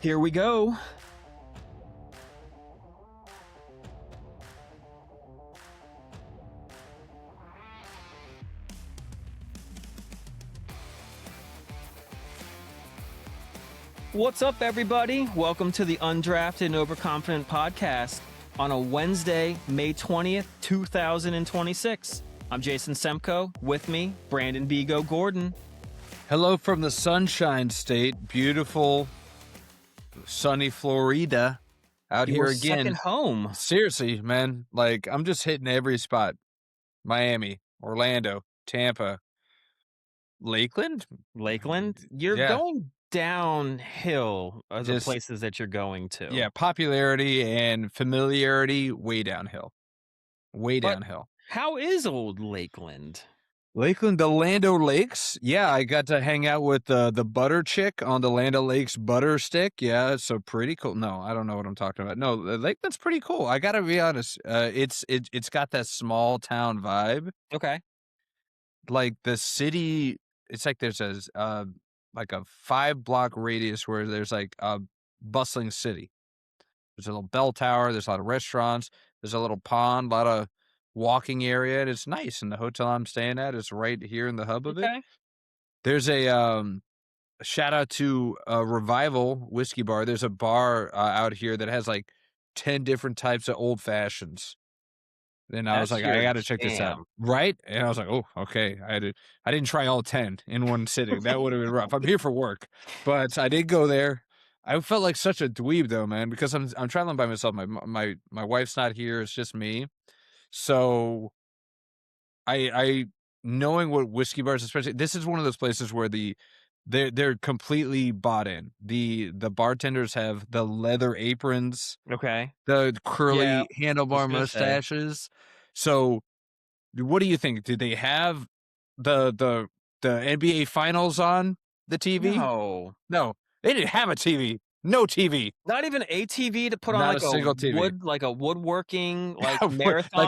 Here we go. What's up, everybody? Welcome to the Undrafted and Overconfident podcast on a Wednesday, May 20th, 2026. I'm Jason Semko. With me, Brandon Bigo Gordon. Hello from the Sunshine State. Beautiful, sunny Florida out here again. Second home. Seriously, man. Like, I'm just hitting every spot. Miami, Orlando, Tampa, Lakeland. You're going downhill of the places that you're going to. Yeah, popularity and familiarity way downhill. Downhill. How is old Lakeland? Lakeland, the Lando Lakes. Yeah, I got to hang out with the butter chick on the Lando Lakes butter stick. Yeah, so pretty cool. No, I don't know what I'm talking about. No, Lakeland's pretty cool. I gotta be honest. It's got that small town vibe. Okay. Like the city, it's like there's like a 5-block radius where there's like a bustling city. There's a little bell tower. There's a lot of restaurants. There's a little pond, a lot of walking area, and it's nice. And the hotel I'm staying at is right here in the hub of it. There's a shout out to Revival Whiskey Bar. There's a bar out here that has like 10 different types of old fashions. And I was like, I got to check this out. Right. And I was like, oh, okay. I didn't try all 10 in one sitting. That would have been rough. I'm here for work, but I did go there. I felt like such a dweeb though, man, because I'm traveling by myself. My wife's not here. It's just me. So I knowing what whiskey bars, especially, this is one of those places where they're completely bought in. The bartenders have the leather aprons, the curly handlebar mustaches. So what do you think? Did they have the NBA finals on the TV? No, they didn't have a TV. No TV. Not even a TV to put on like a single TV. Like a woodworking marathon.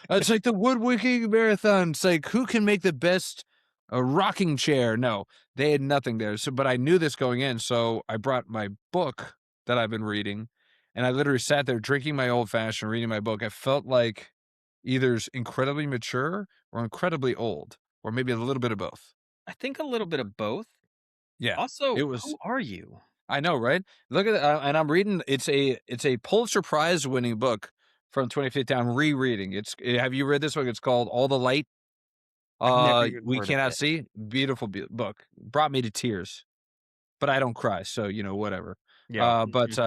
It's like the woodworking marathon. It's like, who can make the best rocking chair? No, they had nothing there. So, but I knew this going in, so I brought my book that I've been reading, and I literally sat there drinking my old fashioned, reading my book. I felt like either incredibly mature or incredibly old, or maybe a little bit of both. I think a little bit of both. Yeah. Also, who are you? I know, right? Look at that, and I'm reading. It's a Pulitzer Prize winning book from 2015. I'm rereading. Have you read this book? It's called All the Light We Cannot See. Beautiful book. Brought me to tears, but I don't cry, so whatever. Yeah. But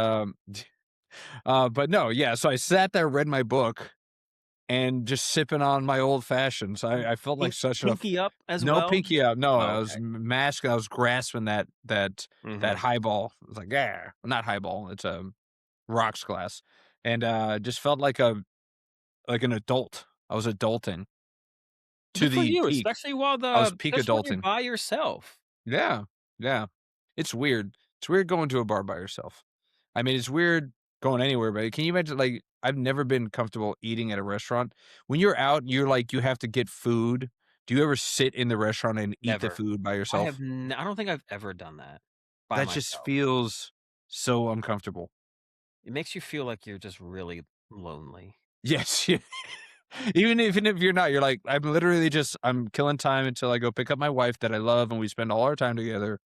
no, yeah. So I sat there, read my book, and just sipping on my old fashions. I felt like such a pinky up as well. No pinky up. No, I was masking. I was grasping that highball. I was like, yeah, not highball. It's a rocks glass, and just felt like an adult. I was adulting to the peak. Especially while I was peak adulting by yourself. Yeah. It's weird. It's weird going to a bar by yourself. I mean, it's weird going anywhere, but can you imagine, like, I've never been comfortable eating at a restaurant. When you're out, you're like, you have to get food. Do you ever sit in the restaurant and eat the food by yourself? I don't think I've ever done that. That just feels so uncomfortable. It makes you feel like you're just really lonely. Yes. Even if you're not, you're like, I'm killing time until I go pick up my wife that I love and we spend all our time together.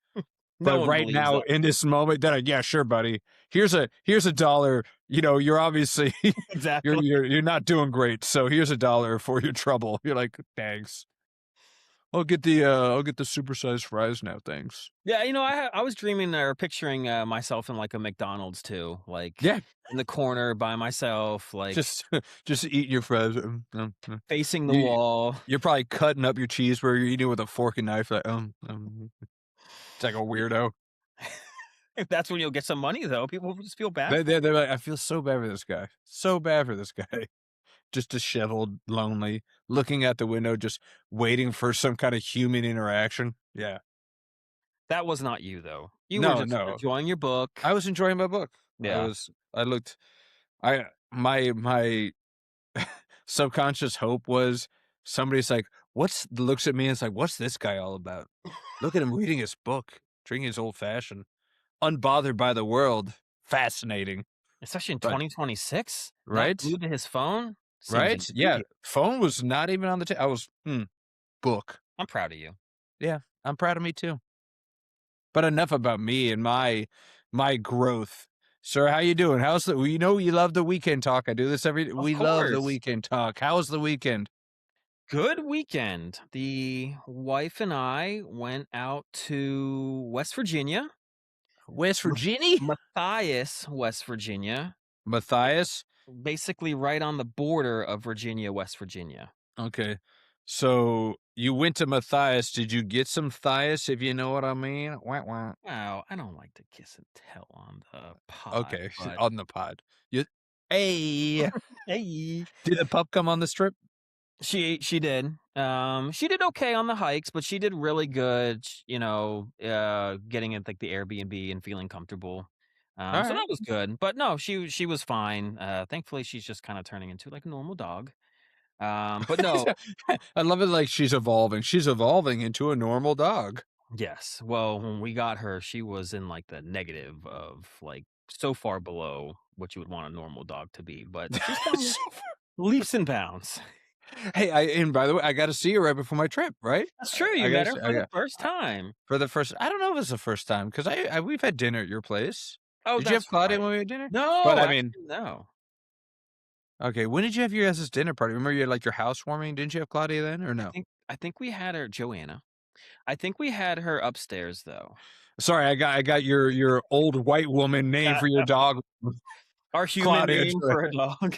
But right now, in this moment, yeah, sure, buddy. Here's a $1. You're obviously exactly. You're not doing great. So here's $1 for your trouble. You're like, thanks. I'll get the supersized fries now. Thanks. Yeah, I was dreaming or picturing myself in like a McDonald's too, like in the corner by myself, like just eating your fries, facing the wall. You're probably cutting up your cheeseburger, you're eating with a fork and knife, like it's like a weirdo. That's when you'll get some money, though. People will just feel bad. They're like, I feel so bad for this guy. So bad for this guy. Just disheveled, lonely, looking out the window, just waiting for some kind of human interaction. Yeah. That was not you, though. You were just enjoying your book. I was enjoying my book. Yeah. My subconscious hope was somebody's like, looks at me and it's like, what's this guy all about? Look at him reading his book, drinking his old fashioned. unbothered by the world. Fascinating, Especially in but 2026? Not right? glued to his phone? Seems Right? Yeah, ingenious. phone was not even on the I was, book. I'm proud of you. Yeah, I'm proud of me too. But enough about me and my growth. Sir, how you doing? How's the you know you love the weekend talk. I do this every Of we love the course. weekend talk. How's the weekend? Good weekend. The wife and I went out to West Virginia, West Ma Virginia? Matthias, West Virginia, like, Matthias? basically right on the border of Virginia, West Virginia. Okay. So you went to Matthias. Did you get some Thias, if you know what I mean? Wah, wah. Wow, I don't like to kiss and tell on the pod, Okay, but on the pod. You Hey, hey. did the pup come on the strip? She did. She did okay on the hikes, but she did really good, getting at like the Airbnb and feeling comfortable. So Alright. that was good. But no, she was fine. Thankfully she's just kind of turning into like a normal dog. But no, I love it like she's evolving. She's evolving into a normal dog. yes. Well, when we got her, she was in like the negative of like so far below what you would want a normal dog to be, but she's come leaps and bounds. Hey, and by the way, I got to see her right before my trip, right? That's true. I You got met to her see for I the got first time. for the first I don't know if it's the first time because we've had dinner at your place. Oh, Did you have that's Claudia right. when we had dinner? But No, I actually, mean, no. okay, when did you have your guys' dinner party? Remember you had like your housewarming? Didn't you have Claudia then or no? I think we had her Joanna. I think we had her upstairs though. Sorry, I got your old white woman name Yeah, for your dog, our human Claudia. name for a dog.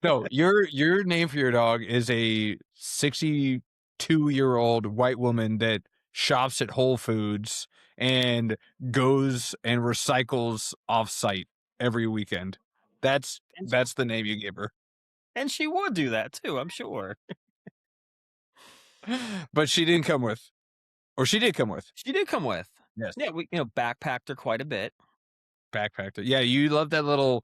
No, your name for your dog is a 62-year-old white woman that shops at Whole Foods and goes and recycles off-site every weekend. That's And that's the name you gave her. and she would do that too, I'm sure. But she didn't come with or she did come with. She did come with. Yes. Yeah, we backpacked her quite a bit. Backpacked it. Yeah, you love that little,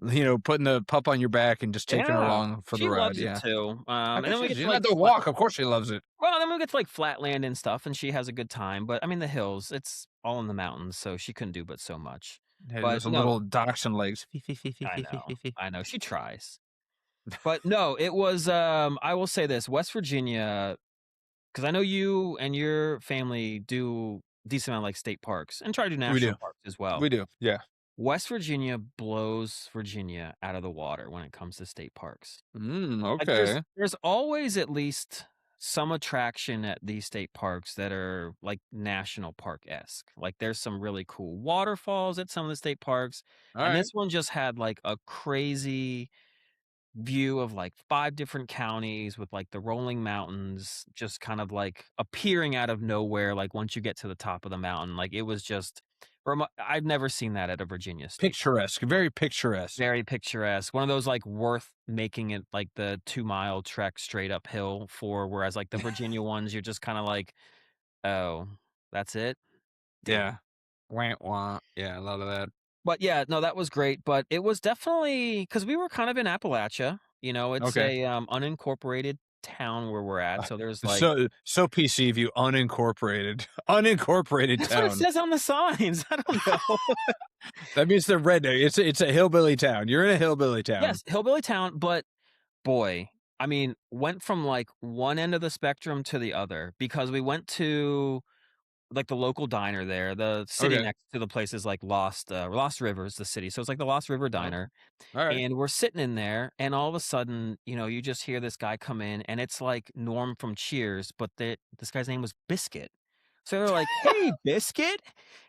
putting the pup on your back and just taking her Yeah, along for the she ride, loves it yeah. too. I And bet then we she get she's to not like the walk, of course she loves it. then we get to like flatland and stuff, and she has a good time. But I mean, the hills, it's all in the mountains, so she couldn't do but so much. Hey, But those little dachshund legs. I know she tries. But no, it was. I will say this: West Virginia, because I know you and your family do decent amount of like state parks and try to do We do. national parks as well. We do. Yeah. West Virginia blows Virginia out of the water when it comes to state parks. Like Okay. there's always at least some attraction at these state parks that are like national park-esque. Like there's some really cool waterfalls at some of the state parks, and Alright. this one just had like a crazy view of like 5 different counties with like the rolling mountains just kind of like appearing out of nowhere like once you get to the top of the mountain. Like it was just I've never seen that at a Virginia state park. Picturesque, very picturesque. Very picturesque. One of those like worth making it like the 2-mile trek straight uphill for, whereas like the Virginia ones you're just kind of like, "Oh, that's it? Damn." Yeah. Wah, wah. Yeah, a lot of that. But yeah, no, that was great, but it was definitely because we were kind of in Appalachia, it's Okay. a, unincorporated town where we're at, Uh, so there's, like so PC of you, unincorporated. Unincorporated that's what it town. says on the signs, I don't know. That means they're redneck. It's a hillbilly town. You're in a hillbilly town. Yes, hillbilly town, but boy, I mean, went from, like, one end of the spectrum to the other because we went to, like, the local diner there, the city Okay. next to the place is, like, Lost Rivers, the city, so it's like the Lost River Oh, Diner. alright. And we're sitting in there, and all of a sudden, you just hear this guy come in, and it's like Norm from Cheers, but this guy's name was Biscuit. So they're like, "Hey, Biscuit,"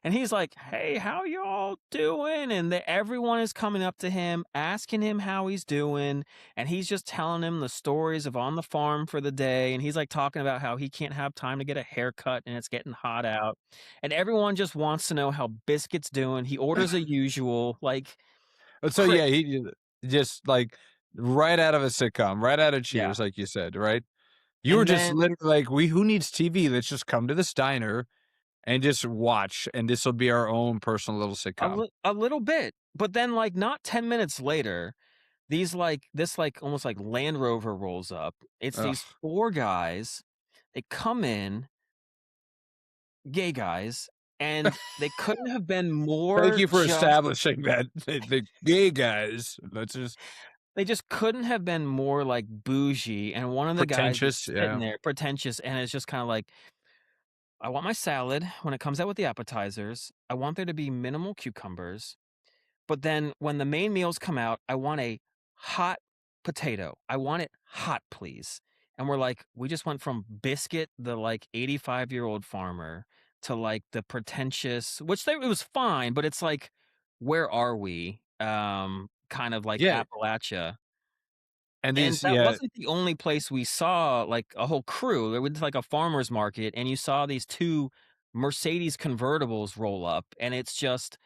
and he's like, "Hey, how y'all doing?" And everyone is coming up to him, asking him how he's doing, and he's just telling him the stories of on the farm for the day, and he's like talking about how he can't have time to get a haircut, and it's getting hot out, and everyone just wants to know how Biscuit's doing. He orders a usual, like, So, cra yeah, he just, like, right out of a sitcom, right out of yeah. Cheers, like you said, right? You were And just then literally like, "We who needs TV? Let's just come to this diner and just watch, and this'll be our own personal little sitcom." a little bit, but then, like, not 10 minutes later, this, almost like Land Rover rolls up. It's Ugh. these 4 guys. They come in, gay guys, and they couldn't have been Thank more you for just establishing that the gay guys, let's just they just couldn't have been more, like, bougie, and one of the guys is pretentious, sitting yeah. there pretentious, and it's just kinda like, "I want my salad when it comes out with the appetizers, I want there to be minimal cucumbers, but then when the main meals come out, I want a hot potato. I want it hot, please." And we're like, we just went from Biscuit, the, like, 85-year-old farmer, to, like, the pretentious which they it was fine, but it's like, where are we? Kind of like Yeah, Appalachia. and And these that yeah, wasn't the only place we saw, like, a whole crew. We went to, like, a farmer's market, and you saw these 2 Mercedes convertibles roll up, and it's just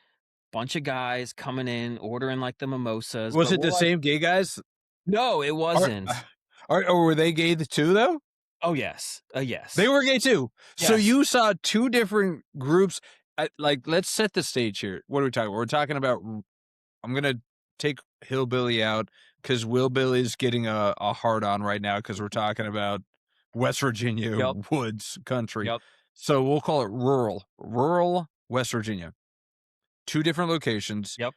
bunch of guys coming in, ordering, like, the mimosas, was but it we're the like, same gay guys? "No, it Are wasn't." or were they gay too, though? "Oh, yes. They Yes. were gay too. So Yes. you saw 2 different groups. Like, let's set the stage here. What are we talking about? We're talking about I'm gonna take hillbilly out because Willbilly's getting a hard on right now because we're talking about West Virginia Yep. woods country. Yep. So we'll call it rural West Virginia. 2 different locations, Yep."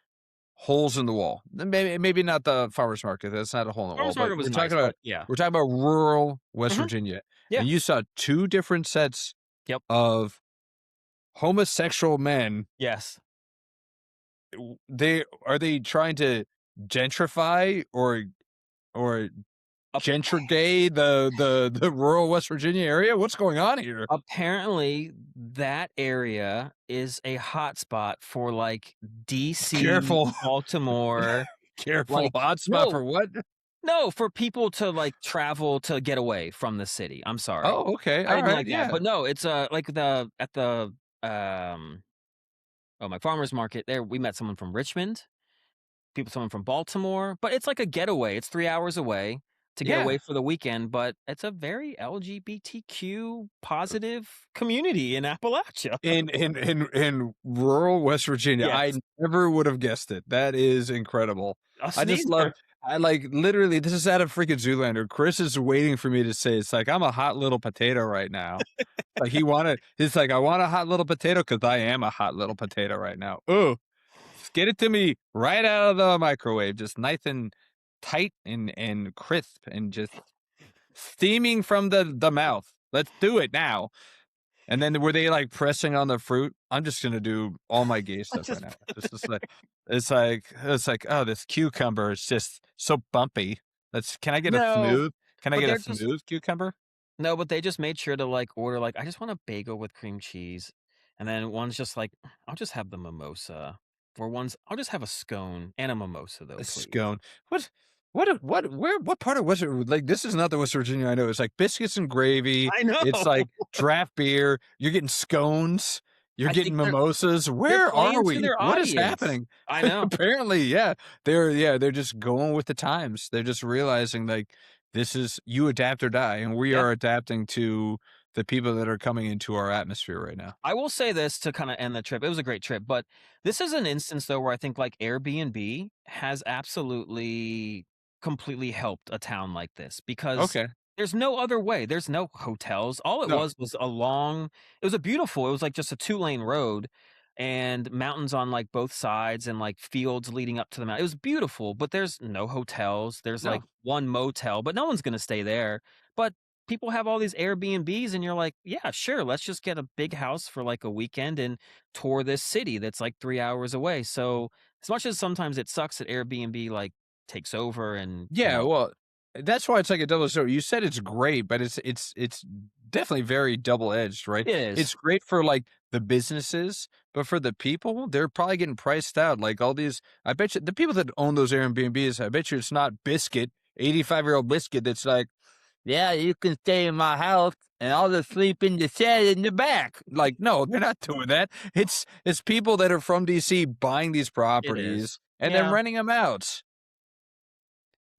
holes in the wall. Maybe not the farmer's market. That's not a hole in the wall, Farmer's but market was nice, but yeah. we're talking about rural West Mhm. Virginia, Yeah. and you saw 2 different sets Yep. of homosexual men. Yes. They trying to gentrify or Ap gentrigay the rural West Virginia area? What's going on here? apparently, that area is a hotspot for, like, DC, Careful, Baltimore, careful. like Hotspot no. for what? No, for people to, like, travel to get away from the city, I'm sorry. Oh, okay. I All didn't right. like that, Yeah. but no, it's, like, um my farmer's market there, we met someone from Richmond, someone from Baltimore, but it's like a getaway, it's 3 hours away to get Yeah. away for the weekend, but it's a very LGBTQ positive community in Appalachia. In rural West Virginia, I Yes. never would have guessed it. That is incredible. Us I just love neither. I like literally this is out of freaking Zoolander. Chris is waiting for me to say it's like I'm a hot little potato right now. Like he's like, I want a hot little potato because I am a hot little potato right now. Ooh, just get it to me right out of the microwave, just nice and tight and crisp and just steaming from the mouth. Let's do it now. And then were they like pressing on the fruit? I'm just gonna do all my gay I stuff right just now. It's like, oh, this cucumber is just so bumpy. Can I get a No, smooth? Can I but get a they're just smooth cucumber? no, but they just made sure to, like, order, like, "I just want a bagel with cream cheese," and then one's just like, "I'll just have the mimosa," or one's, "I'll just have a scone and a mimosa, though, A please." scone. What part of like, this is not the West Virginia I know. It's like biscuits and gravy. I know. It's like draft beer. You're getting scones. You're I think getting mimosas. they're Where are playing to we? their What is audience. happening? I know. Apparently, they're just going with the times. They're just realizing, like, this is you adapt or die, and we Yeah. are adapting to the people that are coming into our atmosphere right now. I will say this to kinda end the trip, it was a great trip, but this is an instance, though, where I think, like, Airbnb has absolutely completely helped a town like this because Okay. there's no other way, there's no hotels, all it No. was a long it was a beautiful it was, like, just a two-lane road and mountains on, like, both sides and, like, fields leading up to the mountain. It was beautiful, but there's no hotels, there's, like, No. one motel, but no one's gonna stay there, but people have all these Airbnbs and you're like, "Yeah, sure, let's just get a big house for, like, a weekend and tour this city that's, like, 3 hours away." So, as much as sometimes it sucks that Airbnb, like, takes over and, Yeah, well, that's why it's like a double sword. You said it's great, but it's definitely very double-edged, right? it is. It's great for, like, the businesses, but for the people, they're probably getting priced out, like, all these I bet you the people that own those Airbnbs, I bet you it's not Biscuit, 85-year-old Biscuit that's like, "Yeah, you can stay in my house, and I'll just sleep in the shed in the back." Like, no, they're not doing that. It's people that are from DC buying these It is. properties and then Yeah. renting them out.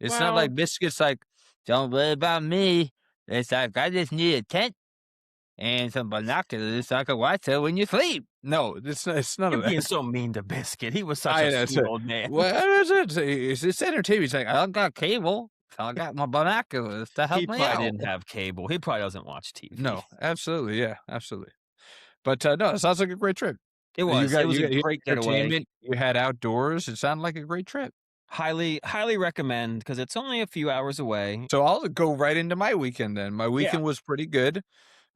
It's not Well, like Biscuit's like, "Don't worry about me." It's like, "I just need a tent and some binoculars so I can watch it when you sleep." No, it's none you're of that. being so mean to Biscuit. He was such I a know, sweet so old man. what is it? It's entertainment. He's like, "I don't got cable, so I got my binoculars to He help me probably out." didn't have cable. He probably doesn't watch TV. No, absolutely, yeah, absolutely. But no, it sounds like a great trip. It You was. It got was a you had great getaway. entertainment, you had outdoors. It sounded like a great trip. Highly recommend because it's only a few hours away. So I'll go right into my weekend then. My Yeah. weekend was pretty good.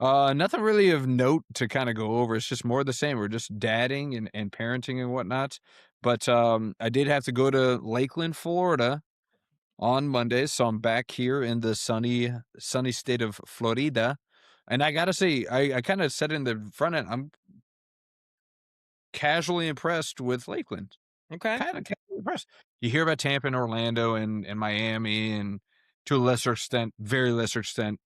Nothing really of note to kind of go over. It's just more of the same. We're just dadding and parenting and whatnot. But I did have to go to Lakeland, Florida on Monday, so I'm back here in the sunny state of Florida. And I gotta say, I kind of said in the front end, I'm casually impressed with Lakeland. Okay. Kind of casually impressed. You hear about Tampa and Orlando and Miami and to a lesser extent, very lesser extent,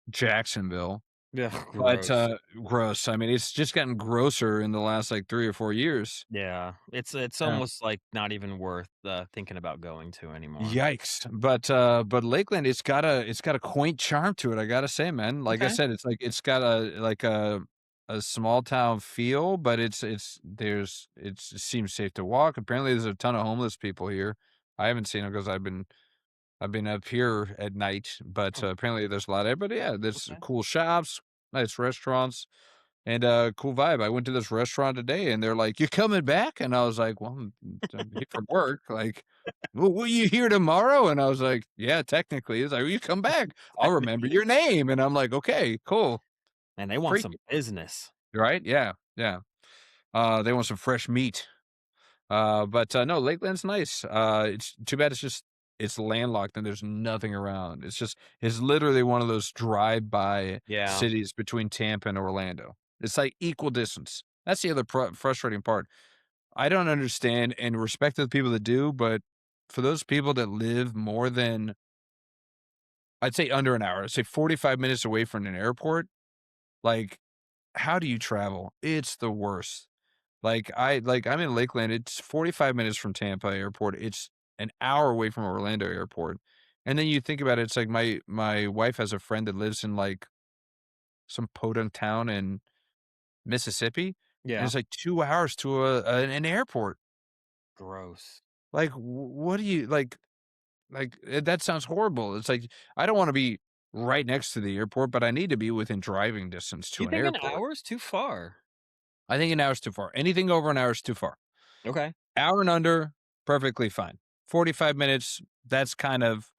Jacksonville. Yeah. But, Gross. gross. I mean, it's just gotten grosser in the last, like, 3 or 4 years. Yeah. It's Yeah. almost like not even worth thinking about going to anymore. Yikes. But Lakeland, it's got a quaint charm to it, I gotta say, man. Like I Okay. said, it's like it's got a small town feel, but it seems safe to walk. Apparently, there's a ton of homeless people here. I haven't seen them because I've been up here at night, but, Oh, apparently there's a lot there. But, yeah, there's okay. cool shops, nice restaurants. And, cool vibe. I went to this restaurant today, and they're like, "You coming back?" And I was like, "Well, I'm here from work." Like, "Well, will you here tomorrow?" And I was like, "Yeah, technically." It's like, "Well, you come back. I'll remember your name." And I'm like, "Okay, cool." And they want some Freaky, business. right? Yeah, yeah. They want some fresh meat. But, no, Lakeland's nice. It's too bad it's landlocked and there's nothing around. It's literally one of those drive-by Yeah. cities between Tampa and Orlando. It's like equal distance. That's the other frustrating part. I don't understand and respect to the people that do, but for those people that live more than, I'd say under an hour, I'd say 45 minutes away from an airport, like, how do you travel? It's the worst. I'm in Lakeland, it's 45 minutes from Tampa Airport, it's an hour away from Orlando Airport, and then you think about it, it's like my wife has a friend that lives in, like, some podunk town in Mississippi, and Yeah. it's like 2 hours to an airport. Gross. Like, what do you that sounds horrible. It's like, I don't wanna be right next to the airport, but I need to be within driving distance You to an think an airport. hour is too far? I think an hour is too far. Anything over an hour is too far. Okay. Hour and under, perfectly fine. 45 minutes, that's kind of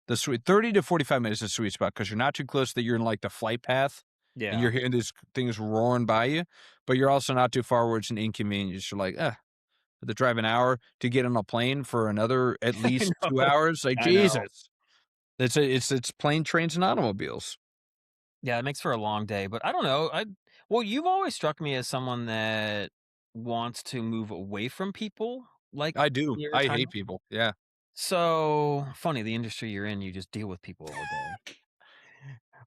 the sweet 30 to 45 minutes is a sweet spot because you're not too close that you're in like the flight path and Yeah. you're hearing these things roaring by you, but you're also not too far where it's an inconvenience. You're like, to drive an hour to get on a plane for another at I least know. 2 hours. Like, I know. Jesus. It's plane, trains, and automobiles. Yeah, it makes for a long day, but I don't know. Well, you've always struck me as someone that wants to move away from people, like I do. near I hate retirement. people. Yeah. So funny, the industry you're in, you just deal with people all day.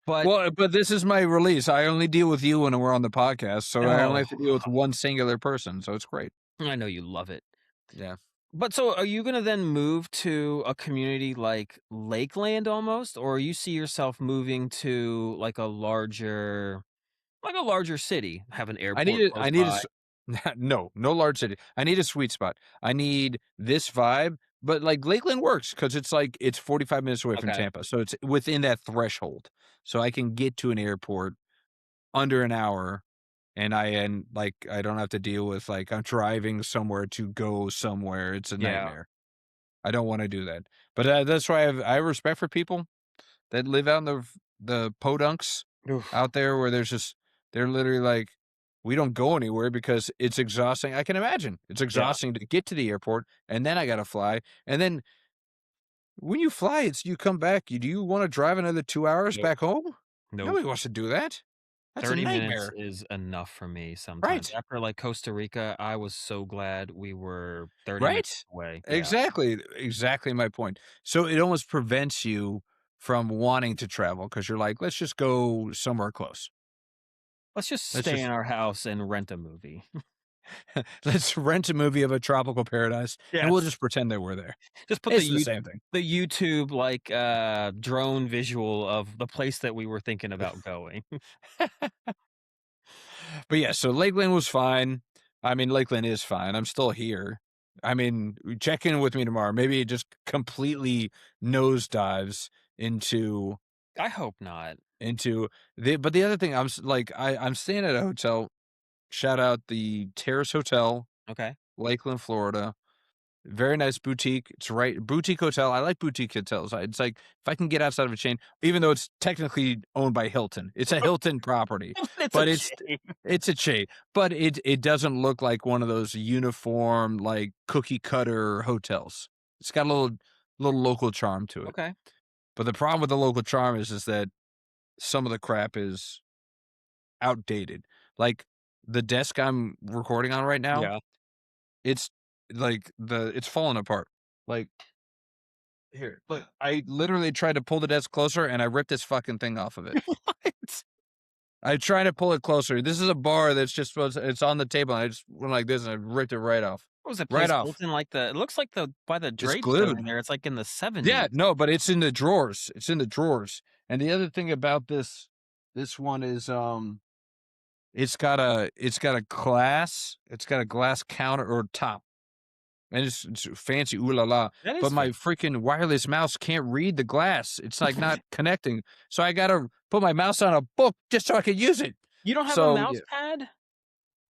But Well, but this is my release. I only deal with you when we're on the podcast, so I only oh, have to deal with one singular person, so it's great. I know you love it. Yeah. But so are you gonna then move to a community like Lakeland almost, or you see yourself moving to like a larger city, have an airport close I need a by? s no large city. I need a sweet spot. I need this vibe, but, like, Lakeland works because it's, like, it's 45 minutes away from Okay. Tampa, so it's within that threshold. So I can get to an airport under an hour, like, I don't have to deal with, like, I'm driving somewhere to go somewhere. It's a Yeah. nightmare. I don't wanna do that. But, that's why I have respect for people that live out in the podunks Oof. out there where they're literally like, "We don't go anywhere because it's exhausting." I can imagine. It's Yeah. exhausting to get to the airport, and then I gotta fly, and then when you fly, you come back, do you wanna drive another 2 hours Nope. back home? Nope. Nobody wants to do that. That's a 30 minutes nightmare. is enough for me sometimes. Right. After, like, Costa Rica, I was so glad we were 30 minutes Right. away. Yeah. Exactly my point. So it almost prevents you from wanting to travel because 'cause you're like, "Let's just go somewhere close. Let's just Let's stay in just our house and rent a movie. let's rent a movie of a tropical paradise, and we'll Yes. just pretend that we're there." Just put It's the same thing. the YouTube, like, drone visual of the place that we were thinking about going. But, yeah, so Lakeland was fine. I mean, Lakeland is fine. I'm still here. I mean, check in with me tomorrow. Maybe it just completely nosedives into I hope not. into but the other thing, I'm staying at a hotel. Shout out the Terrace Hotel, Okay. Lakeland, Florida. Very nice boutique. It's right boutique hotel. I like boutique hotels. It's like if I can get outside of a chain, even though it's technically owned by Hilton. It's a Hilton property, It's a but shame. it's a chain. But it doesn't look like one of those uniform like cookie cutter hotels. It's got a little local charm to it. Okay. But the problem with the local charm is that some of the crap is outdated. Like the desk I'm recording on right now, Yeah. it's it's falling apart. Like here, look, I literally tried to pull the desk closer and I ripped this fucking thing off of it. What? I tried to pull it closer. This is a bar that's just supposed it's on the table and I just went like this and I ripped it right off. What was it Right place off. built in like the it looks like the by the It's drapes that are glued. in there, it's like in the Yeah, 70s. no, but it's in the drawers. It's in the drawers. And the other thing about this one is it's got a glass counter or top. And it's fancy, ooh la la. That But is my fancy. freaking wireless mouse can't read the glass. It's like not connecting. So I gotta put my mouse on a book just so I can use it. You don't have a So mouse yeah. pad?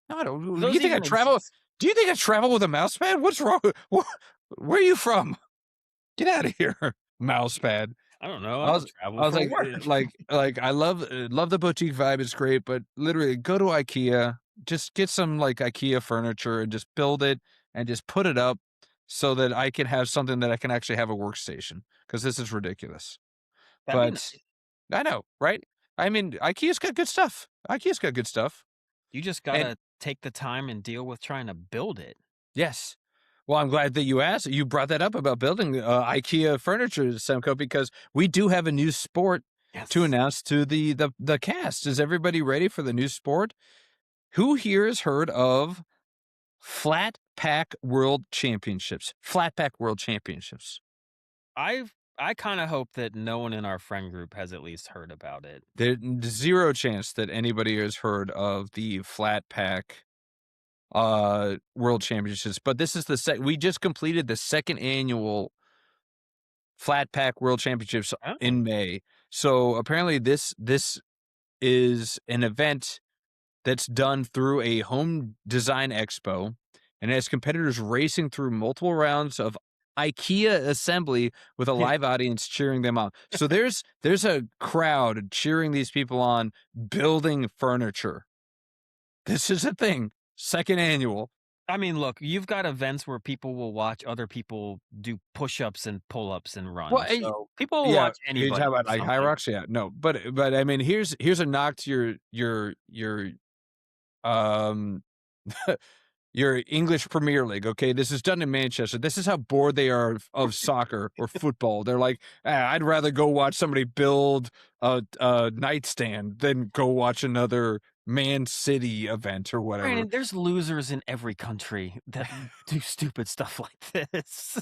No, I don't. Do Do you those think I even travel? exist? Do you think I travel with a mouse pad? What's wrong? Where are you from? Get out of here, mouse pad. I don't know, I I was travel I was for like work. I love the boutique vibe, it's great, but literally go to IKEA, just get some, like, IKEA furniture and just build it and just put it up so that I can have something that I can actually have a workstation because this is ridiculous. That'd be But nice. I know, right? I mean, IKEA's got good stuff. IKEA's got good stuff. You just And gotta take the time and deal with trying to build it. yes. Well, I'm glad that you brought that up about building, IKEA furniture, Semco, because we do have a new sport to Yes. announce to the cast. Is everybody ready for the new sport? Who here has heard of Flat Pack World Championships? Flat Pack World Championships. I kinda hope that no one in our friend group has at least heard about it. There's zero chance that anybody has heard of the Flat Pack World Championships, but this is we just completed the second annual Flat Pack World Championships Oh, in May. So apparently this is an event that's done through a home design expo and has competitors racing through multiple rounds of IKEA assembly with a yeah. live audience cheering them on. So there's a crowd cheering these people on building furniture. This is a thing. Second annual. I mean, look, you've got events where people will watch other people do push-ups and pull-ups and Well, run, so people will yeah, watch you talking anybody do about like High something. Rocks? Yeah, no, but I mean, here's a knock to your um your English Premier League. Okay, this is done in Manchester. This is how bored they are of soccer or football. They're like, I'd rather go watch somebody build a nightstand than go watch another Man City event or whatever. Granted, there's losers in every country that do stupid stuff like this.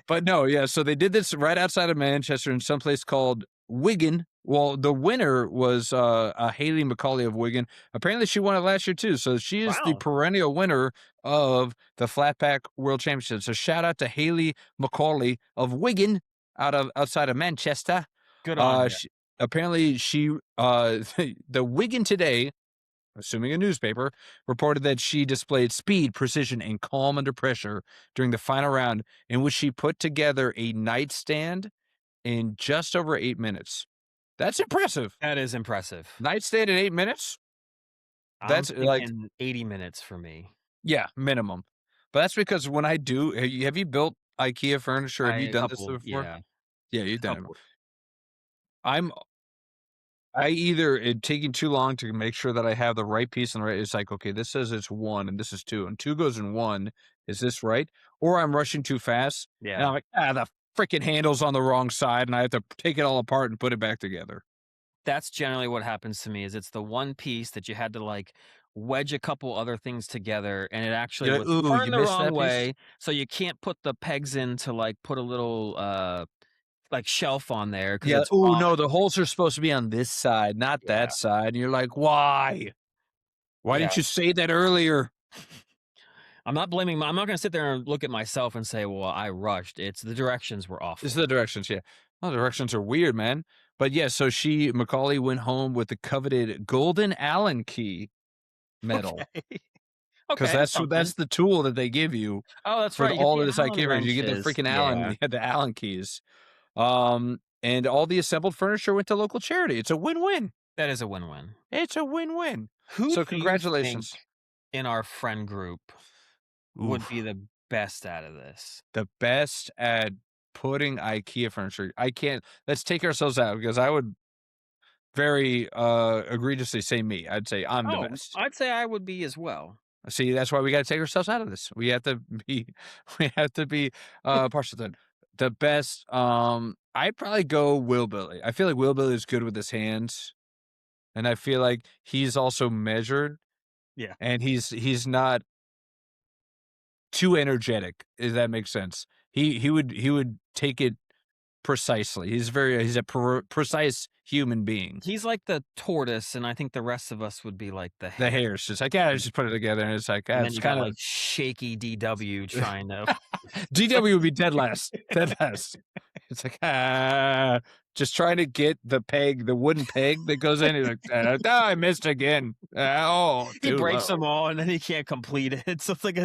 But no, yeah, so they did this right outside of Manchester in some place called Wigan. Well, the winner was Haley McCauley of Wigan. Apparently, she won it last year too. So she is the Wow, perennial winner of the Flat Pack World Championship. So shout out to Haley McCauley of Wigan, outside of Manchester. good on you. Apparently she the Wigan Today, assuming a newspaper, reported that she displayed speed, precision, and calm under pressure during the final round, in which she put together a nightstand in just over 8 minutes. That's impressive. That is impressive. Nightstand in 8 minutes? I'm That's like, thinking 80 minutes for me. yeah, minimum. But that's because when I do, have you built IKEA furniture? Have you A done this couple, before? yeah, Yeah, you've done it. couple. I'm I either it taking too long to make sure that I have the right piece and the right. It's like, okay, this says it's 1 and this is 2, and 2 goes in 1. Is this right? Or I'm rushing too fast, and Yeah. I'm like, the freaking handle's on the wrong side, and I have to take it all apart and put it back together. That's generally what happens to me is it's the one piece that you had to, like, wedge a couple other things together, and it actually You're like, was "Ooh, you turned the missed wrong that piece?" way, so you can't put the pegs in to, like, put a little, like, shelf on there because Yeah, it's "Ooh, wrong. no, the holes are supposed to be on this side, not Yeah, that side," and you're like, "Why? Why yeah. didn't you say that earlier?" I'm not gonna sit there and look at myself and say, "Well, I rushed." It's the directions were It's awful. the directions, yeah. Well, directions are weird, man. But yeah, so Macaulay went home with the coveted Golden Allen key medal. Okay. Because Okay, something. that's the tool that they give you Oh, that's for right, you get all the of this Allen IKEA furniture. You get the wrenches. freaking Allen, Yeah. you had the Allen keys. And all the assembled furniture went to local charity. It's a win-win. That is a win-win. It's a win-win. Who So do you think congratulations. in our friend group would be Oof. the best out of this? The best at putting IKEA furniture. I can't let's take ourselves out because I would very egregiously say me. I'd say I'm the Oh, best. I'd say I would be as well. See, that's why we got to take ourselves out of this. We have to be, we have to be partial to it. The best. I'd probably go Will Billy. I feel like Will Billy is good with his hands, and I feel like he's also measured, Yeah. and he's not too energetic. If that makes sense. He would take it precisely. He's a precise human being. He's like the tortoise, and I think the rest of us would be like the The hare. hair's just like, yeah, just put it together, and it's like, And then it's you got kind like of shaky DW trying to DW would be dead last. Dead last. It's like, just trying to get the peg, the wooden peg that goes in. He's like, I missed again. Oh, he too breaks low. them all and then he can't complete it. So it's like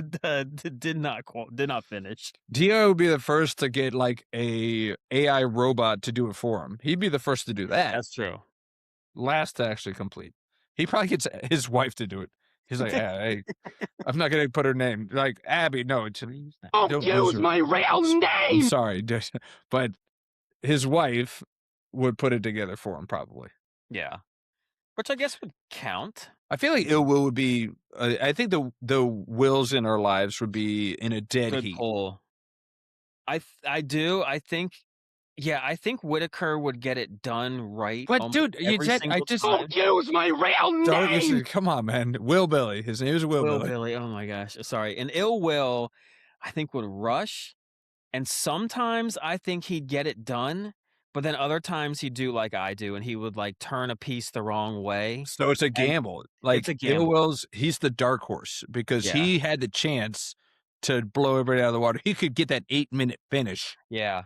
did not finish. Dio would be the first to get like a AI robot to do it for him. He'd be the first to do that. That's true. Last to actually complete. He probably gets his wife to do it. He's like, hey, I'm not going to put her name. Like, Abby, no. Don't use my real I'm name. sorry. But his wife would put it together for him, probably. Yeah. Which I guess would count. I feel like ill will would be. I think the wills in our lives would be in a dead Good heat. pull. I do. I think I think Whitaker would get it done right. But dude, every single time. Don't use my real Don't name. listen. Come on, man. Will Billy. His name is Will Billy. Billy. Oh my gosh. Sorry. And Ill Will, I think would rush. And sometimes I think he'd get it done, but then other times he'd do like I do, and he would like turn a piece the wrong way. So it's a gamble. Like a gamble. Ill Will's, he's the dark horse because Yeah. he had the chance to blow everybody out of the water. He could get that 8-minute finish. Yeah.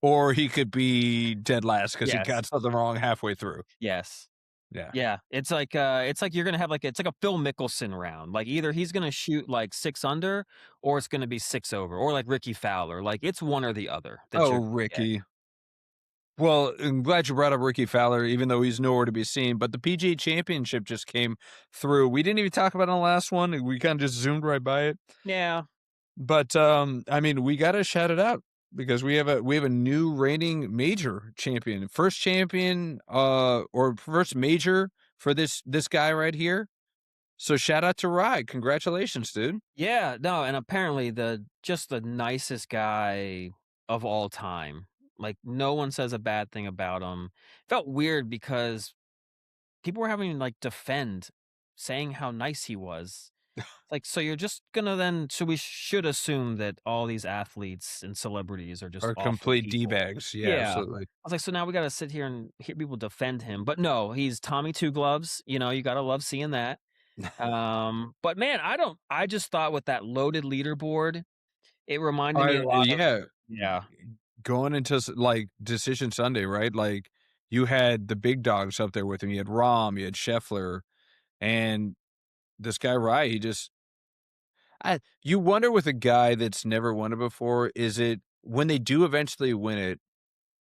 Or he could be dead last because he Yes. got something wrong halfway through. Yes. Yeah. Yeah. It's like you're gonna have it's like a Phil Mickelson round. Like either he's gonna shoot like 6 under or it's gonna be 6 over, or like Ricky Fowler. Like it's one or the other. that Oh, you're gonna get. Ricky. Well, I'm glad you brought up Ricky Fowler, even though he's nowhere to be seen. But the PGA Championship just came through. We didn't even talk about it on the last one. We kind of just zoomed right by it. Yeah. But I mean, we got to shout it out because we have a new reigning major champion, first champion, or first major for this guy right here. So shout out to Rai. Congratulations, dude. Yeah, no, and apparently just the nicest guy of all time. Like no one says a bad thing about him. Felt weird because people were having him like defend saying how nice he was. Like, so you're just gonna then so we should assume that all these athletes and celebrities are just Or awful complete people. D-bags. Yeah, Yeah. absolutely. I was like, so now we gotta sit here and hear people defend him. But no, he's Tommy Two Gloves. You know, you gotta love seeing that. But man, I just thought with that loaded leaderboard, it reminded me a lot of yeah. Going into like Decision Sunday, right? Like you had the big dogs up there with him. You had Rahm, you had Scheffler, and this guy Rai. You wonder with a guy that's never won it before, is it when they do eventually win it?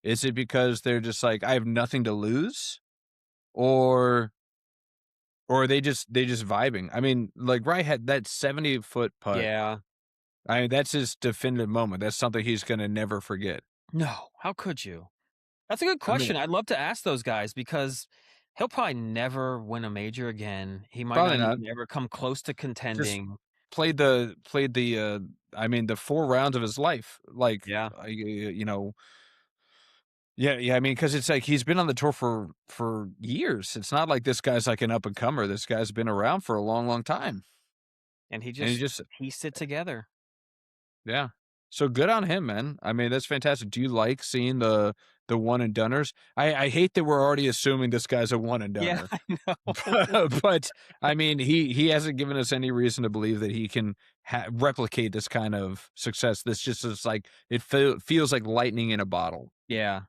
Is it because they're just like, I have nothing to lose, or are they just vibing? I mean, like Rai had that 70-foot putt. Yeah. I mean, that's his definitive moment. That's something he's gonna never forget. No, how could you? That's a good question. I'd love to ask those guys because he'll probably never win a major again. He might Probably not not. even ever come close to contending. Played the I mean the 4 rounds of his life. Like Yeah. you know. Yeah, I mean, because it's like he's been on the tour for years. It's not like this guy's like an up and comer. This guy's been around for a long, long time. And he And he just just pieced it together. yeah. So good on him, man. I mean, that's fantastic. Do you like seeing the one and doners? I hate that we're already assuming this guy's a one and Yeah, doner. I know. But I mean, he hasn't given us any reason to believe that he can replicate this kind of success. This just is like it feels like lightning in a bottle. Yeah.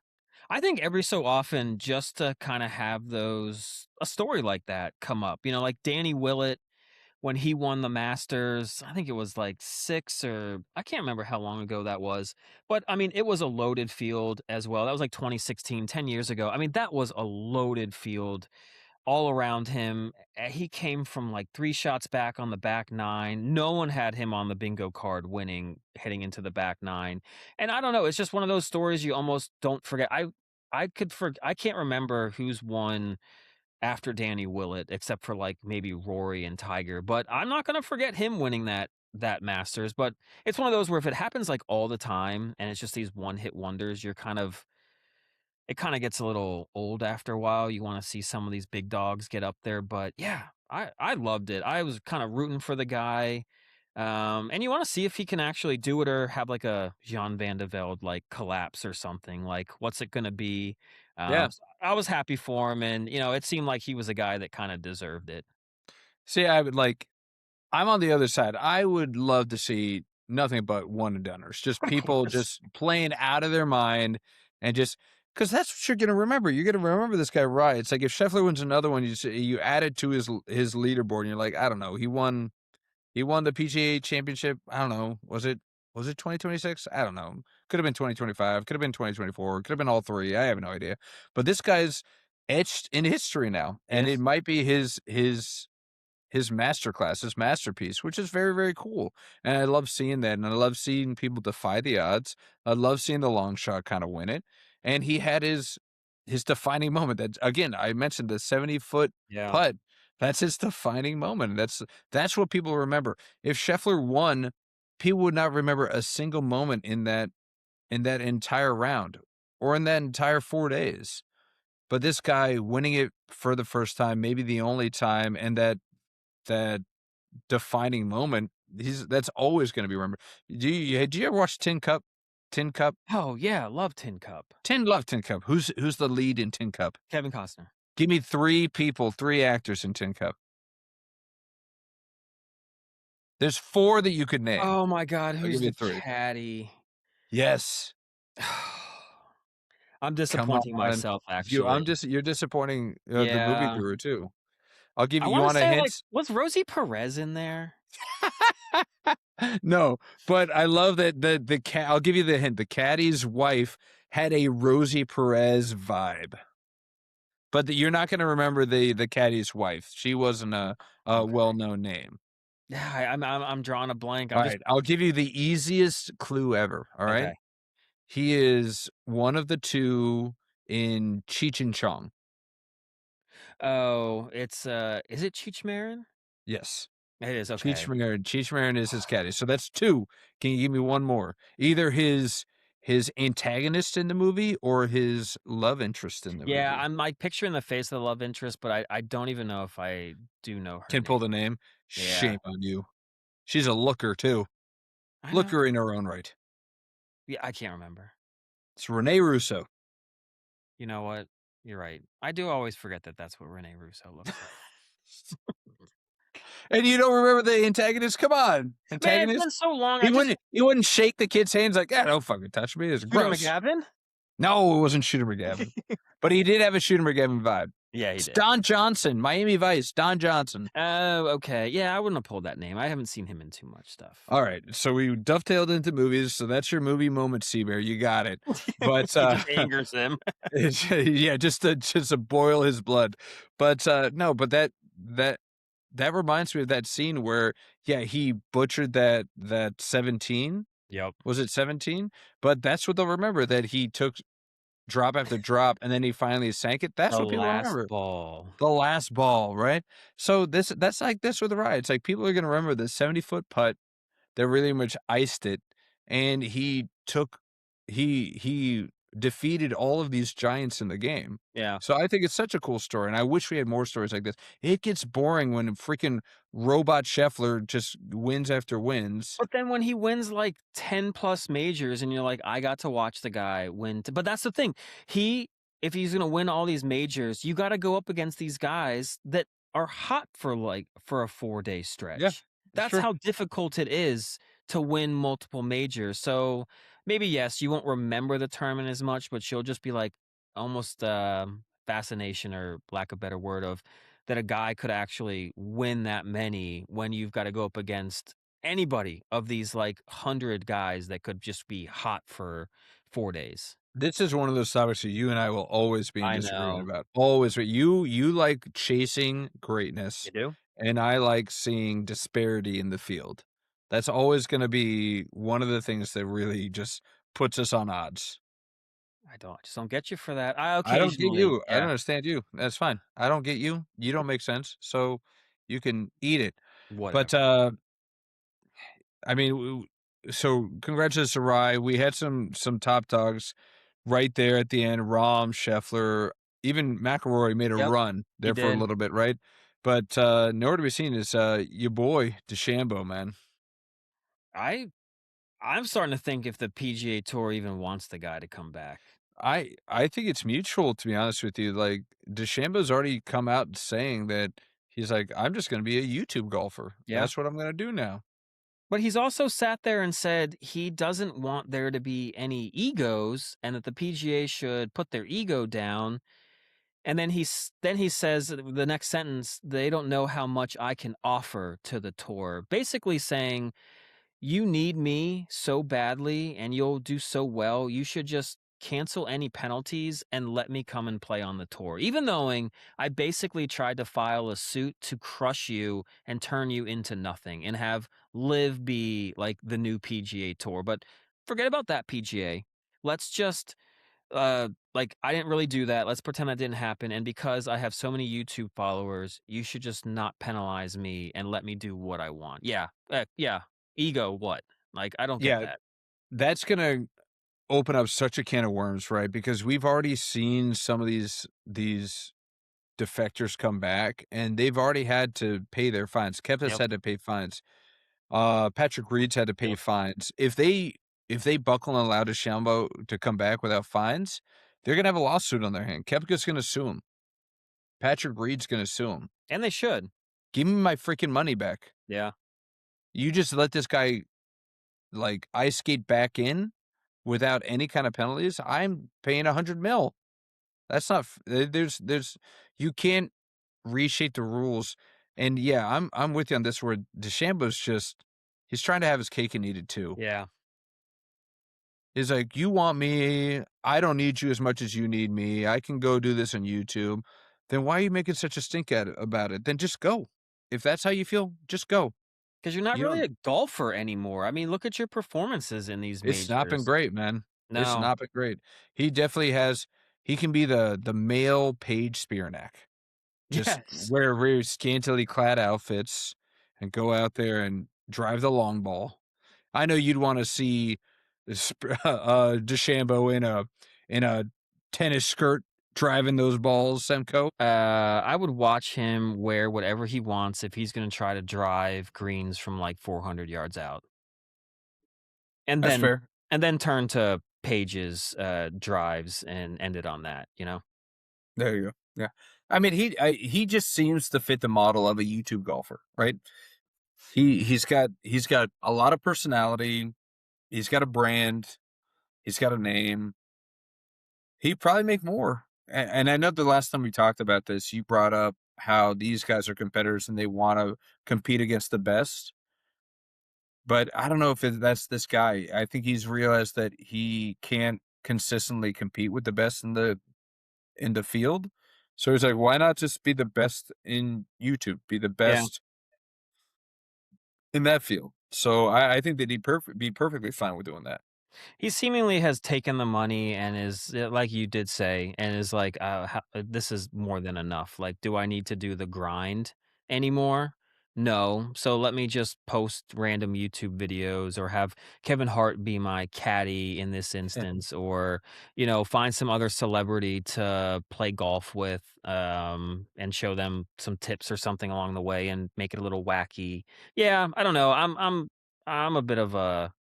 I think every so often just to kind of have a story like that come up, like Danny Willett when he won the Masters. I think it was like I can't remember how long ago that was, but I mean, it was a loaded field as well. That was like 2016, 10 years ago. I mean, that was a loaded field all around him. He came from like 3 shots back on the back 9. No one had him on the bingo card winning heading into the back 9. And I don't know, it's just one of those stories you almost don't forget. I can't remember who's won after Danny Willett except for like maybe Rory and Tiger, but I'm not going to forget him winning that Masters. But it's one of those where if it happens like all the time and it's just these one-hit wonders, it kind of gets a little old after a while. You want to see some of these big dogs get up there, but yeah, I loved it. I was kind of rooting for the guy. And you want to see if he can actually do it or have like a Jean Van de Velde like collapse or something. Like, what's it going to be? Yeah. So I was happy for him, and it seemed like he was a guy that kind of deserved it. See, I'm on the other side. I would love to see nothing but one and doneers, just Of people course. just playing out of their mind and just because that's what you're gonna remember. You're gonna remember this guy, right? It's like if Scheffler wins another one, you add it to his leaderboard, and you're like, I don't know, he won the PGA Championship. I don't know, was it 2026? I don't know. Could have been 2025. Could have been 2024. Could have been all three. I have no idea. But this guy's etched in history now, and it Yes. might be his masterclass, his masterpiece, which is very, very cool. And I love seeing that. And I love seeing people defy the odds. I love seeing the long shot kind of win it. And he had his defining moment. That again, I mentioned the 70-foot Yeah. putt. That's his defining moment. That's what people remember. If Scheffler won, people would not remember a single moment in that entire round or in that entire 4 days. But this guy winning it for the first time, maybe the only time, and that defining moment, that's always going to be remembered. Do you ever watch Tin Cup? Tin Cup? Oh yeah, love Tin Cup. Love Tin Cup. Who's the lead in Tin Cup? Kevin Costner. Give me 3 people, 3 actors in Tin Cup. There's 4 that you could name. Oh my God, I'll who's give you the 3. caddy? Yes. I'm Come disappointing on. myself, actually. You're disappointing the movie Yeah. guru too. I'll give I you want to want a say, hint? was Rosie Perez in there? No, but I love that the cat. I'll give you the hint. The caddy's wife had a Rosie Perez vibe, but you're not going to remember the caddy's wife. She wasn't a Okay. well-known name. Yeah, I'm drawing a blank. All right, I'll give you the easiest clue ever. All right, Okay. he is one of the 2 in Cheech and Chong. Oh, is it Cheech Marin? Yes. It is, Cheech okay. Marin. Cheech Marin is his caddy. So that's 2. Can you give me one more? Either his antagonist in the movie or his love interest in the Yeah, movie. I'm like picturing the face of the love interest, but I don't even know if I do know her Can pull name. the name. Yeah, Shame on you. She's a looker too. I know. Looker in her own right. Yeah, I can't remember. It's Rene Russo. You know what? You're right. I do always forget that that's what Rene Russo looks like. And you don't remember the antagonist? Come on, Man, it's antagonist. been so long. He wouldn't shake the kid's hands like, yeah, don't fucking touch me. It's Shooter gross. McGavin? No, it wasn't Shooter McGavin. But he did have a Shooter McGavin vibe. Yeah, he It's did. Don Johnson, Miami Vice, Don Johnson. Oh, okay. Yeah, I wouldn't have pulled that name. I haven't seen him in too much stuff. All right, so we dovetailed into movies, so that's your movie moment, Seabear. You got it. But He just angers him. yeah, just to boil his blood. But no, but that reminds me of that scene where he butchered that 17. Yep. Was it 17? But that's what they'll remember, that he took drop after drop and then he finally sank it. That's The what people last remember. ball. The last ball, right? So that's like this with the ride. It's like people are gonna remember the 70-foot putt that really much iced it, and he defeated all of these giants in the game. Yeah. So I think it's such a cool story, and I wish we had more stories like this. It gets boring when freaking robot Scheffler just wins after wins. But then when he wins like 10 plus majors and you're like, I got to watch the guy win. But that's the thing. If he's going to win all these majors, you got to go up against these guys that are hot for a 4-day stretch. Yeah, That's true. how difficult it is to win multiple majors. So maybe, yes, you won't remember the tournament as much, but you'll just be like, almost fascination, or lack of a better word, of that a guy could actually win that many when you've got to go up against anybody of these like 100 guys that could just be hot for 4 days. This is one of those topics that you and I will always be in I disagreement know. about. Always. But you like chasing greatness, You do? and I like seeing disparity in the field. That's always going to be one of the things that really just puts us on odds. I just don't get you for that. I I don't get occasionally, you. I don't yeah, understand you. That's fine. I don't get you. You don't make sense. So you can eat it. But whatever. I mean, so congratulations to Rye. We had some top dogs right there at the end. Rahm, Scheffler, even McIlroy made a Yep, run he there for a did. little bit, right? But nowhere to be seen is your boy DeChambeau, man. I I'm starting to think if the PGA Tour even wants the guy to come back. I think it's mutual, to be honest with you. Like DeChambeau's already come out saying that he's like, I'm just going to be a YouTube golfer. Yeah. That's what I'm going to do now. But he's also sat there and said he doesn't want there to be any egos and that the PGA should put their ego down. And then he says the next sentence, they don't know how much I can offer to the tour. Basically saying, you need me so badly and you'll do so well. You should just cancel any penalties and let me come and play on the tour. Even knowing I basically tried to file a suit to crush you and turn you into nothing and have Live be like the new PGA Tour. But forget about that PGA. Let's just like I didn't really do that. Let's pretend that didn't happen. And because I have so many YouTube followers, you should just not penalize me and let me do what I want. Yeah. Yeah. Ego, what? Like, I don't get Yeah, that. that's going to open up such a can of worms, right? Because we've already seen some of these defectors come back, and they've already had to pay their fines. Kepka's Yep. had to pay fines. Patrick Reed's had to pay Yep. fines. If they buckle and allow DeChambeau to come back without fines, they're gonna have a lawsuit on their hand. Kepka's gonna sue him. Patrick Reed's gonna sue him. And they should. Give me my freaking money back. Yeah. You just let this guy like ice skate back in without any kind of penalties. I'm paying $100 million. That's not. There's. You can't reshape the rules. And yeah, I'm with you on this. Where DeChambeau's just he's trying to have his cake and eat it too. Yeah. He's like, you want me? I don't need you as much as you need me. I can go do this on YouTube. Then why are you making such a stink about it? Then just go. If that's how you feel, just go. Because you're not You really don't. a golfer anymore. I mean, look at your performances in these It's not been majors. great, man. It's No. not been great. He definitely has. He can be the male Paige Spearneck. Just Yes. wear very scantily clad outfits and go out there and drive the long ball. I know you'd want to see DeChambeau in a tennis skirt driving those balls, Semco. I would watch him wear whatever he wants if he's going to try to drive greens from like 400 yards out. And That's then fair. turn to Page's drives and end it on that, you know? There you go. Yeah. I mean, he just seems to fit the model of a YouTube golfer, right? He's got a lot of personality. He's got a brand. He's got a name. He'd probably make more. And I know the last time we talked about this, you brought up how these guys are competitors and they want to compete against the best. But I don't know if that's this guy. I think he's realized that he can't consistently compete with the best in the field. So he's like, why not just be the best in YouTube? Be the Yeah. best in that field. So I think that be perfectly fine with doing that. He seemingly has taken the money and is, like you did say, and is like, this is more than enough. Like, do I need to do the grind anymore? No. So let me just post random YouTube videos or have Kevin Hart be my caddy in this instance, or, find some other celebrity to play golf with, and show them some tips or something along the way and make it a little wacky. Yeah, I don't know. I'm a bit of a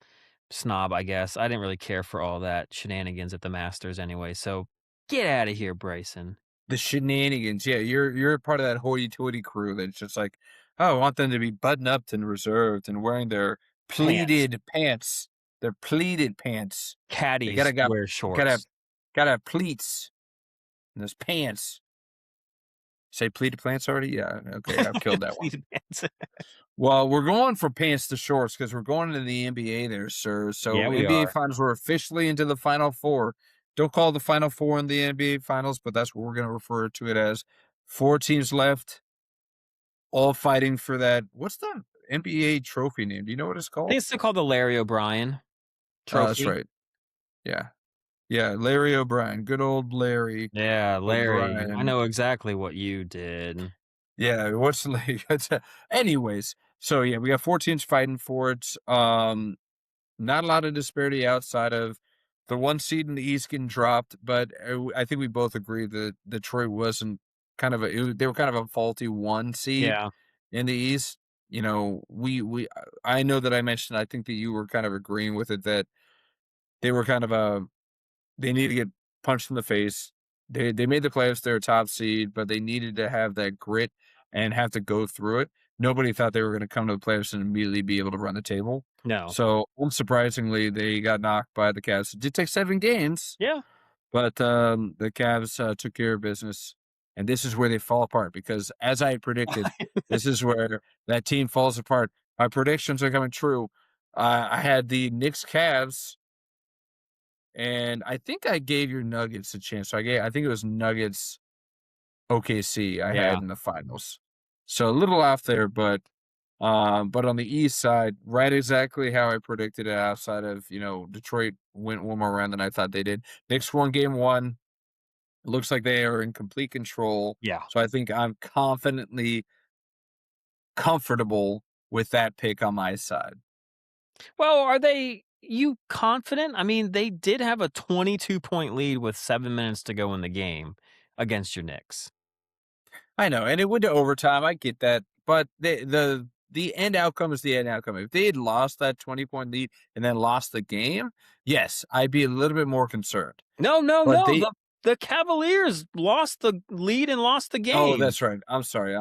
snob, I guess. I didn't really care for all that shenanigans at the Masters anyway. So get out of here, Bryson. The shenanigans. Yeah, you're part of that hoity-toity crew that's just like, oh, I want them to be buttoned up and reserved and wearing their Pants. pleated pants. Their pleated pants. They Caddies gotta got wear gotta shorts. gotta have pleats. And there's pants. Say pleated pants already? Yeah. Okay, I've killed that one. Well, we're going from pants to shorts because we're going into the NBA there, sir. Yeah, So we NBA are. Finals, we're officially into the Final Four. Don't call it the Final Four in the NBA Finals, but that's what we're going to refer to it as. 4 teams left, all fighting for that. What's the NBA trophy name? Do you know what it's I called? think it's still called the Larry O'Brien That's Trophy. right. Yeah. Yeah, Larry O'Brien. Good old Larry Yeah, Larry. I O'Brien. know exactly what you did. Yeah, what's like anyways, so yeah, we got 4 teams fighting for it. Not a lot of disparity outside of the 1 seed in the East getting dropped, but I think we both agree that Detroit wasn't kind of they were kind of a faulty 1 seed Yeah. in the East. You know, I know that I mentioned, I think that you were kind of agreeing with it, that they were kind of they need to get punched in the face. They made the playoffs, they're a top seed, but they needed to have that grit and have to go through it. Nobody thought they were going to come to the playoffs and immediately be able to run the table. No. So, unsurprisingly, they got knocked by the Cavs. It did take 7 games, Yeah. but the Cavs took care of business. And this is where they fall apart because, as I predicted, this is where that team falls apart. My predictions are coming true. I had the Knicks Cavs, and I think I gave your Nuggets a chance. So I think it was Nuggets OKC I had Yeah. in the finals. So a little off there, but on the East side, right exactly how I predicted it outside of, Detroit went one more round than I thought they did. Knicks won game 1. Looks like they are in complete control. Yeah. So I think I'm confidently comfortable with that pick on my side. Well, are you confident? I mean, they did have a 22-point lead with 7 minutes to go in the game against your Knicks. I know, and it went to overtime. I get that, but the end outcome is the end outcome. If they had lost that 20-point lead and then lost the game, yes, I'd be a little bit more concerned. No, no, But no. The Cavaliers lost the lead and lost the oh, game. that's right. I'm sorry.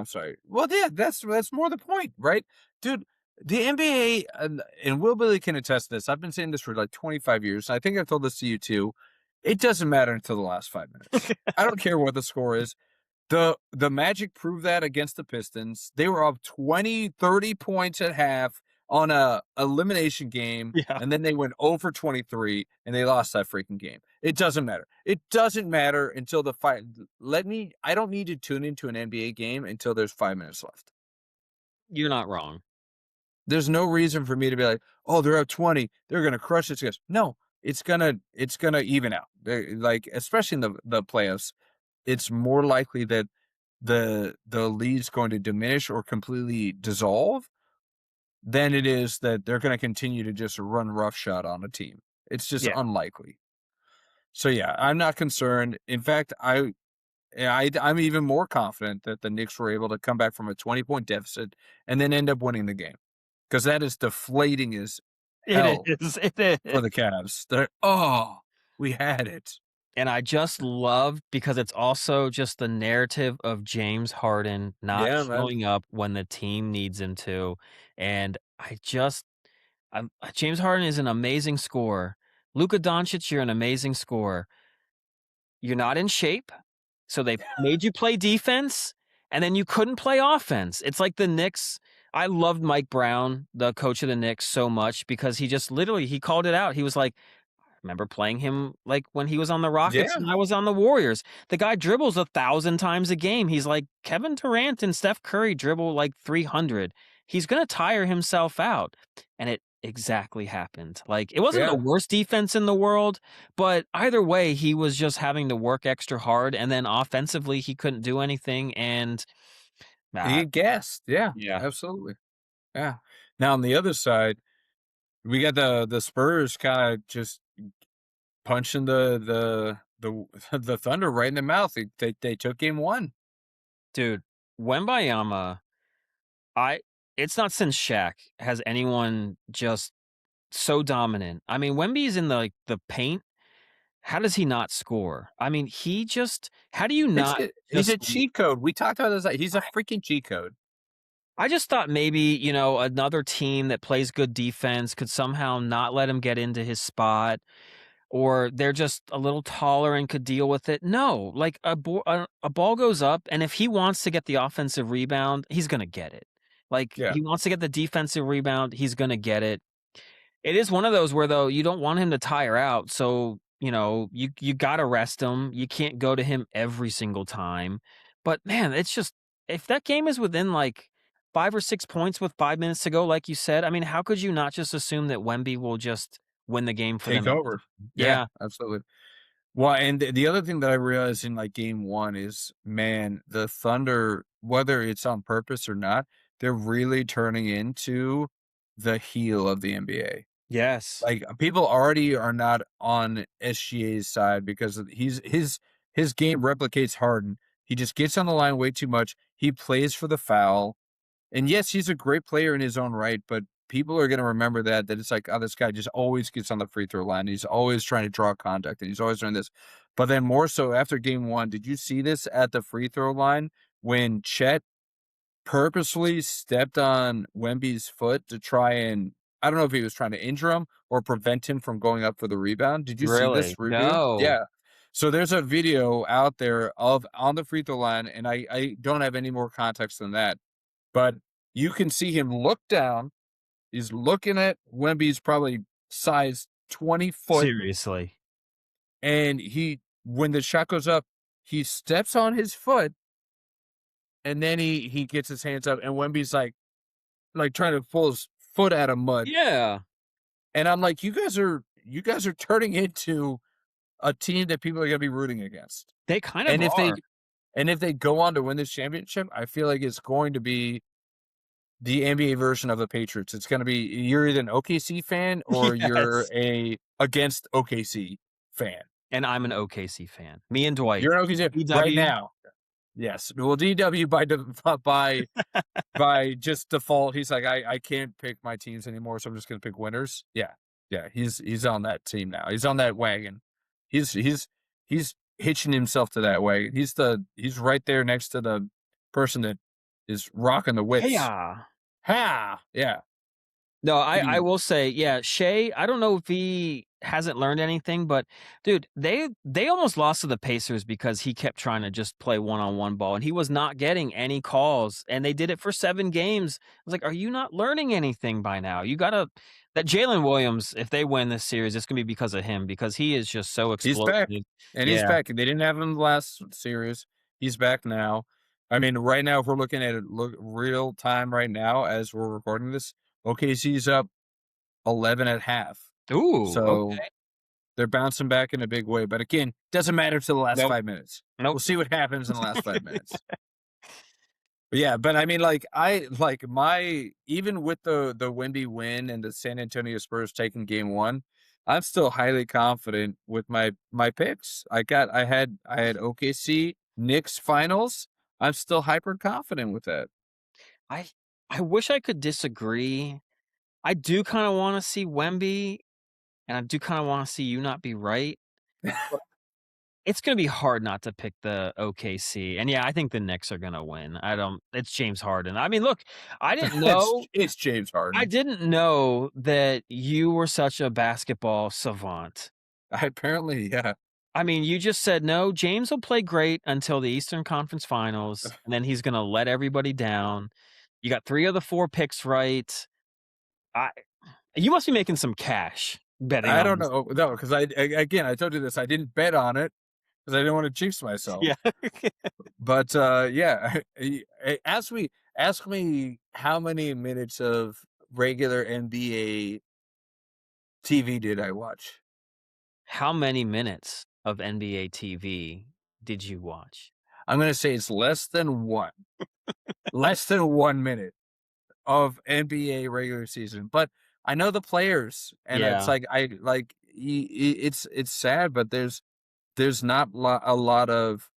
Well, yeah, that's more the point, right, dude? The NBA, and Will Billy can attest to this. I've been saying this for like 25 years. I think I've told this to you too. It doesn't matter until the last 5 minutes. I don't care what the score is. The Magic proved that against the Pistons. They were up 20, 30 points at half on a elimination game, Yeah. and then they went 0 for 23, and they lost that freaking game. It doesn't matter. It doesn't matter until the fight. I don't need to tune into an NBA game until there's 5 minutes left. You're not wrong. There's no reason for me to be like, oh, they're up 20. They're going to crush this. No, it's gonna even out. Like, especially in the playoffs, it's more likely that the lead's going to diminish or completely dissolve than it is that they're going to continue to just run roughshod on a team. It's just Yeah. unlikely. So yeah, I'm not concerned. In fact, I'm even more confident that the Knicks were able to come back from a 20-point deficit and then end up winning the game, because that is deflating as hell It is. It is. for the Cavs. We had it. And I just love, because it's also just the narrative of James Harden not Yeah, man. showing up when the team needs him to. And James Harden is an amazing scorer. Luka Doncic, you're an amazing scorer. You're not in shape, so they made you play defense, and then you couldn't play offense. It's like the Knicks. I loved Mike Brown, the coach of the Knicks, so much because he just literally he called it out. He was like, remember playing him like when he was on the Rockets Yeah. and I was on the Warriors. The guy dribbles 1,000 times a game. He's like Kevin Durant and Steph Curry dribble like 300. He's going to tire himself out. And it exactly happened. Like, it wasn't the worst defense in the world, but either way, he was just having to work extra hard. And then offensively, he couldn't do anything. And He gassed. Yeah, yeah. absolutely. Yeah. Now on the other side, we got the Spurs kind of just punching the Thunder right in the mouth. They took game 1. Dude, Wembayama, it's not since Shaq has anyone just so dominant. I mean, Wemby's in the paint. How does he not score? I mean, how do you not He's a just cheat code. We talked about this. He's a freaking cheat code. I just thought maybe, another team that plays good defense could somehow not let him get into his spot. or they're just a little taller and could deal with it. No, like a ball goes up, and if he wants to get the offensive rebound, he's gonna get it. Like, Yeah. he wants to get the defensive rebound, he's gonna get it. It is one of those where, though, you don't want him to tire out, so, you gotta rest him. You can't go to him every single time. But, man, it's just if that game is within, like, 5 or 6 points with 5 minutes to go, like you said, I mean, how could you not just assume that Wemby will just win the game for Take them? over. Yeah, Yeah, absolutely. Well, and the other thing that I realized in like game one is, man, the Thunder, whether it's on purpose or not, they're really turning into the heel of the NBA. yes. Like people already are not on SGA's side because his game replicates Harden. He just gets on the line way too much. He plays for the foul. And yes, he's a great player in his own right, but people are going to remember that it's like, oh, this guy just always gets on the free throw line. He's always trying to draw contact, and he's always doing this. But then more so after game one, did you see this at the free throw line when Chet purposefully stepped on Wemby's foot to try and, I don't know if he was trying to injure him or prevent him from going up for the rebound. Did you see this Really? review? No. Yeah. So there's a video out there of on the free throw line, and I don't have any more context than that. But you can see him look down. He's looking at Wemby's probably size 20 foot, Seriously. and when the shot goes up, he steps on his foot, and then he gets his hands up, and Wemby's like trying to pull his foot out of mud. Yeah. And I'm like, you guys are turning into a team that people are gonna be rooting against. They kind of And if are. they go on to win this championship, I feel like it's going to be the NBA version of the Patriots. It's gonna be you're either an OKC fan or you're Yes. a against OKC fan. And I'm an OKC fan. Me and Dwight. You're an OKC fan right DW. now. Yes. Well, DW by just default, he's like, I can't pick my teams anymore, so I'm just gonna pick winners. Yeah. Yeah. He's on that team now. He's on that wagon. He's hitching himself to that wagon. He's right there next to the person that is rocking the whips. Yeah. Ha! Yeah. No, I Pretty- will say, yeah, Shea, I don't know if he hasn't learned anything, but dude, they almost lost to the Pacers because he kept trying to just play one-on-one ball, and he was not getting any calls, and they did it for 7 games. I was like, are you not learning anything by now? You gotta that Jalen Williams, if they win this series, it's gonna be because of him, because he is just so He's explosive. back. And he's Yeah. back. They didn't have him last series. He's back now. I mean, right now, if we're looking at it real time right now as we're recording this, OKC's up 11 at half. Ooh, So okay. they're bouncing back in a big way. But again, doesn't matter till the last Nope. 5 minutes. Nope. We'll see what happens in the last 5 minutes. But yeah, but I mean, even with the Wemby win and the San Antonio Spurs taking game one, I'm still highly confident with my picks. I had OKC Knicks finals. I'm still hyper confident with that. I wish I could disagree. I do kinda wanna see Wemby, and I do kinda wanna see you not be right. It's gonna be hard not to pick the OKC, and yeah, I think the Knicks are gonna win. It's James Harden. I mean, look, I didn't know It's James Harden. I didn't know that you were such a basketball savant. Apparently, yeah. I mean, you just said, "No, James will play great until the Eastern Conference Finals, and then he's gonna let everybody down." You got 3 of the 4 picks right. I You must be making some cash betting I on don't this. know. No, because again, I told you this. I didn't bet on it because I didn't want to jinx myself. Yeah. But yeah, ask me how many minutes of regular NBA TV did I watch? How many minutes of NBA TV did you watch? I'm gonna say it's less than 1. Less than 1 minute of NBA regular season. But I know the players, and it's Yeah. like it's sad, but there's not a lot of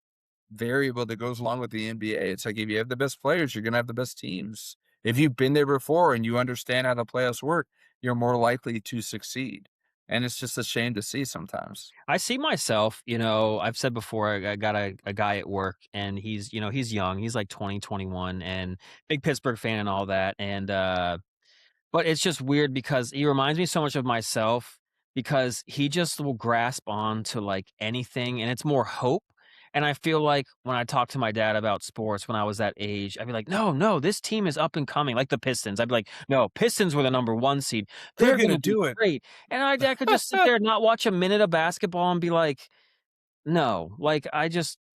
variable that goes along with the NBA. It's like if you have the best players, you're gonna have the best teams. If you've been there before and you understand how the playoffs work, you're more likely to succeed. And it's just a shame to see sometimes. I see myself, I've said before, I got a guy at work, and he's young. He's like 20, 21, and big Pittsburgh fan and all that, and, but it's just weird because he reminds me so much of myself, because he just will grasp on to like anything, and it's more hope. And I feel like when I talk to my dad about sports when I was that age, I'd be like, no, no, this team is up and coming, like the Pistons. I'd be like, no, Pistons were the number 1 seed. They're They're gonna going to be do it. great. And my dad could just sit there and not watch a minute of basketball and be like, no, like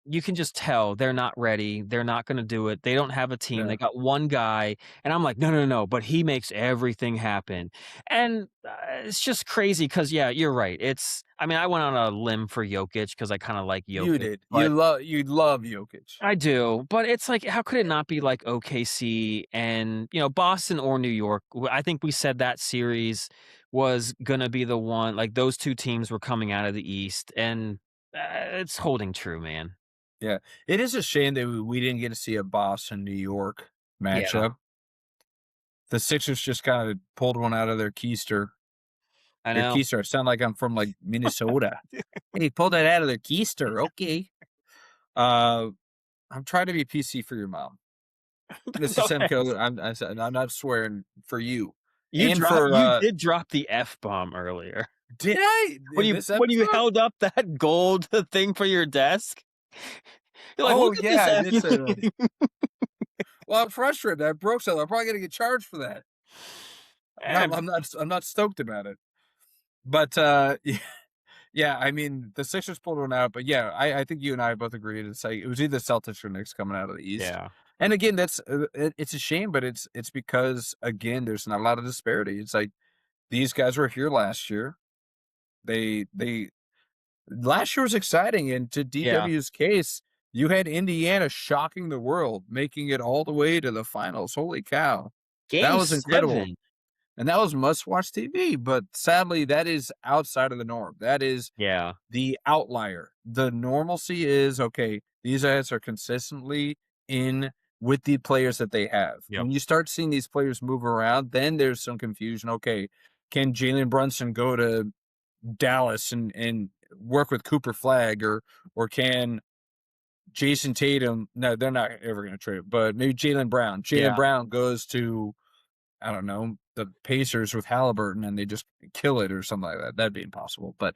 you can just tell they're not ready. They're not going to do it. They don't have a team. Yeah. They got one guy. And I'm like, no, no, no, but he makes everything happen. And it's just crazy because, yeah, you're right. I mean, I went on a limb for Jokic because I kind of like Jokic. You did. But You love Jokic. I do, but it's like, how could it not be like OKC and, Boston or New York? I think we said that series was going to be the one, like those two teams were coming out of the East, and it's holding true, man. Yeah. It is a shame that we didn't get to see a Boston New York Yeah, matchup. The Sixers just kind of pulled one out of their keister. I Their know. keister. I sound like I'm from like Minnesota. Hey, pulled that out of their keister. Okay. I'm trying to be PC for your mom. Mr. Okay. Semko, I'm not swearing for you. You And for did drop the F-bomb earlier. did I When in you this when you episode? held up that gold thing for your desk. You're like, Oh look at yeah, I this did say F. that. Well, I'm frustrated. I broke something. I'm probably gonna get charged for that. I'm not stoked about it. But yeah, I mean the Sixers pulled one out, but yeah, I think you and I both agreed it's like it was either Celtics or Knicks coming out of the East. Yeah. And again, that's it's a shame, but it's because again, there's not a lot of disparity. It's like these guys were here last year. They last year was exciting, and to Yeah. DW's case, you had Indiana shocking the world, making it all the way to the finals. Holy cow. That Game was incredible. 7. And that was must-watch TV, but sadly, that is outside of the norm. That is Yeah. the outlier. The normalcy is, okay, these guys are consistently in with the players that they have. Yep. When you start seeing these players move around, then there's some confusion. Okay, can Jalen Brunson go to Dallas and work with Cooper Flag, or can Jason Tatum? No, they're not ever going to trade, but maybe Jalen Brown. Yeah. Brown goes to, I don't know, the Pacers with Halliburton and they just kill it or something like that. That'd be impossible. But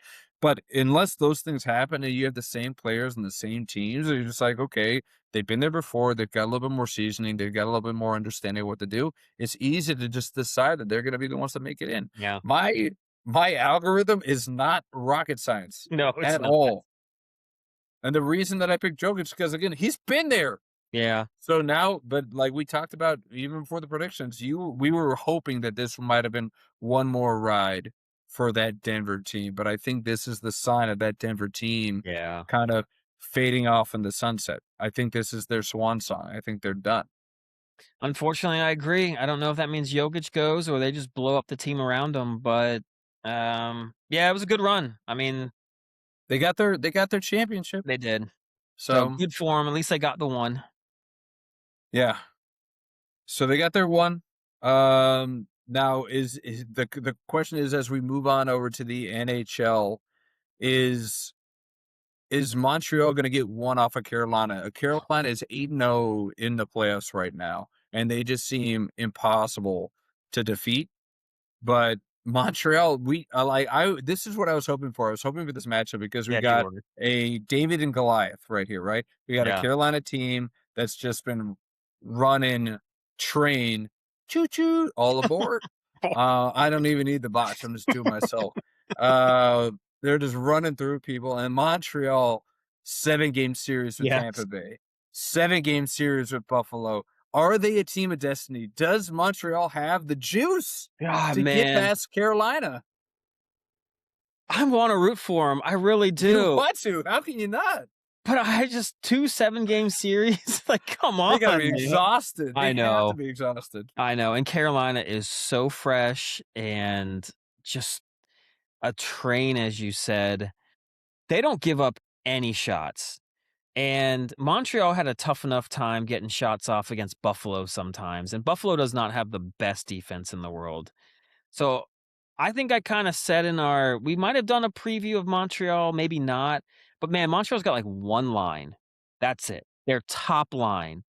unless those things happen and you have the same players and the same teams, you're just like, okay, they've been there before. They've got a little bit more seasoning. They've got a little bit more understanding of what to do. It's easy to just decide that they're going to be the ones that make it in. Yeah. My algorithm is not rocket science No, it's at not. all. And the reason that I picked Jokic is because, again, he's been there. Yeah. So now, but like we talked about even before the predictions, we were hoping that this might have been one more ride for that Denver team. But I think this is the sign of that Denver team Yeah. kind of fading off in the sunset. I think this is their swan song. I think they're done. Unfortunately, I agree. I don't know if that means Jokic goes or they just blow up the team around him, but yeah, it was a good run. I mean, They got their championship. they did. So So good for them. At least they got the one. yeah. So they got their one. Now is the question is, as we move on over to the NHL, is Montreal going to get one off of Carolina? Carolina is 8-0 in the playoffs right now, and they just seem impossible to defeat. But Montreal, this is what I was hoping for. I was hoping for this matchup because we Yeah, you got were. a David and Goliath right here, right? We got a Yeah. Carolina team that's just been running train, choo choo, all aboard. I don't even need the box. I'm just doing myself. They're just running through people. And Montreal, 7-game series with Yes. Tampa Bay, 7-game series with Buffalo. Are they a team of destiny? Does Montreal have the juice God, to get man. past Carolina? I want to root for them. I really You do. want to? How can you not? But I just 2 7-game series. Like, come on. They gotta be man. exhausted. I They have know. to be exhausted. I know. And Carolina is so fresh and just a train, as you said. They don't give up any shots. And Montreal had a tough enough time getting shots off against Buffalo sometimes. And Buffalo does not have the best defense in the world. So I think I kind of said we might have done a preview of Montreal, maybe not. But man, Montreal's got like one line. That's it. Their top line.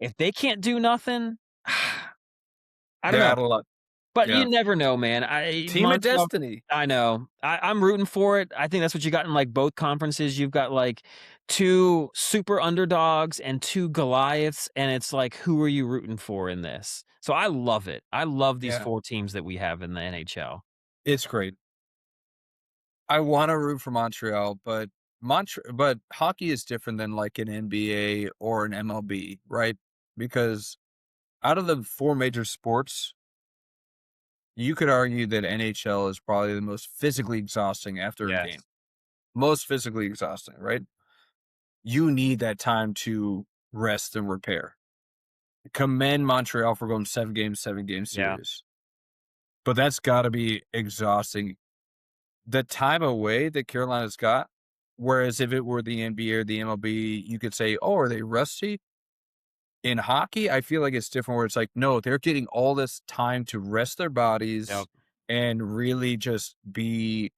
If they can't do nothing, I don't They're know. out of luck. But Yeah. you never know, man. Team of Montreal, destiny. I know. I'm rooting for it. I think that's what you got in like both conferences. You've got like two super underdogs and two Goliaths, and it's like, who are you rooting for in this? So I love it. I love these Yeah. 4 teams that we have in the NHL. It's great. I wanna root for Montreal, but hockey is different than, like, an NBA or an MLB, right? Because out of the 4 major sports, you could argue that NHL is probably the most physically exhausting after a game. Yes. Most physically exhausting, right? You need that time to rest and repair. Commend Montreal for going 7 game Yeah. series. But that's gotta be exhausting. The time away that Carolina's got, whereas if it were the NBA or the MLB, you could say, "Oh, are they rusty?" In hockey, I feel like it's different where it's like, no, they're getting all this time to rest their bodies Yep. and really just be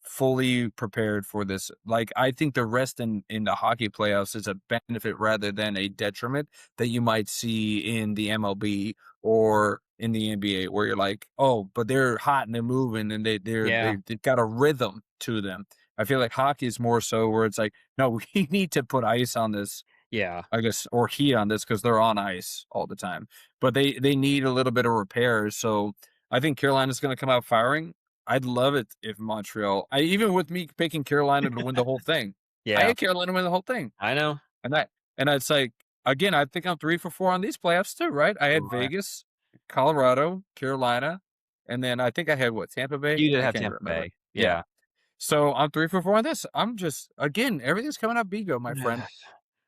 fully prepared for this. Like, I think the rest in the hockey playoffs is a benefit rather than a detriment that you might see in the MLB or in the NBA, where you're like, oh, but they're hot and they're moving and Yeah. they've got a rhythm to them. I feel like hockey is more so where it's like, no, we need to put ice on this, Yeah. I guess, or heat on this because they're on ice all the time. But they need a little bit of repairs. So I think Carolina's going to come out firing. I'd love it if Montreal, even with me picking Carolina to win the whole thing, I Yeah. had Carolina win the whole thing, I know. and it's like, again, I think I'm 3 for 4 on these playoffs too, right? I had Right. Vegas, Colorado, Carolina, and then I think I had what, Tampa Bay? You did I have can't Tampa remember. Bay. Yeah, Yeah. so I'm 3 for 4 on this. I'm just, again, everything's coming up Bigo, my friend. Yes.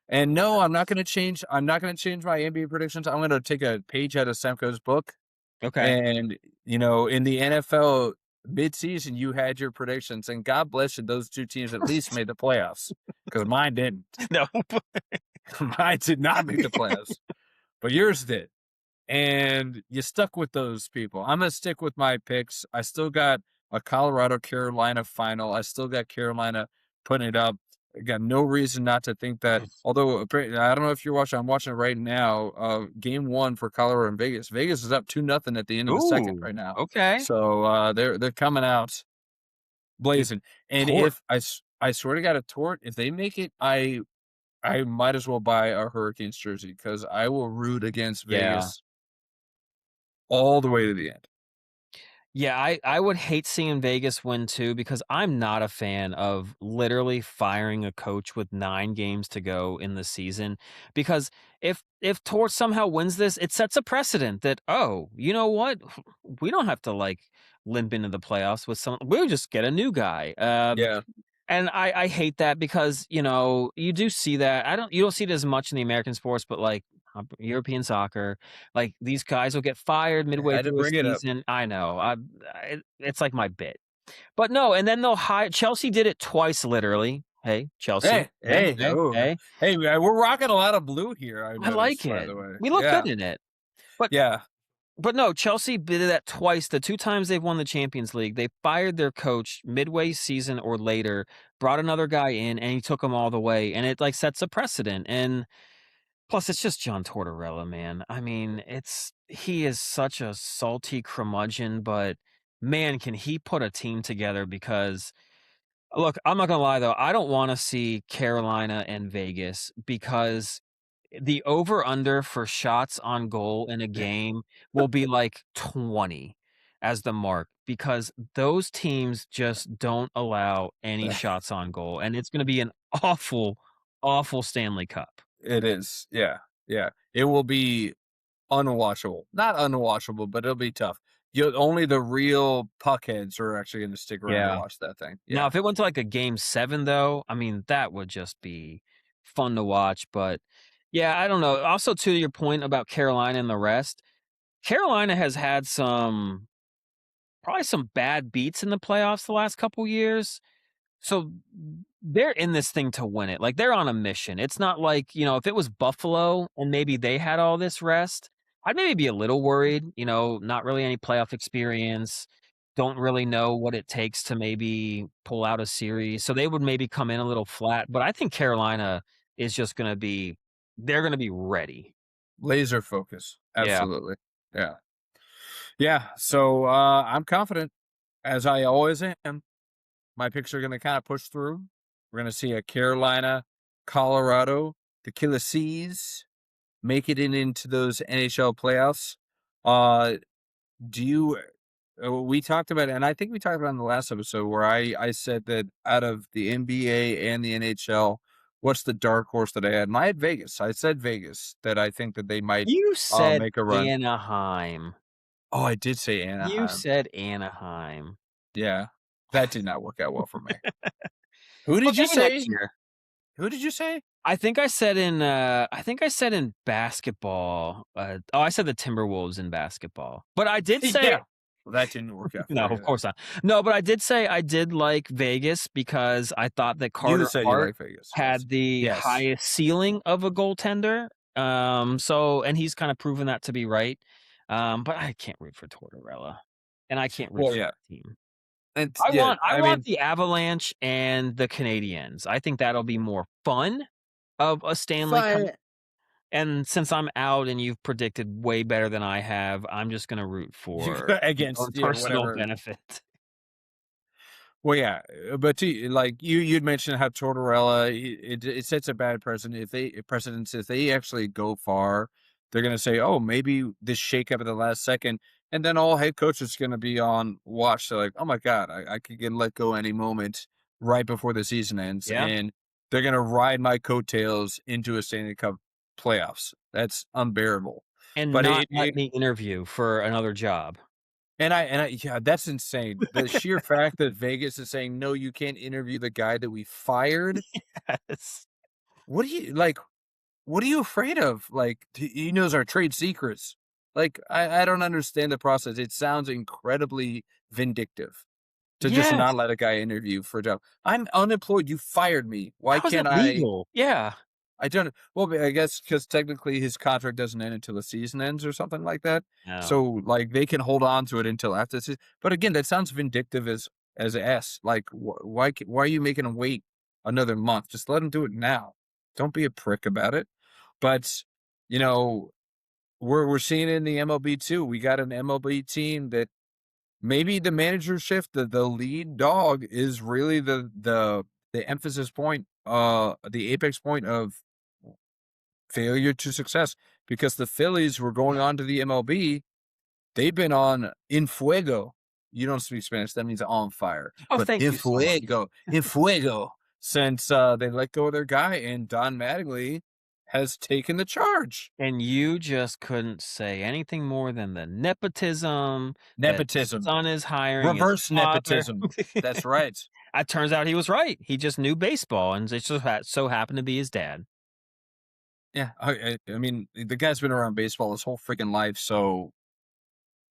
And no, I'm not going to change. I'm not going to change my NBA predictions. I'm going to take a page out of Semko's book. Okay. And, in the NFL midseason, you had your predictions, and God bless you, those 2 teams at least made the playoffs, because mine didn't. No. Mine did not make the playoffs, but yours did. And you stuck with those people. I'm going to stick with my picks. I still got a Colorado-Carolina final. I still got Carolina putting it up. I got no reason not to think that, although I don't know if you're watching, I'm watching it right now, game 1 for Colorado and Vegas. Vegas is up 2-0 at the end of the second Ooh, right now. okay. So, they're coming out blazing. And Tort. if I swear to God, a tort, if they make it, I might as well buy a Hurricanes jersey because I will root against Yeah. Vegas all the way to the end. Yeah, I would hate seeing Vegas win too because I'm not a fan of literally firing a coach with 9 games to go in the season. Because if Torch somehow wins this, it sets a precedent that, oh, you know what? We don't have to like limp into the playoffs with some. We'll just get a new guy. Yeah. And I hate that because, you do see that. You don't see it as much in the American sports, but like European soccer, like these guys will get fired midway Had to through a bring it up. season. I know. It's like my bit. But no, and then they'll hire Chelsea did it twice literally. Hey, Chelsea. Hey, Hey, oh, hey. hey, we're rocking a lot of blue here, I I like noticed, by it. the way. We look Yeah. good in it. But Yeah. But no, Chelsea did that twice. The 2 times they've won the Champions League, they fired their coach midway season or later, brought another guy in, and he took them all the way. And it like sets a precedent. And plus, it's just John Tortorella, man. I mean, he is such a salty curmudgeon, but man, can he put a team together? Because look, I'm not gonna lie though, I don't want to see Carolina and Vegas because the over under for shots on goal in a game will be like 20 as the mark because those teams just don't allow any shots on goal, and it's going to be an awful, awful Stanley Cup. It is. Yeah. Yeah. It will be unwatchable. Not unwatchable, but it'll be tough. Only the real puckheads are actually going to stick around to Yeah. watch that thing. Now, Yeah. if it went to like a game 7, though, I mean, that would just be fun to watch. But yeah, I don't know. Also, to your point about Carolina and the rest, Carolina has had probably some bad beats in the playoffs the last couple years. So they're in this thing to win it. Like they're on a mission. It's not like, if it was Buffalo and maybe they had all this rest, I'd maybe be a little worried, not really any playoff experience, don't really know what it takes to maybe pull out a series. So they would maybe come in a little flat, but I think Carolina is just they're going to be ready. Laser focus. Yeah. Absolutely. Yeah. Yeah, so I'm confident, as I always am. My picks are going to kind of push through. We're going to see a Carolina, Colorado, the Killer Seas make it into those NHL playoffs. Uh, do you? We talked about it, and I think we talked about it in the last episode where I said that out of the NBA and the NHL, what's the dark horse that I had? And I had Vegas. I said Vegas that I think that they might You said make a run. Anaheim. Oh, I did say You Anaheim. said Anaheim. Yeah, that did not work out well for me. Who Well, did you maybe next say? year. Who did you say? I think I said in basketball. I said the Timberwolves in basketball. But I did say Yeah. Well, that didn't work out no, for you of then. course not. No, but I did say I did like Vegas because I thought that You Carter said you Hart like Vegas. had the Yes. highest ceiling of a goaltender. And he's kind of proven that to be right. But I can't root for Tortorella, and I can't root Well, for yeah. the team. And I yeah, want I I want mean, the Avalanche and the Canadiens. I think that'll be more fun of a Stanley Cup. fine. And since I'm out and you've predicted way better than I have, I'm just gonna root for my own Against, personal whatever. benefit. Well, yeah, but like you'd mentioned how Tortorella, it sets a bad precedent. If they actually go far, they're going to say, "Oh, maybe this shakeup at the last second," and then all head coaches going to be on watch. They're like, "Oh my god, I could get let go any moment right before the season ends," Yeah, and they're going to ride my coattails into a Stanley Cup playoffs. That's unbearable. and But not let me interview for another job. yeah, that's insane. The sheer fact that Vegas is saying, "No, you can't interview the guy that we fired." Yes. What are you like? What are you afraid of? Like, he knows our trade secrets. Like, I don't understand the process. It sounds incredibly vindictive to just Yes. not let a guy interview for a job. I'm unemployed. You fired me. Why How is can't it I? legal? Yeah. I don't. Well, I guess because technically his contract doesn't end until the season ends or something like that. No. So like they can hold on to it until after the season. But again, that sounds vindictive as s. Like why are you making him wait another month? Just let him do it now. Don't be a prick about it. But you know we're seeing it in the MLB too. We got an MLB team that maybe the manager shift, the lead dog is really the emphasis point, the apex point of failure to success, because the Phillies were going on to the MLB. They've been on in fuego. You don't speak Spanish. That means on fire. Oh, But thank in you so much. fuego, since they let go of their guy, and Don Mattingly has taken the charge. And you just couldn't say anything more than the nepotism, that Nepotism, son is hiring his reverse father. nepotism. That's right. It turns out he was right. He just knew baseball, and it just so happened to be his dad. Yeah, I mean, the guy's been around baseball his whole freaking life, so.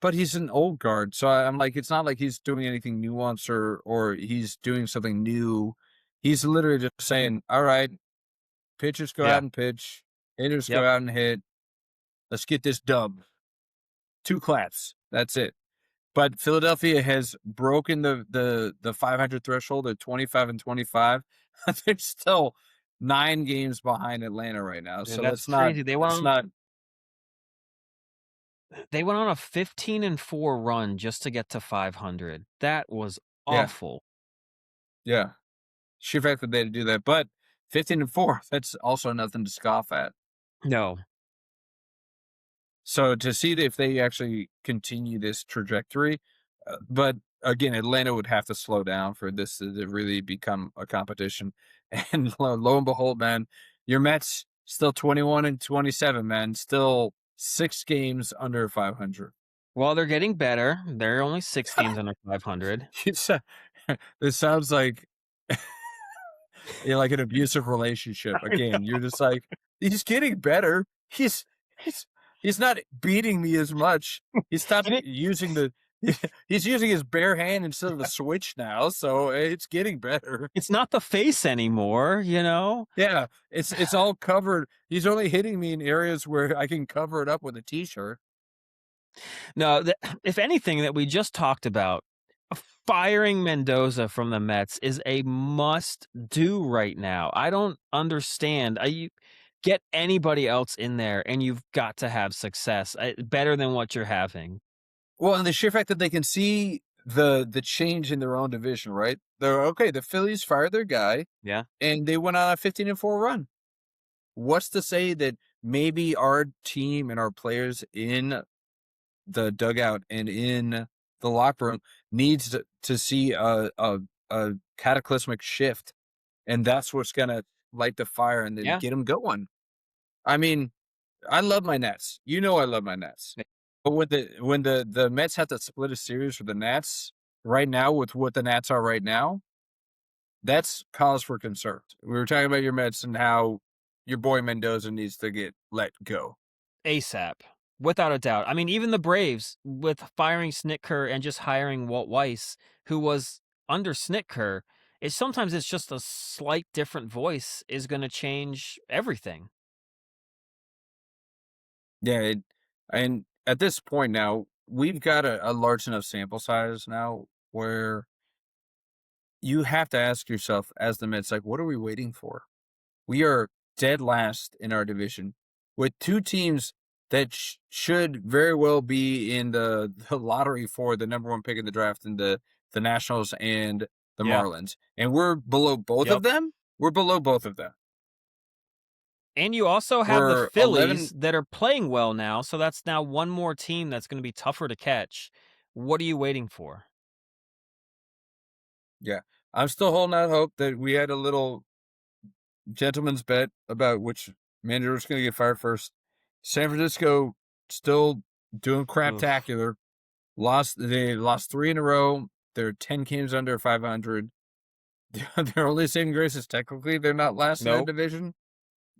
But he's an old guard, so I'm like, it's not like he's doing anything nuanced or he's doing something new. He's literally just saying, "All right, pitchers go Yeah. out and pitch, hitters go Yep. out and hit. Let's get this dub. 2 claps. That's it." But Philadelphia has broken the 500 threshold at 25-25. They're still 9 games behind Atlanta right now, Dude, so that's that's not crazy. that's not. They went on a 15-4 run just to get to 500. That was Yeah, awful. yeah. Sheer fact that they do that, but 15-4, that's also nothing to scoff at. No. So to see if they actually continue this trajectory, but again, Atlanta would have to slow down for this to really become a competition. And lo and behold, man, your Mets still 21-27, man, still 6 games under 500. Well, they're getting better. They're only 6 games under 500. It's, this sounds like like an abusive relationship. Again, you're just like, he's getting better. He's he's not beating me as much. He stopped using he's using his bare hand instead of the switch now, so it's getting better. It's not the face anymore, you know? Yeah, it's all covered. He's only hitting me in areas where I can cover it up with a t-shirt. No, if anything that we just talked about, firing Mendoza from the Mets is a must-do right now. I don't understand. You get anybody else in there, and you've got to have success, better than what you're having. Well, and the sheer fact that they can see the change in their own division, right? They're okay. The Phillies fired their guy, Yeah. and they went on a 15-4 run. What's to say that maybe our team and our players in the dugout and in the locker room needs to see a cataclysmic shift, and that's what's gonna light the fire and then Yeah. get them going. I mean, I love my Nets. You know I love my Nets. But when the Mets have to split a series with the Nats right now with what the Nats are right now, that's cause for concern. We were talking about your Mets and how your boy Mendoza needs to get let go. ASAP, without a doubt. I mean, even the Braves, with firing Snitker and just hiring Walt Weiss, who was under Snitker, sometimes it's just a slight different voice is going to change everything. Yeah, and at this point now, we've got a large enough sample size now where you have to ask yourself as the Mets, like, what are we waiting for? We are dead last in our division with two teams that should very well be in the lottery for the number one pick in the draft in the Nationals and the Yeah. Marlins. And we're below both of them. We're below both of them. And you also have We're the Phillies 11 that are playing well now, so that's now one more team that's going to be tougher to catch. What are you waiting for? Yeah. I'm still holding out hope that we had a little gentleman's bet about which manager was going to get fired first. San Francisco still doing craptacular. They lost 3 in a row. They're 10 games under 500. Their only saving grace is technically they're not last in that division.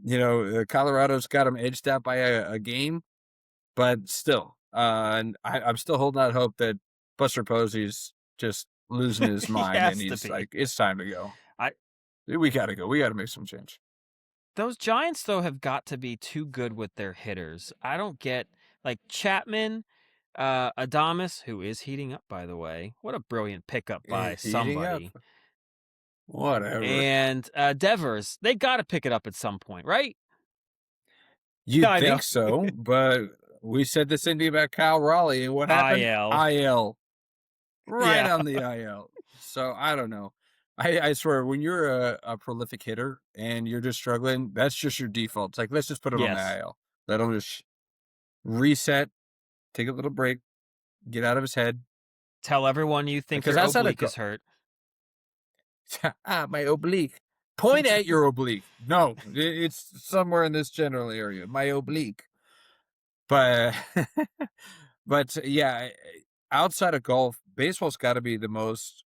You know, Colorado's got them edged out by a game, but still, and I'm still holding out hope that Buster Posey's just losing his mind and he's like, it's time to go. We got to go. We got to make some change. Those Giants, though, have got to be too good with their hitters. I don't get, like, Chapman, Adames, who is heating up, by the way. What a brilliant pickup by somebody. Whatever. And Devers, they got to pick it up at some point, right? You'd think so, but we said the same thing about Kyle Raleigh, and what happened? IL. Right on the IL. So, I don't know. I swear, when you're a prolific hitter and you're just struggling, that's just your default. It's like, let's just put him on the IL. Let him just reset, take a little break, get out of his head. Tell everyone you think your oblique is hurt. My oblique. Point at your oblique. No, it's somewhere in this general area. My oblique. But, yeah, outside of golf, baseball's got to be the most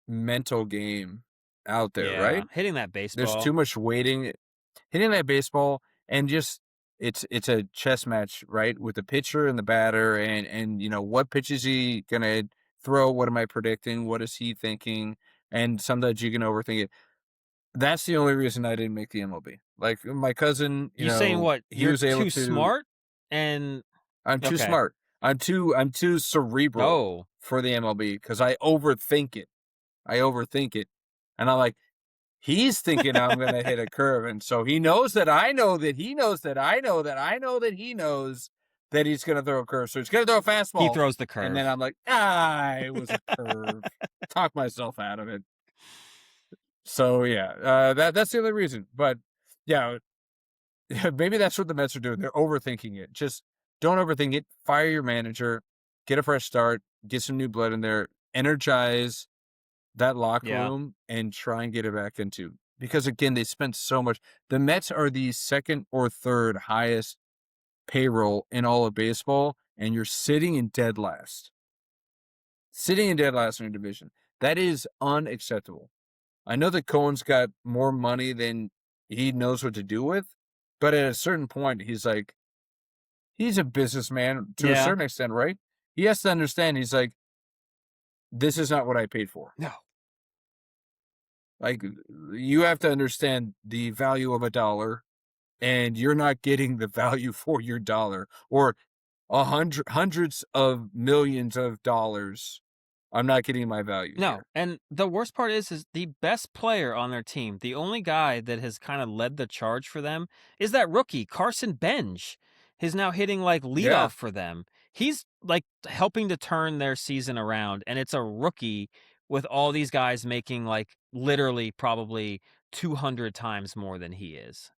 mental game out there, right? Hitting that baseball. There's too much waiting. Hitting that baseball and just it's a chess match, right? With the pitcher and the batter and you know, what pitch is he gonna throw? What am I predicting? What is he thinking? And sometimes you can overthink it. That's the only reason I didn't make the MLB. Like my cousin, you know, saying what? He was able too smart, and I'm too smart. I'm too cerebral for the MLB because I overthink it. And I'm like, he's thinking I'm going to hit a curve. And so he knows that I know that he knows that I know that I know that he knows that he's going to throw a curve. So he's going to throw a fastball. He throws the curve. And then I'm like, it was a curve. Talk myself out of it. So, yeah, that's the only reason. But, yeah, maybe that's what the Mets are doing. They're overthinking it. Just don't overthink it. Fire your manager. Get a fresh start. Get some new blood in there. Energize that locker room and try and get it back into. Because, again, they spent so much. The Mets are the second or third highest payroll in all of baseball, and you're sitting in dead last. Sitting in dead last in your division. That is unacceptable. I know that Cohen's got more money than he knows what to do with, but at a certain point, he's a businessman to a certain extent, right? He has to understand, he's like, this is not what I paid for. No. Like, you have to understand the value of $1, and you're not getting the value for your dollar, or hundreds of millions of dollars. I'm not getting my value. No, here. And the worst part is the best player on their team, the only guy that has kind of led the charge for them, is that rookie, Carson Benj. He's now hitting like leadoff for them. he's like helping to turn their season around, and it's a rookie with all these guys making like literally probably 200 times more than he is.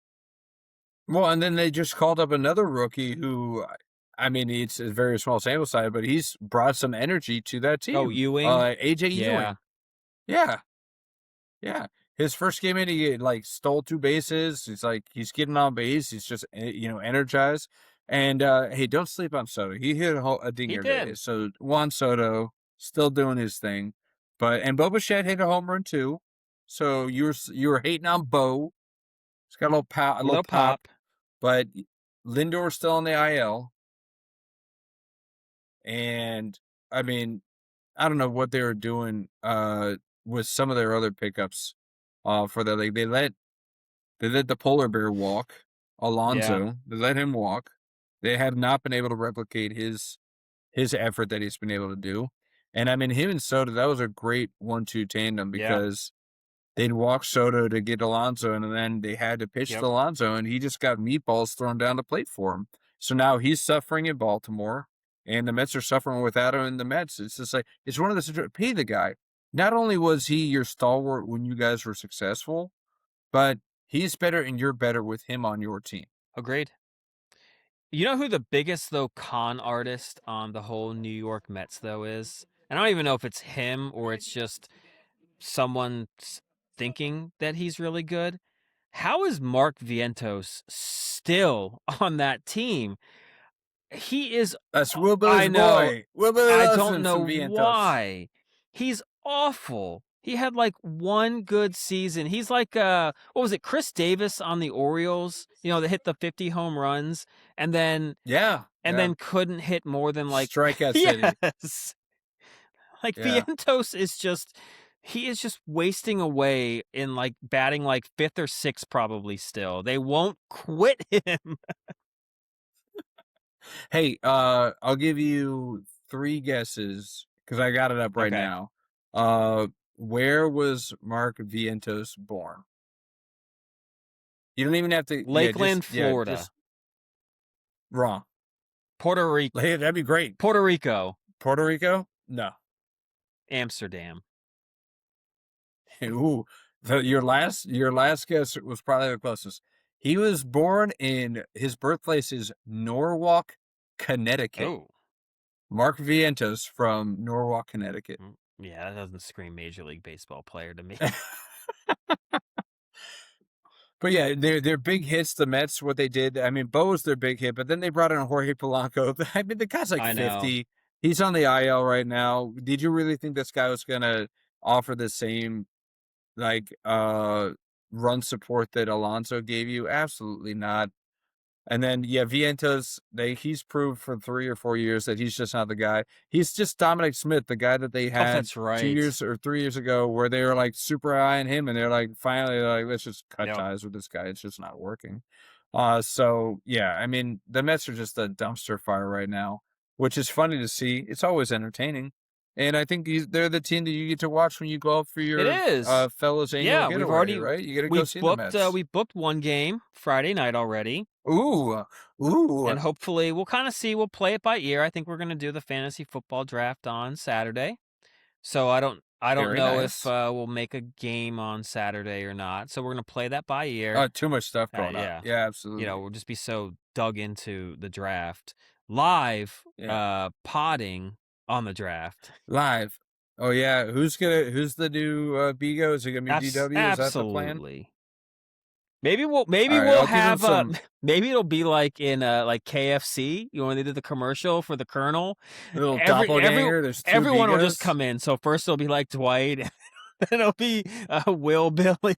Well, and then they just called up another rookie who, I mean, it's a very small sample size, but he's brought some energy to that team. Oh, Ewing? AJ Yeah. Ewing. Yeah. Yeah. His first game in, he like stole 2 bases. He's getting on base. He's just, energized. And hey, don't sleep on Soto. He hit a dinger today. did. So Juan Soto still doing his thing, and Bo Bichette hit a home run too. So you were hating on Bo. He's got a little pop. But Lindor's still on the IL. And I mean, I don't know what they were doing with some of their other pickups for the league. They let the polar bear walk, Alonso. Yeah. They let him walk. They have not been able to replicate his effort that he's been able to do. And I mean, him and Soto, that was a great 1-2 tandem because they'd walk Soto to get Alonso, and then they had to pitch to Alonso, and he just got meatballs thrown down the plate for him. So now he's suffering in Baltimore, and the Mets are suffering without him in the Mets. It's just like, it's one of the pay the guy. Not only was he your stalwart when you guys were successful, but he's better and you're better with him on your team. Agreed. You know who the biggest, though, con artist on the whole New York Mets, though, is? And I don't even know if it's him or it's just someone thinking that he's really good. How is Mark Vientos still on that team? He is. That's Will Billy's I know. boy. Will Billy I loves don't him know some Vientos. why. He's awful. He had like one good season. He's like what was it, Chris Davis on the Orioles? You know, that hit the 50 home runs and then then couldn't hit more than like strikeout city. Yes. Like Vientos is just wasting away in like batting like 5th or 6th probably still. They won't quit him. Hey, I'll give you 3 guesses because I got it up right now. Where was Mark Vientos born? You don't even have to. Lakeland, Florida. Wrong. Puerto Rico. Hey, that'd be great. Puerto Rico. Puerto Rico? No. Amsterdam. Ooh, your last guess was probably the closest. He was born in, his birthplace is Norwalk, Connecticut. Oh. Mark Vientos from Norwalk, Connecticut. Yeah, that doesn't scream Major League Baseball player to me. But yeah, they're big hits, the Mets, what they did. I mean, Bo was their big hit, but then they brought in Jorge Polanco. I mean, the guy's like 50. He's on the IL right now. Did you really think this guy was going to offer the same like run support that Alonso gave you? Absolutely not. And then Vientos, he's proved for 3 or 4 years that he's just not the guy. He's just Dominic Smith, the guy that they had that's right. 2 years or 3 years ago, where they were like super high on him, and they're like, finally, like, let's just cut ties with this guy. It's just not working. So yeah, I mean, the Mets are just a dumpster fire right now, which is funny to see. It's always entertaining. And I think they're the team that you get to watch when you go out for your fellows annual getaway, right? You get to go see the Mets. We booked one game Friday night already. Ooh. And hopefully we'll kind of see. We'll play it by ear. I think we're going to do the fantasy football draft on Saturday. So I don't know if we'll make a game on Saturday or not. So we're going to play that by ear. Too much stuff going on. Yeah, absolutely. You know, we'll just be so dug into the draft. Live podding on the draft. Live. Oh yeah, who's the new Bigo? Is it gonna be DW? Is that the plan? Maybe we'll have maybe it'll be like in like KFC, you know, when they did the commercial for the Colonel. Little doppelganger. There's 2 everyone Bigos. Will just come in. So first it'll be like Dwight, and then it'll be Will Billy,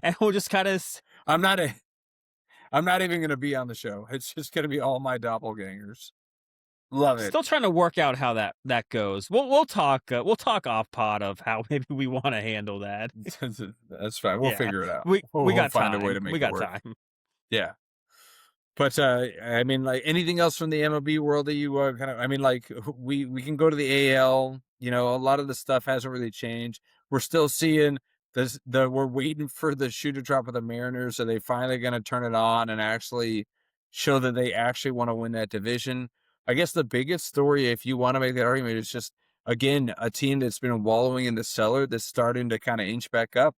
and we'll just kind of. I'm not even gonna be on the show. It's just gonna be all my doppelgangers. Love it. Still trying to work out how that goes. We'll talk off pod of how maybe we want to handle that. That's fine. We'll figure it out. We got find time. a way to make we it got work. time. Yeah. But I mean, like, anything else from the MLB world that you kind of? I mean, like, we can go to the AL. You know, a lot of the stuff hasn't really changed. We're still seeing this. We're waiting for the shoe to drop with the Mariners. Are they finally going to turn it on and actually show that they actually want to win that division? I guess the biggest story, if you want to make that argument, is just, again, a team that's been wallowing in the cellar that's starting to kind of inch back up.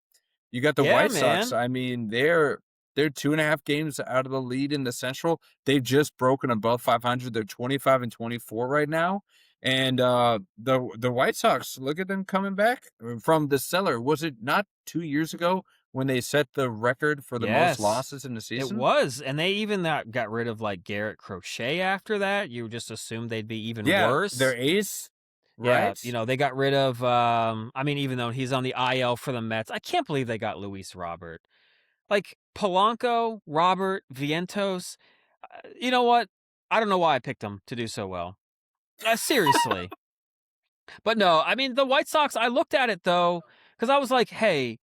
You got the Yeah, White Sox. man. I mean, they're 2.5 games out of the lead in the Central. They've just broken above 500. They're 25-24 right now. And the White Sox, look at them coming back from the cellar. Was it not 2 years ago when they set the record for the most Yes, losses in the it season? was. And they even got rid of like Garrett Crochet after that. You just assumed they'd be even Yeah, worse. their ace, Yeah, right? they got rid of I mean, even though he's on the IL for the Mets, I can't believe they got Luis Robert. Like Polanco, Robert, Vientos. You know what? I don't know why I picked them to do so well. Seriously. But no, I mean, the White Sox, I looked at it though, because I was like, hey,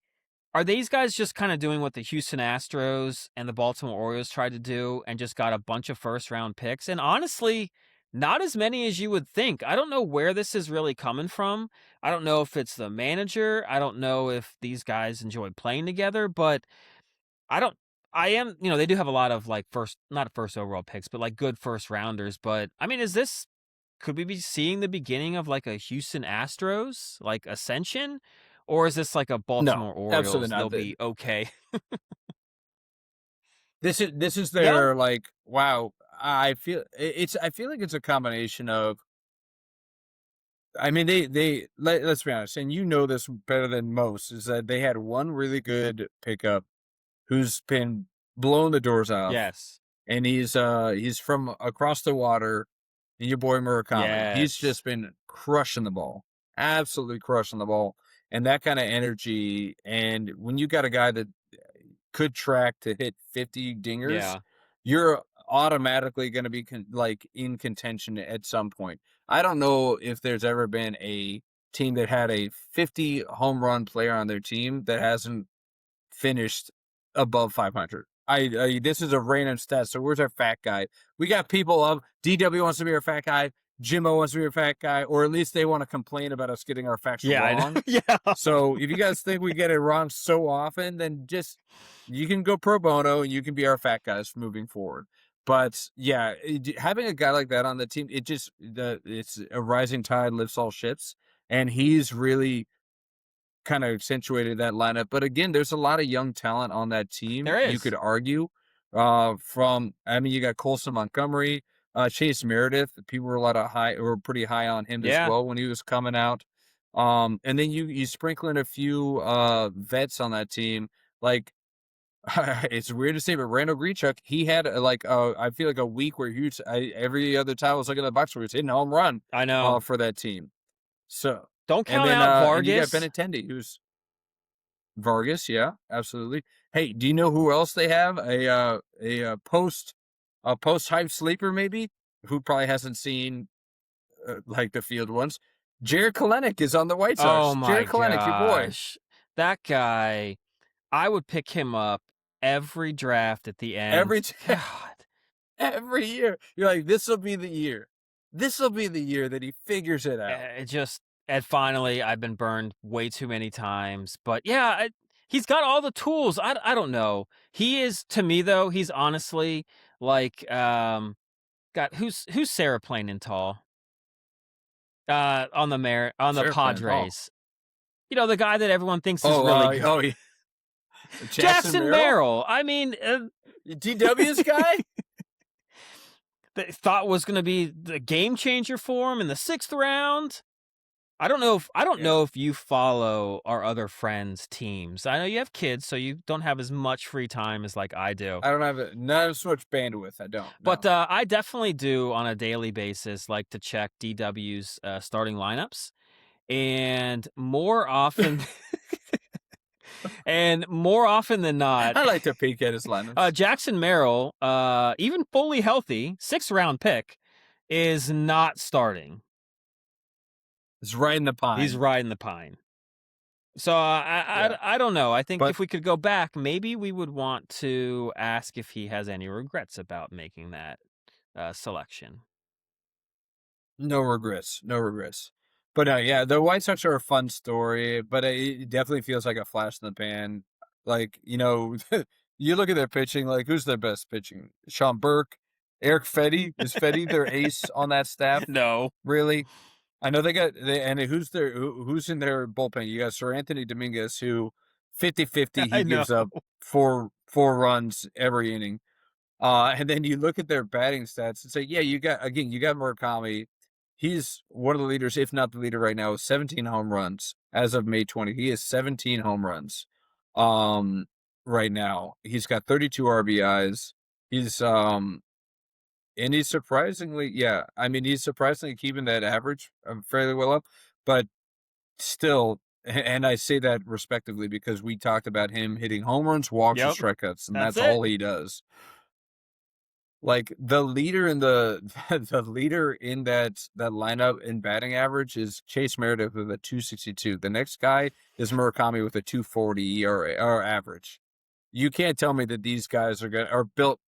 are these guys just kind of doing what the Houston Astros and the Baltimore Orioles tried to do and just got a bunch of first-round picks? And honestly, not as many as you would think. I don't know where this is really coming from. I don't know if it's the manager. I don't know if these guys enjoy playing together, but I don't. I am, they do have a lot of like not first overall picks, but like good first rounders. But I mean, could we be seeing the beginning of like a Houston Astros like ascension? Or is this like a No, Baltimore absolutely Orioles? They'll not. be okay. This is Yeah. their, like, wow. I feel like it's a combination of, I mean, let's be honest, and you know this better than most, is that they had one really good pickup who's been blowing the doors off, Yes. and he's from across the water, and your boy Murakami. He's Yes. just been crushing the ball, absolutely crushing the ball, and that kind of energy. And when you got a guy that could track to hit 50 dingers, Yeah. you're automatically going to be in contention at some point. I don't know if there's ever been a team that had a 50 home run player on their team that hasn't finished above 500. This is a random stat. So where's our fat guy? We got people of DW wants to be our fat guy. Jimmo wants to be our fat guy, or at least they want to complain about us getting our facts Yeah, I know. wrong. Yeah. So if you guys think we get it wrong so often, then just, you can go pro bono and you can be our fat guys moving forward. But yeah, having a guy like that on the team, it's a rising tide lifts all ships, and he's really kind of accentuated that lineup. But again, there's a lot of young talent on that team. There You is. could argue, you got Colson Montgomery, Chase Meredith. People were pretty high on him as Yeah. well when he was coming out. And then you sprinkle in a few vets on that team. Like, it's weird to say, but Randall Grichuk, he had I feel like a week where every other time I was looking at the box where he was hitting a home run I know. for that team. So, Don't and count then out and you got Vargas. Benintendi, who's Vargas, yeah, absolutely. Hey, do you know who else they have? A post hype sleeper maybe, who probably hasn't seen like the field once. Jared Kelenic is on the White Oh Sox. my Jared Kelenic, your boy. gosh. That guy, I would pick him up every draft at the Every end. t- God. every year, you're like, this will be the year. This will be the year that he figures it out. And finally, I've been burned way too many times. But yeah, he's got all the tools. I don't know. He is, to me though, he's honestly like God, who's Sarah Plain tall? On the Sarah playing ball. Padres. The guy that everyone thinks is really good. Oh, yeah. Jackson Merrill. I mean, DW's guy. that thought was going to be the game changer for him in the 6th round. I don't know if you follow our other friends' teams. I know you have kids, so you don't have as much free time as like I do. I don't have not as much bandwidth. I don't. But no. I definitely do on a daily basis like to check DW's starting lineups, and more often than not, I like to peek at his lineups. Jackson Merrill, even fully healthy, 6th round pick, is not starting. He's riding the pine. He's riding the pine. So I don't know. I think if we could go back, maybe we would want to ask if he has any regrets about making that selection. No regrets. No regrets. But yeah, the White Sox are a fun story, but it definitely feels like a flash in the pan. Like, you look at their pitching, like, who's their best pitching? Sean Burke, Eric Fetty, is Fetty their ace on that staff? No. Really? I know and who's in their bullpen? You got Sir Anthony Dominguez, who 50-50, I he know. gives up four runs every inning. And then you look at their batting stats and say, yeah, you got Murakami. He's one of the leaders, if not the leader right now, with 17 home runs as of May 20. He has 17 home runs. Right now. He's got 32 RBIs. He's and he's surprisingly, he's surprisingly keeping that average fairly well up, but still, and I say that respectively because we talked about him hitting home runs, walks, and strikeouts, and that's all he does. Like the leader in the leader in that lineup in batting average is Chase Meredith with a 262. The next guy is Murakami with a 240 ERA or average. You can't tell me that these guys are built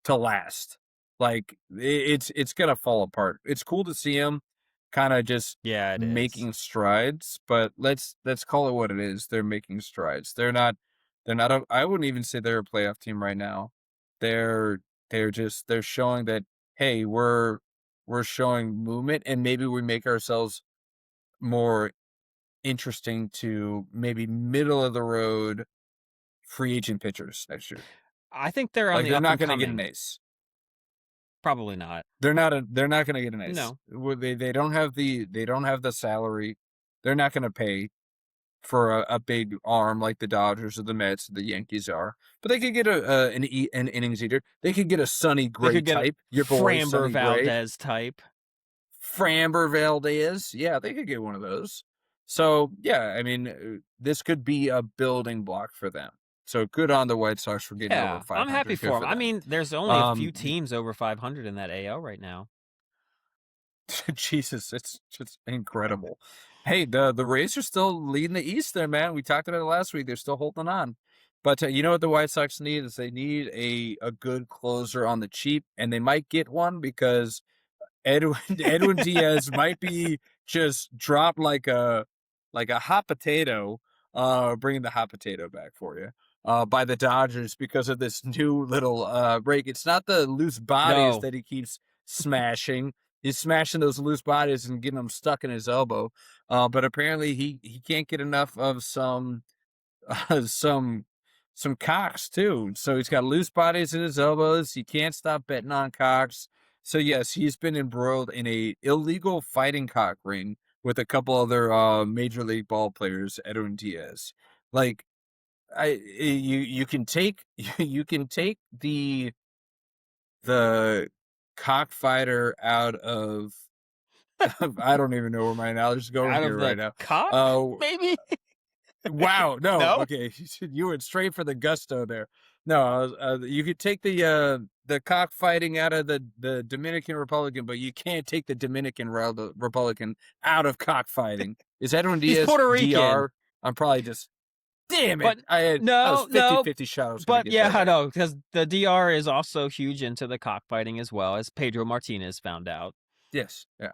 to last. Like it's gonna fall apart. It's cool to see him kind of just making strides, but let's call it what it is. They're making strides. They're not I wouldn't even say they're a playoff team right now. They're showing that, hey, we're showing movement, and maybe we make ourselves more interesting to maybe middle of the road free agent pitchers next year. I think they're on the they're up not and going to coming. get an ace. Probably not. They're not going to get an ace. No. They don't have the salary. They're not going to pay for a big arm like the Dodgers or the Mets or the Yankees are. But they could get an innings eater. They could get a Sonny Gray type. Your boy Framber Valdez type. Framber Valdez. Yeah, they could get one of those. So, yeah, I mean, this could be a building block for them. So good on the White Sox for getting over 500. I'm happy for them. I mean, there's only a few teams over 500 in that AL right now. Jesus, it's just incredible. Hey, the Rays are still leading the East there, man. We talked about it last week. They're still holding on. But you know what the White Sox need is they need a good closer on the cheap, and they might get one because Edwin Diaz might be just dropped like a hot potato, bringing the hot potato back for you. By the Dodgers because of this new little break. It's not the loose bodies that he keeps smashing. He's smashing those loose bodies and getting them stuck in his elbow. But apparently he can't get enough of some cocks too. So he's got loose bodies in his elbows. He can't stop betting on cocks. So yes, he's been embroiled in a illegal fighting cock ring with a couple other major league ball players, Edwin Diaz. Like, you can take the cockfighter out of I don't even know where my analogy is going here right now. Cock, maybe. Wow, no, No? okay, you went straight for the gusto there. No, you could take the cockfighting out of the Dominican Republic, but you can't take the Dominican Republican out of cockfighting. Is Edwin Diaz He's Puerto Rican. DR? I'm probably just. Damn it! But I was 50-50 shot. But yeah, I know, because the DR is also huge into the cockfighting as well, as Pedro Martinez found out. Yes. Yeah.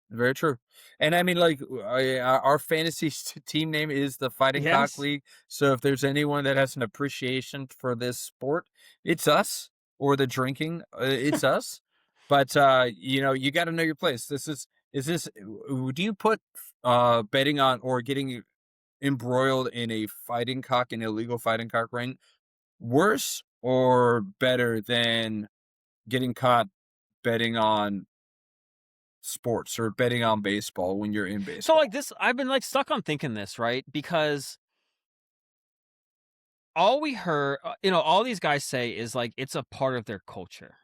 Very true. And I mean, like, our fantasy team name is the Fighting Cock League. So if there's anyone that has an appreciation for this sport, it's us. Or the drinking, it's us. But you got to know your place. Do you put betting on or getting embroiled in a an illegal fighting cock ring worse or better than getting caught betting on sports or betting on baseball when you're in baseball? So like this, I've been like stuck on thinking this, right? Because all we heard, all these guys say is like it's a part of their culture.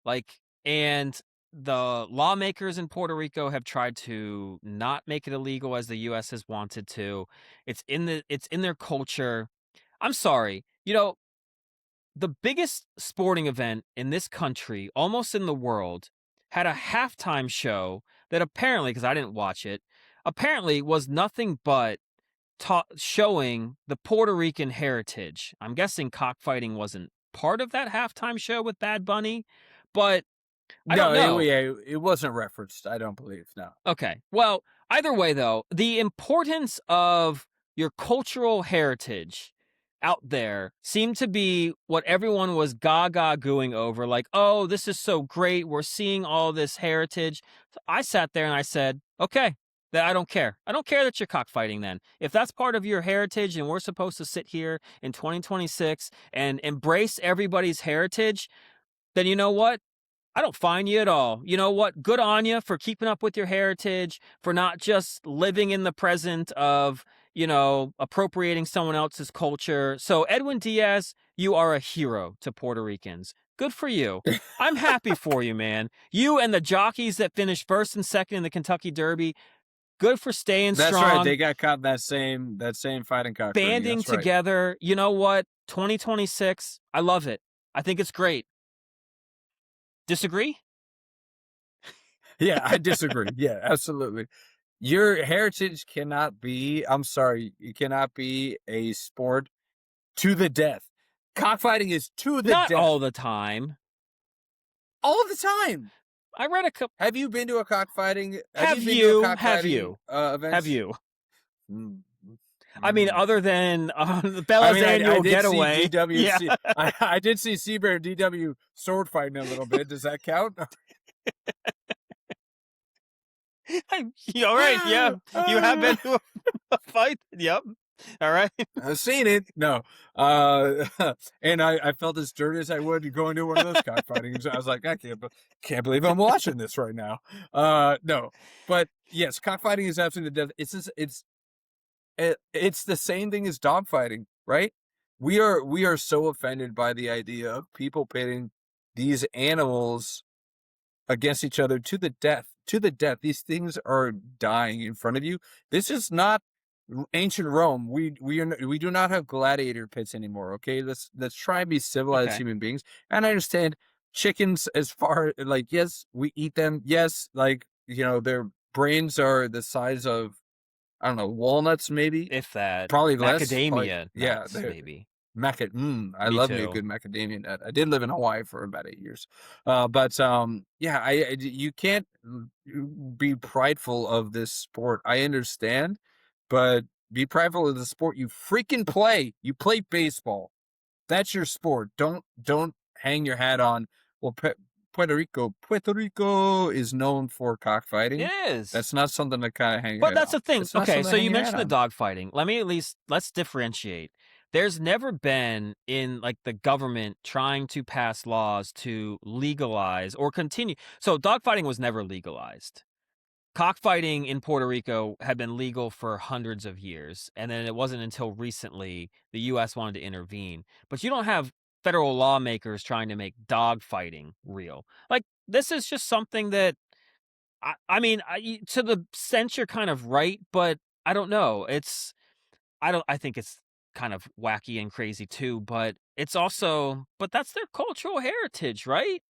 Like, and the lawmakers in Puerto Rico have tried to not make it illegal as the U.S. has wanted to. It's in their culture. I'm sorry. The biggest sporting event in this country, almost in the world, had a halftime show that apparently, because I didn't watch it, apparently was nothing but showing the Puerto Rican heritage. I'm guessing cockfighting wasn't part of that halftime show with Bad Bunny, but I don't know. It wasn't referenced, I don't believe, no. Okay. Well, either way, though, the importance of your cultural heritage out there seemed to be what everyone was gaga gooing over, like, oh, this is so great. We're seeing all this heritage. So I sat there and I said, okay, that I don't care. I don't care that you're cockfighting then. If that's part of your heritage and we're supposed to sit here in 2026 and embrace everybody's heritage, then you know what? I don't find you at all. You know what? Good on you for keeping up with your heritage, for not just living in the present of, appropriating someone else's culture. So, Edwin Diaz, you are a hero to Puerto Ricans. Good for you. I'm happy for you, man. You and the jockeys that finished first and second in the Kentucky Derby, good for staying That's strong. right. They got caught in that same fighting cockfighting. Banding That's right. together. You know what? 2026, I love it. I think it's great. Disagree? Yeah, I disagree. Yeah, absolutely. Your heritage cannot be, I'm sorry, it cannot be a sport to the death. Cockfighting is to the Not death. all the time. All the time. I read a couple. Have you been to a cockfighting? Have been to a you? cockfighting, events? Have you? Mm. I mean, other than Bella's annual I did getaway. See DW, Yeah. I did see Seabear and DW sword fighting a little bit. Does that count? All right, yeah. You have been to a fight? Yep. All right. I've seen it. No. And I felt as dirty as I would going to one of those cockfightings. I was like, I can't believe I'm watching this right now. No. But yes, cockfighting is absolutely the death. It's the same thing as dogfighting, right? We are so offended by the idea of people pitting these animals against each other to the death. These things are dying in front of you. This is not ancient Rome. We do not have gladiator pits anymore. Okay, let's try and be civilized human beings. And I understand chickens, as far like, yes, we eat them. Yes, like, their brains are the size of, I don't know, walnuts, maybe, if that. Probably less. Macadamia. Yeah, maybe. I Me love too. me a good macadamia nut. I did live in Hawaii for about 8 years. You can't be prideful of this sport. I understand, but be prideful of the sport you freaking play. You play baseball. That's your sport. Don't hang your hat on, well, Puerto Rico is known for cockfighting. It is. That's not something to kind of hang your But hat that's on. the thing. It's not Okay, something so to hang you your mentioned the hat dog fighting. Let's differentiate. There's never been in like the government trying to pass laws to legalize or continue. So dogfighting was never legalized. Cockfighting in Puerto Rico had been legal for hundreds of years, and then it wasn't until recently the U.S. wanted to intervene. But you don't have federal lawmakers trying to make dogfighting real. Like, this is just something that, to the sense you're kind of right, but I don't know. I think it's kind of wacky and crazy too, but but that's their cultural heritage, right?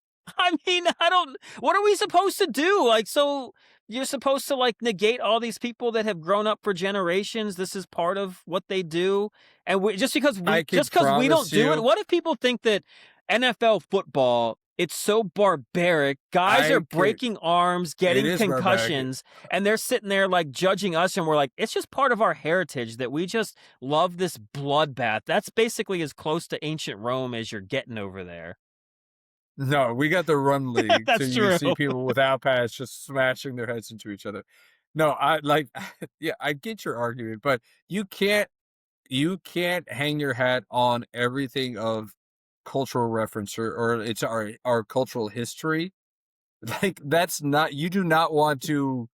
What are we supposed to do? Like, so you're supposed to like negate all these people that have grown up for generations. This is part of what they do. And just because we don't do it, what if people think that NFL football, it's so barbaric, guys are breaking arms, getting concussions, and they're sitting there like judging us, and we're like, it's just part of our heritage that we just love this bloodbath. That's basically as close to ancient Rome as you're getting over there. No, we got the run league. That's so you true. see people without pads just smashing their heads into each other. No, I get your argument, but you can't hang your hat on everything of cultural reference or it's our cultural history. Like, that's not, you do not want to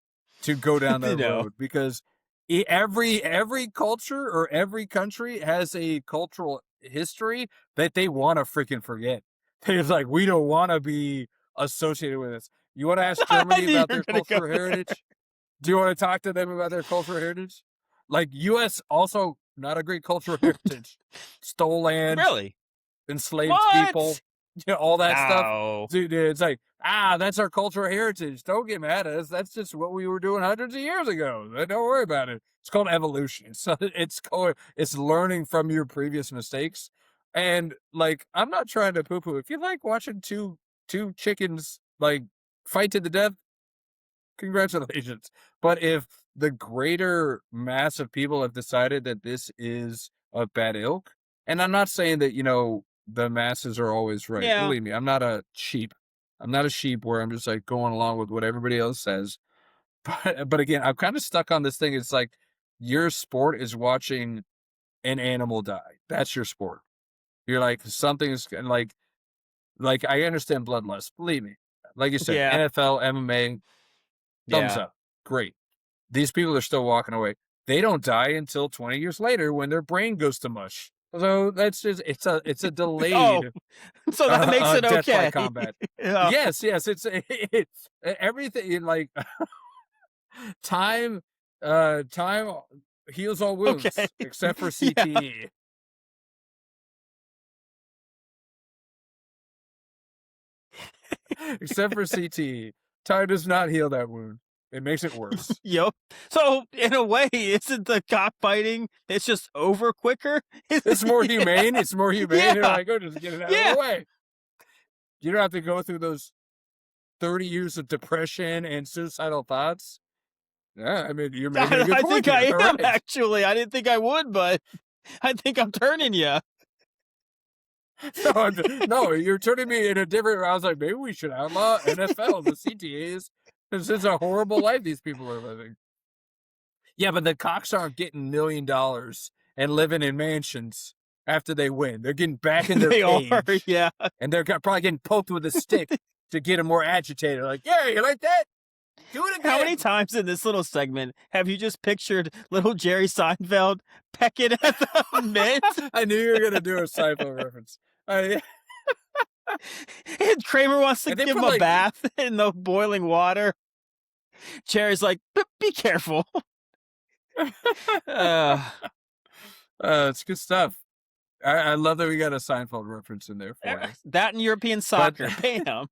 go down that road, because every culture or every country has a cultural history that they want to freaking forget. They're like, we don't want to be associated with this. You want to ask Germany about their cultural heritage? Do you want to talk to them about their cultural heritage? Like, U.S. also not a great cultural heritage. Stole land. Really? Enslaved people. All that stuff. Dude, it's like, that's our cultural heritage. Don't get mad at us. That's just what we were doing hundreds of years ago. Don't worry about it. It's called evolution. So it's learning from your previous mistakes. And like, I'm not trying to poo-poo. If you like watching two chickens like fight to the death, congratulations. But if the greater mass of people have decided that this is of bad ilk, And I'm not saying that, the masses are always right. Yeah. Believe me, I'm not a sheep. I'm not a sheep where I'm just like going along with what everybody else says. But again, I'm kind of stuck on this thing. It's like your sport is watching an animal die. That's your sport. You're like, something's like I understand bloodlust. Believe me. Like you said, Yeah. NFL, MMA, thumbs Yeah. up. Great. These people are still walking away. They don't die until 20 years later when their brain goes to mush. So that's just it's a delayed Oh, so that makes it death by okay. combat. Yeah. Yes, it's everything like time heals all wounds Okay. except for Yeah. CTE. Except for CTE. Time does not heal that wound. It makes it worse. Yep. So in a way, isn't the cockfighting? It's just over quicker. It's more humane. It's more humane. Yeah. You're like, oh, just get it out of the way. You don't have to go through those 30 years of depression and suicidal thoughts. Yeah, I mean, you're making a good I point. think I here. am All right. actually. I didn't think I would, but I think I'm turning you. No, you're turning me in a different. I was like, maybe we should outlaw NFL, the CTAs. This is a horrible life these people are living. Yeah, but the cocks aren't getting $1 million and living in mansions after they win. They're getting back in their They cage. are, yeah. And they're probably getting poked with a stick to get them more agitated. Like, yeah, you like that? Do it again. How many times in this little segment have you just pictured little Jerry Seinfeld pecking at the mitt? I knew you were going to do a Seinfeld reference. And Kramer wants to And they give him put, a bath in the boiling water. Jerry's like, be careful. It's good stuff. I love that we got a Seinfeld reference in there for you. That and European soccer. Bam.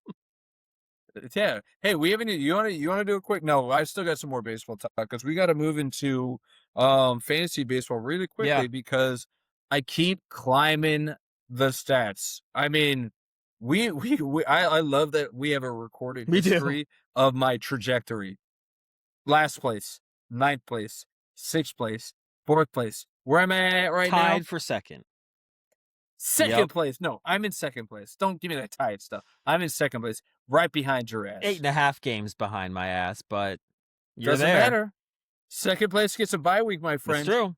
Yeah. Hey, we haven't. You want to do a quick? No, I still got some more baseball talk because we got to move into fantasy baseball really quickly because I keep climbing the stats. I mean, I love that we have a recorded history of my trajectory. Last place, 9th place, 6th place, 4th place. Where am I at right now? Tied for second. Second place. No, I'm in second place. Don't give me that tied stuff. I'm in second place, right behind your ass. 8.5 games behind my ass, but you're Doesn't there. matter. Second place gets a bye week, my friend. It's true.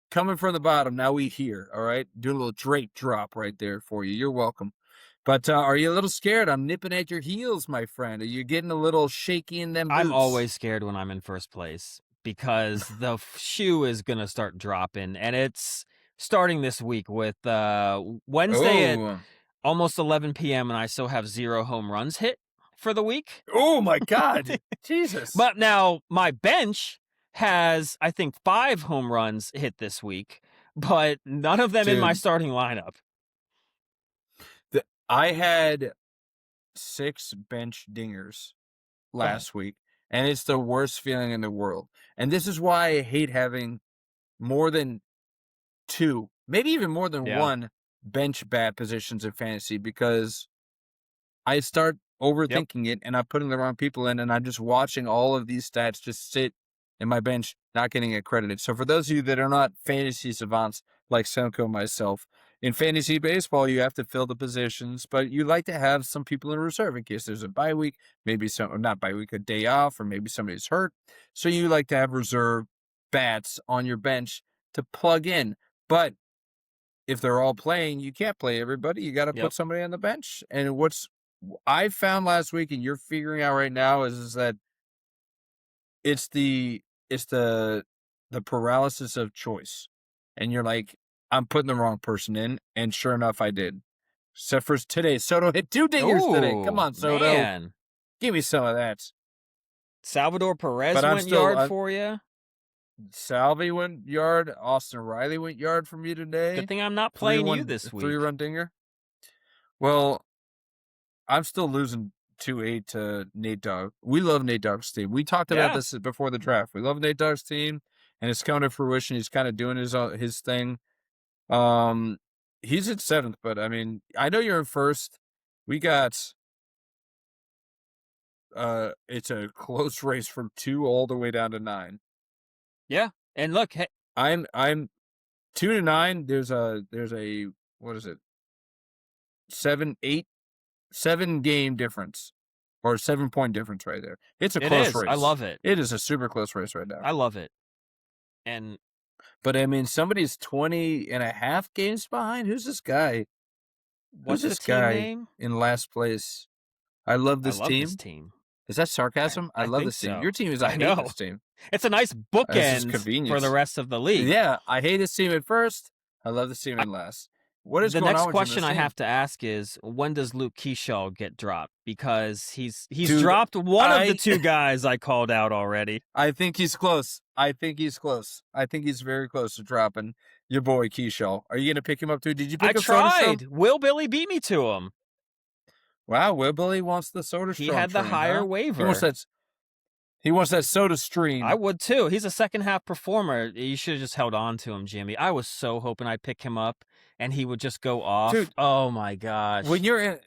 Coming from the bottom, now we here, all right? Do a little Drake drop right there for you. You're welcome. But are you a little scared? I'm nipping at your heels, my friend. Are you getting a little shaky in them boots? I'm always scared when I'm in first place because the shoe is going to start dropping, and it's starting this week with Wednesday at almost 11 p.m., and I still have 0 home runs hit for the week. Oh, my God. Jesus. But now my bench has, I think, 5 home runs hit this week, but none of them in my starting lineup. I had 6 bench dingers last week, and it's the worst feeling in the world. And this is why I hate having more than 2, maybe even more than 1 bench bat positions in fantasy, because I start overthinking it and I'm putting the wrong people in, and I'm just watching all of these stats just sit in my bench, not getting accredited. So for those of you that are not fantasy savants like Semco and myself, in fantasy baseball, you have to fill the positions, but you like to have some people in reserve in case there's a bye week, maybe not bye week, a day off, or maybe somebody's hurt. So you like to have reserve bats on your bench to plug in. But if they're all playing, you can't play everybody. You got to put somebody on the bench. And what's I found last week, and you're figuring out right now, is that it's the paralysis of choice. And you're like, I'm putting the wrong person in, and sure enough, I did. Except for today, Soto hit 2 dingers today. Come on, Soto. Man. Give me some of that. Salvador Perez went yard for you. Salvi went yard. Austin Riley went yard for me today. Good thing I'm not playing you this week. 3-run dinger. Well, I'm still losing 2-8 to Nate Dogg. We love Nate Dogg's team. We talked about this before the draft. We love Nate Dogg's team, and it's coming to fruition. He's kind of doing his thing. He's at 7th, but I mean, I know you're in first. We got it's a close race from 2 all the way down to 9. Yeah, and look, hey, I'm 2-9. There's a what is it? 7 game difference, or 7-point difference right there. It's a close race. I love it. It is a super close race right now. I love it. And but I mean, somebody's 20 and a half games behind. Who's this guy? What's Who's this the team guy name? in last place? I love this team. This team. Is that sarcasm? I love think this team. so. Your team is. I hate this team. It's a nice bookend for the rest of the league. Yeah, I hate this team at first. I love this team in last. What is the going next on with question this I team? have to ask is, when does Luke Keyshaw get dropped? Because he's Dude, dropped one of the two guys I called out already. I think he's close. I think he's very close to dropping your boy Keyshaw. Are you going to pick him up too? Did you pick up Soderstrom? I tried. Will Billy beat me to him. Wow, Will Billy wants the Soderstrom. He had the higher waiver. He wants that Soda Stream. I would too. He's a second half performer. You should have just held on to him, Jimmy. I was so hoping I'd pick him up and he would just go off. Dude, oh my gosh. When you're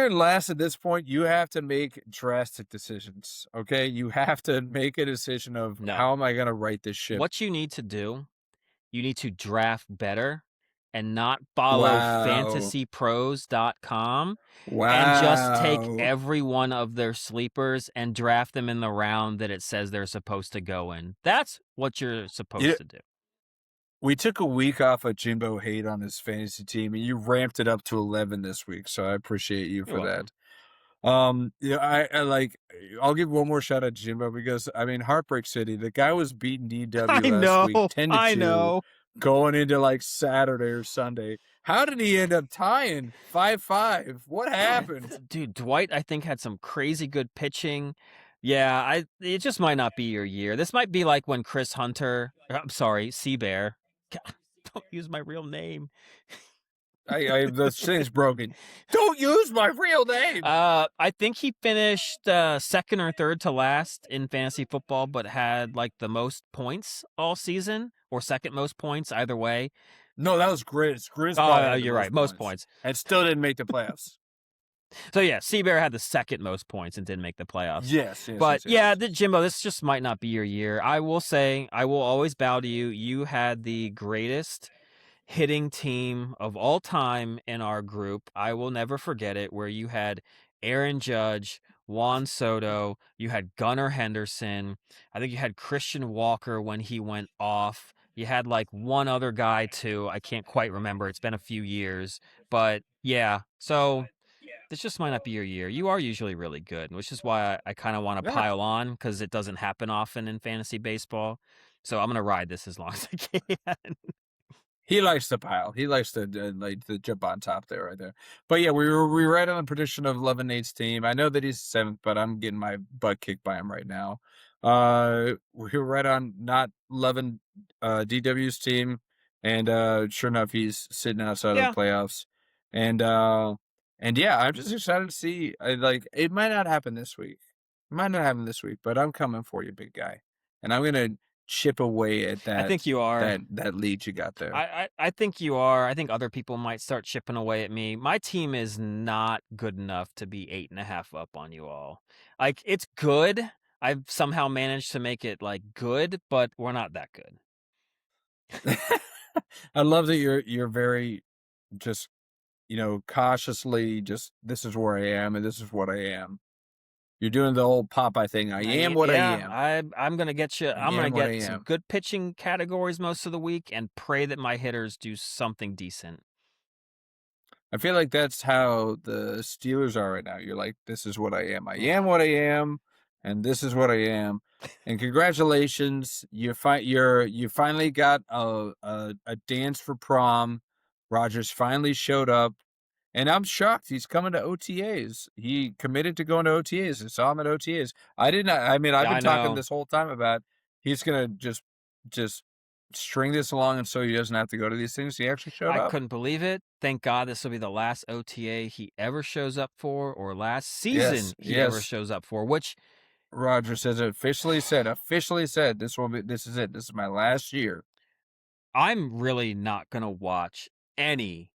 in last at this point, you have to make drastic decisions. Okay, you have to make a decision of how am I going to right this ship. What you need to do, you need to draft better and not follow fantasypros.com and just take every one of their sleepers and draft them in the round that it says they're supposed to go in. That's what you're supposed to do. We took a week off of Jimbo hate on his fantasy team, and you ramped it up to 11 this week, so I appreciate you for that. I'll give one more shout out to Jimbo because, I mean, Heartbreak City, the guy was beating DW last week 10-2. I know. Going into like Saturday or Sunday. How did he end up tying 5-5? What happened? Dude, Dwight, I think, had some crazy good pitching. Yeah, it just might not be your year. This might be like when Chris Hunter, Seabear. God, don't use my real name. The thing's broken. Don't use my real name. I think he finished second or third to last in fantasy football, but had like the most points all season, or second most points, either way. No, that was Grizz. You're right, most points. And still didn't make the playoffs. So yeah, Seabear had the second most points and didn't make the playoffs. Yes. Jimbo, this just might not be your year. I will say, I will always bow to you. You had the greatest hitting team of all time in our group. I will never forget it, where you had Aaron Judge, Juan Soto, you had Gunnar Henderson. I think you had Christian Walker when he went off. You had like one other guy too. I can't quite remember. It's been a few years. But yeah, so this just might not be your year. You are usually really good, which is why I kind of want to pile on, because it doesn't happen often in fantasy baseball. So I'm going to ride this as long as I can. He likes to pile. He likes to the jump on top there, right there. But yeah, we were right on the prediction of 11-8's team. I know that he's seventh, but I'm getting my butt kicked by him right now. We were right on not loving DW's team, and sure enough, he's sitting outside of the playoffs. And yeah, I'm just excited to see. It might not happen this week. But I'm coming for you, big guy, and I'm gonna chip away at that. I think you are. That lead you got there. I think you are. I think other people might start chipping away at me. My team is not good enough to be 8.5 up on you all. Like, it's good. I've somehow managed to make it like good, but we're not that good. I love that you're very just, cautiously just, this is where I am and this is what I am. You're doing the old Popeye thing. I am what I am. I'm going to get you. I'm going to get some good pitching categories most of the week and pray that my hitters do something decent. I feel like that's how the Steelers are right now. You're like, this is what I am. I am what I am, and this is what I am. And congratulations, you finally got a dance for prom. Rogers finally showed up. And I'm shocked he's coming to OTAs. He committed to going to OTAs. I saw him at OTAs. I've been talking this whole time about he's going to just string this along and so he doesn't have to go to these things. He actually showed up. I couldn't believe it. Thank God this will be the last OTA he ever shows up for, or last season he ever shows up for, which Rogers has officially said, this is it. This is my last year. I'm really not going to watch any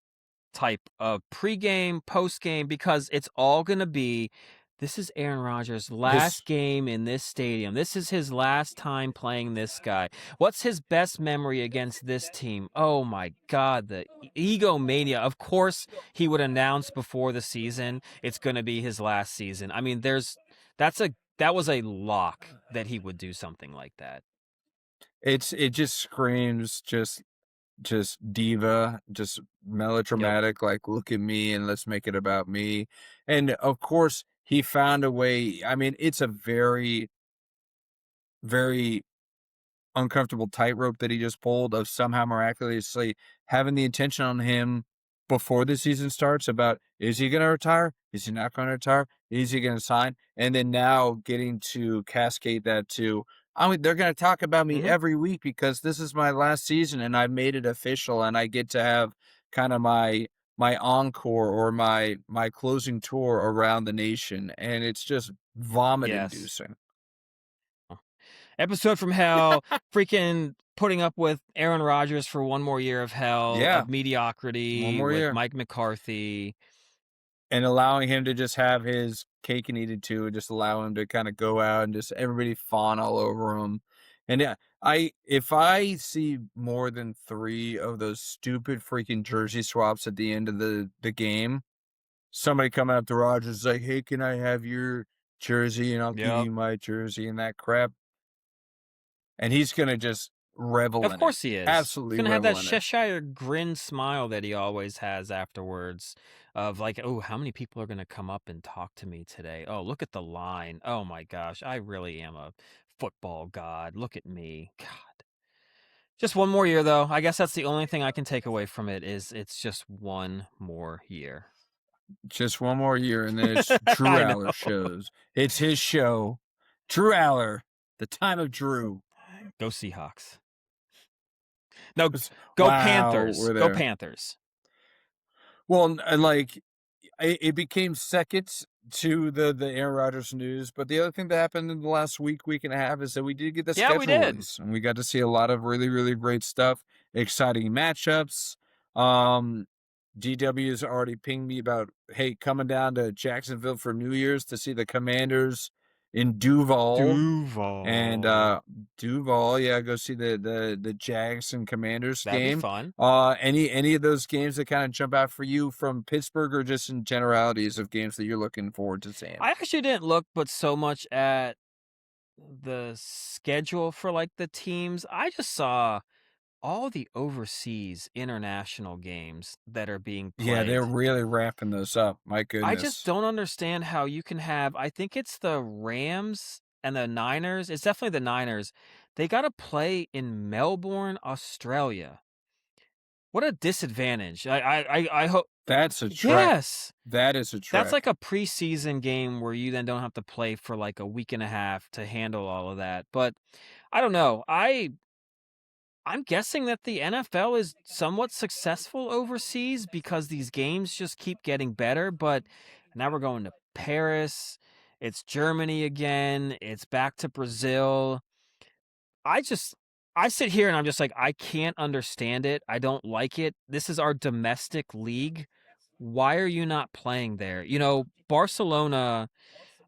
type of pregame, postgame, because it's all going to be This is Aaron Rodgers' last game in this stadium. This is his last time playing this guy. What's his best memory against this team? Oh my God, the egomania. Of course, he would announce before the season it's going to be his last season. I mean, that was a lock that he would do something like that. It just screams just diva, just melodramatic, like, look at me and let's make it about me. And of course, he found a way. I mean, it's a very, very uncomfortable tightrope that he just pulled of somehow miraculously having the attention on him before the season starts about, is he going to retire? Is he not going to retire? Is he going to sign? And then now getting to cascade that to, I mean, they're going to talk about me every week because this is my last season and I made it official and I get to have kind of my encore or my closing tour around the nation. And it's just vomit inducing. Episode from hell, freaking putting up with Aaron Rodgers for one more year of hell, of mediocrity with year. Mike McCarthy. And allowing him to just have his cake and eat it too, and just allow him to kind of go out and just everybody fawn all over him. And yeah, if I see more than 3 of those stupid freaking jersey swaps at the end of the game, somebody coming up to Rodgers like, hey, can I have your jersey and I'll give you my jersey and that crap. And he's going to just revel in it. Of course he is. Absolutely. He's going to have that Cheshire grin smile that he always has afterwards of like, oh, how many people are going to come up and talk to me today? Oh, look at the line. Oh my gosh, I really am a football god. Look at me. God. Just one more year though. I guess that's the only thing I can take away from it is it's just one more year. Just one more year and then it's Drew Aller shows. It's his show. Drew Aller, the time of Drew. Go Seahawks. No, go Panthers. Go Panthers. Well, like, it became second to the Aaron Rodgers news, but the other thing that happened in the last week and a half is that we did get the schedule release, and we got to see a lot of really, really great stuff, exciting matchups. DW has already pinged me about, hey, coming down to Jacksonville for New Year's to see the Commanders in Duval. And Duval, yeah, go see the Jags and Commanders game. That'd be fun. Any of those games that kind of jump out for you from Pittsburgh or just in generalities of games that you're looking forward to seeing? I actually didn't look but so much at the schedule for like the teams. I just saw all the overseas international games that are being played. Yeah, they're really ramping those up. My goodness. I just don't understand how you can have, I think it's the Rams and the Niners. It's definitely the Niners. They got to play in Melbourne, Australia. What a disadvantage. I hope. That's a trek. Yes. That is a trek. That's like a preseason game where you then don't have to play for like a week and a half to handle all of that. But I don't know. I'm guessing that the NFL is somewhat successful overseas because these games just keep getting better. But now we're going to Paris. It's Germany again. It's back to Brazil. I sit here and I'm just like, I can't understand it. I don't like it. This is our domestic league. Why are you not playing there? You know, Barcelona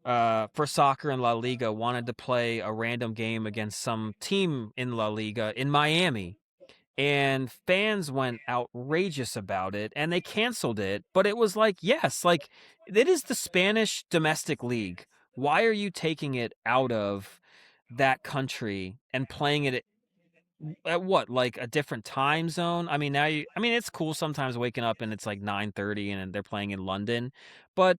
for soccer in La Liga wanted to play a random game against some team in La Liga in Miami. And fans went outrageous about it and they canceled it. But it was like, yes, like it is the Spanish domestic league. Why are you taking it out of that country and playing it at what, like a different time zone? I mean, it's cool sometimes waking up and it's like 9:30 and they're playing in London, but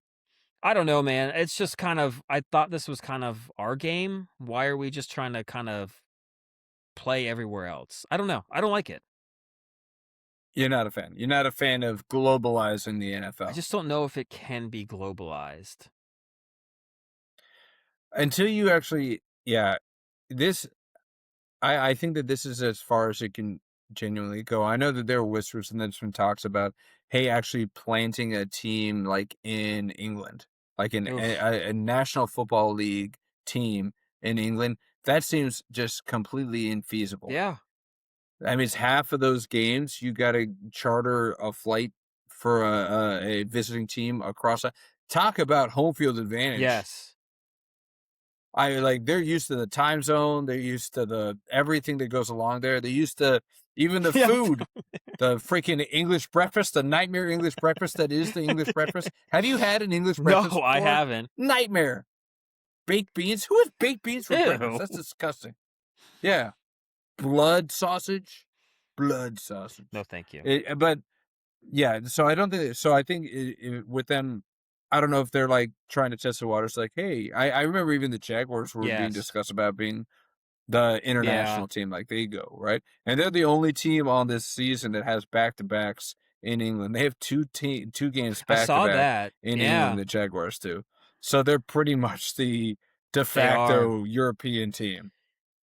I don't know, man. It's just kind of, I thought this was kind of our game. Why are we just trying to kind of play everywhere else? I don't know. I don't like it. You're not a fan. You're not a fan of globalizing the NFL. I just don't know if it can be globalized. Until you actually, I think that this is as far as it can genuinely go. I know that there are whispers and there's been talks about, hey, actually planting a team like in England, like in a National Football League team in England. That seems just completely infeasible. Yeah. I mean, it's half of those games. You got to charter a flight for a visiting team across. talk about home field advantage. Yes. They're used to the time zone. They're used to everything that goes along there. They're used to even the Yep. food, the freaking English breakfast, the nightmare English breakfast that is the English breakfast. Have you had an English breakfast? No, I before? haven't. Nightmare. Baked beans? Who has baked beans for breakfast? That's disgusting. Yeah. Blood sausage. No, thank you. But yeah, so I don't think so. I think with them, I don't know if they're like trying to test the waters. Like, hey, I remember even the Jaguars were being Yes. discussed about being the international team. Like they go right, and they're the only team on this season that has back to backs in England. They have two games I back to saw back that. in Yeah. England. The Jaguars do, so they're pretty much the de facto European team.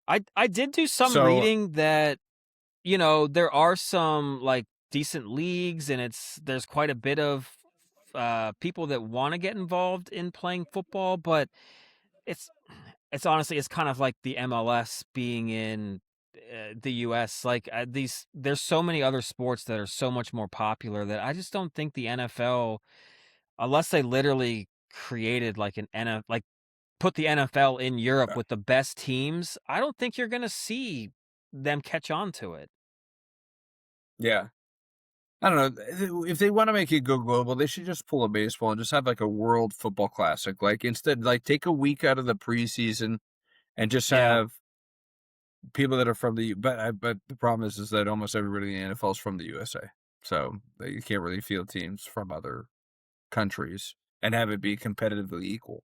I did do some So- reading that, there are some like decent leagues, and there's quite a bit of people that want to get involved in playing football, but it's honestly, it's kind of like the MLS being in the US. Like there's so many other sports that are so much more popular that I just don't think the NFL, unless they literally created like an NFL, like put the NFL in Europe with the best teams, I don't think you're going to see them catch on to it. Yeah. I don't know. If they want to make it go global, they should just pull a baseball and just have like a World Football Classic. Like instead, like take a week out of the preseason and just Yeah. have people that are from but the problem is that almost everybody in the NFL is from the USA, so you can't really field teams from other countries and have it be competitively equal.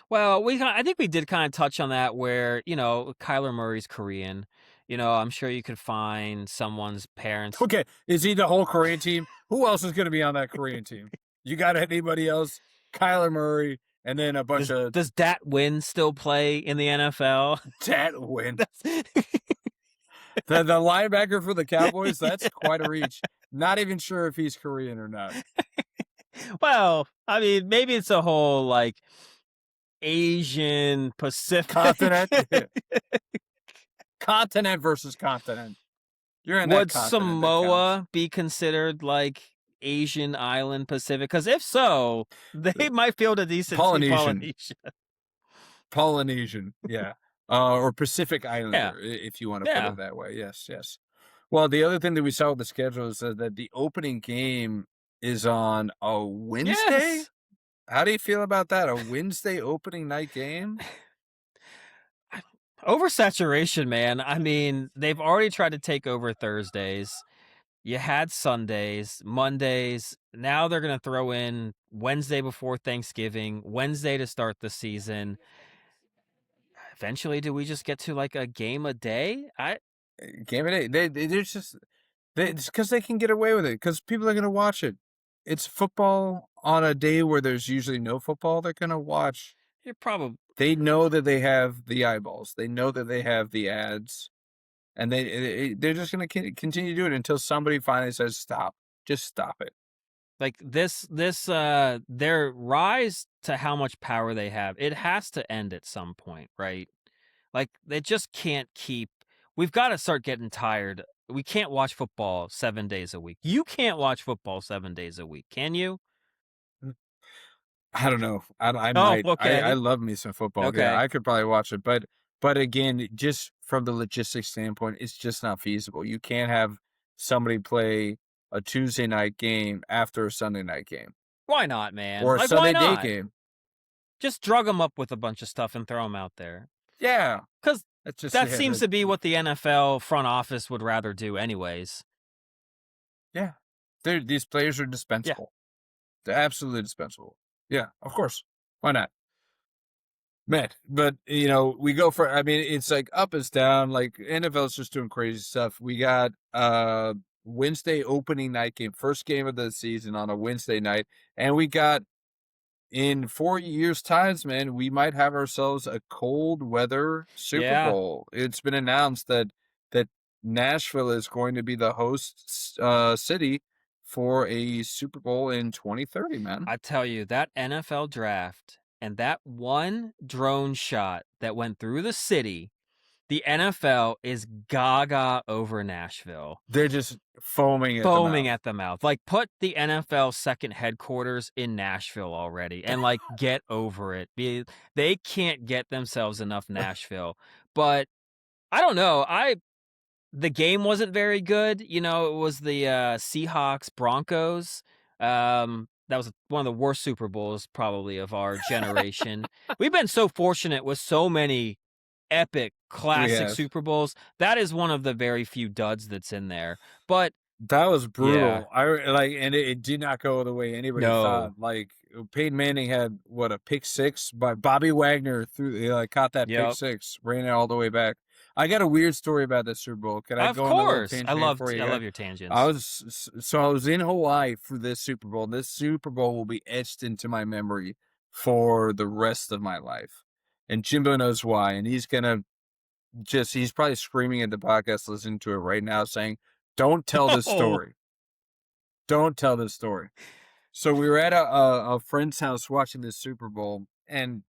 Well, I think we did kind of touch on that where, Kyler Murray's Korean. I'm sure you could find someone's parents. Okay, is he the whole Korean team? Who else is going to be on that Korean team? You got anybody else? Kyler Murray, and then a bunch of Does Dat Win still play in the NFL? Dat Win. The linebacker for the Cowboys, that's quite a reach. Not even sure if he's Korean or not. Well, I mean, maybe it's a whole like Asian Pacific Continent. Continent versus continent. You're in that Would continent that Samoa be considered like Asian island Pacific? Because if so, they might field a decent Polynesian. Polynesian, yeah. Or Pacific Islander, if you want to put it that way. Yes. Well, the other thing that we saw with the schedule is that the opening game is on a Wednesday. Yes. How do you feel about that? A Wednesday opening night game? Oversaturation, man. I mean, they've already tried to take over Thursdays. You had Sundays, Mondays. Now they're going to throw in Wednesday before Thanksgiving, Wednesday to start the season. Eventually, do we just get to like a game a day? Game a day. It's because they can get away with it because people are going to watch it. It's football on a day where there's usually no football. They're going to watch. You're probably. They know that they have the eyeballs. They know that they have the ads, and they're just going to continue to do it until somebody finally says stop. Just stop it. Like their rise to how much power they have, it has to end at some point, right? Like they just can't keep. We've got to start getting tired. We can't watch football 7 days a week. You can't watch football 7 days a week, can you? I don't know. I might. Okay. I love me some football. Okay. Yeah, I could probably watch it, but again, just from the logistics standpoint, it's just not feasible. You can't have somebody play a Tuesday night game after a Sunday night game. Why not, man? Or a Sunday day game. Just drug them up with a bunch of stuff and throw them out there. Yeah. Because that seems to be what the NFL front office would rather do anyways. Yeah. These players are dispensable. Yeah. They're absolutely dispensable. Yeah, of course. Why not? Man, but, we go for, it's like up is down. Like, NFL's just doing crazy stuff. We got Wednesday opening night game, first game of the season on a Wednesday night. And we got, in 4 years' times, man, we might have ourselves a cold weather Super Bowl. It's been announced that Nashville is going to be the host city for a Super Bowl in 2030, man. I tell you, that NFL draft and that one drone shot that went through the city the NFL is gaga over Nashville. They're just foaming at the mouth. Like, put the NFL second headquarters in Nashville already and, like, get over it. They can't get themselves enough Nashville. But I don't know. The game wasn't very good. You know, it was the Seahawks Broncos. That was one of the worst Super Bowls probably of our generation. We've been so fortunate with so many epic classic Super Bowls. That is one of the very few duds that's in there. But that was brutal. Yeah. And it did not go the way anybody thought. Like, Peyton Manning had a pick six, but Bobby Wagner caught that pick six, ran it all the way back. I got a weird story about this Super Bowl. Can I go on a little tangent? I love your tangents. I was in Hawaii for this Super Bowl. This Super Bowl will be etched into my memory for the rest of my life. And Jimbo knows why. And he's probably screaming at the podcast, listening to it right now, saying, "Don't tell this story. Don't tell this story." So we were at a friend's house watching this Super Bowl, and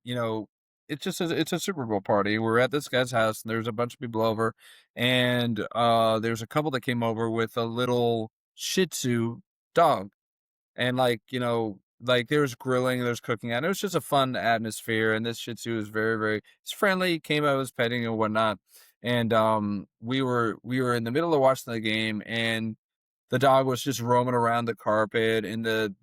it's a Super Bowl party. We're at this guy's house, and there's a bunch of people over, and there's a couple that came over with a little Shih Tzu dog, and there was grilling, there was cooking, and it was just a fun atmosphere. And this Shih Tzu was very, very, it's friendly. He came out, was petting and whatnot, and we were in the middle of watching the game, and the dog was just roaming around the carpet, and the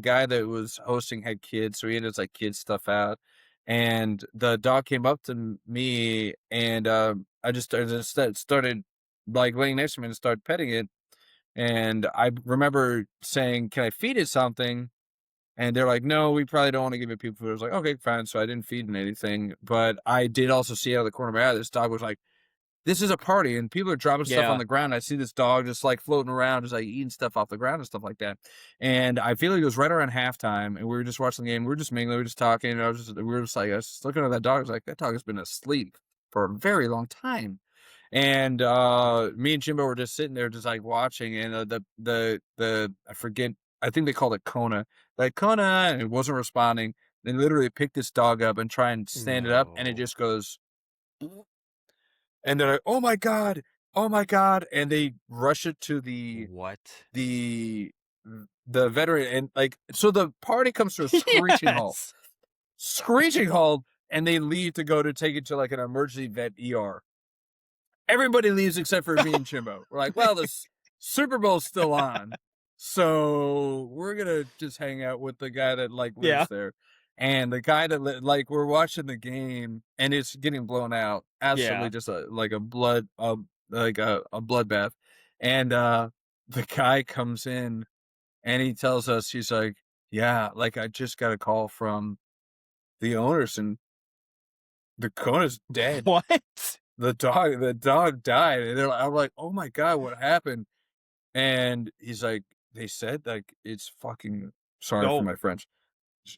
guy that was hosting had kids, so he had his kids stuff out. And the dog came up to me, and I just started laying next to me and started petting it. And I remember saying, "Can I feed it something?" And they're like, "No, we probably don't want to give it people food." I was like, "Okay, fine." So I didn't feed it anything, but I did also see out of the corner of my eye, this dog was like, this is a party, and people are dropping stuff on the ground. I see this dog just floating around, just eating stuff off the ground and stuff like that. And I feel like it was right around halftime, and we were just watching the game. We were just mingling, we were just talking, and I was looking at that dog. I was like, that dog has been asleep for a very long time. And me and Jimbo were just sitting there, just watching, and I forget, I think they called it Kona, Kona, and it wasn't responding. They literally picked this dog up and try and stand it up, and it just goes. And they're like, "Oh my God, oh my God." And they rush it to the veteran. And so the party comes to a screeching halt, and they leave to go to take it to an emergency vet ER. Everybody leaves except for me and Jimbo. We're like, well, the Super Bowl's still on, so we're going to just hang out with the guy that lives there. And the guy that we're watching the game, and it's getting blown out. Absolutely, just a bloodbath. And the guy comes in, and he tells us, he's like, "Yeah, I just got a call from the owners, and the Kona's dead." What? The dog died. And I'm like, "Oh my God, what happened?" And he's like, "They said it's fucking." Sorry for my French.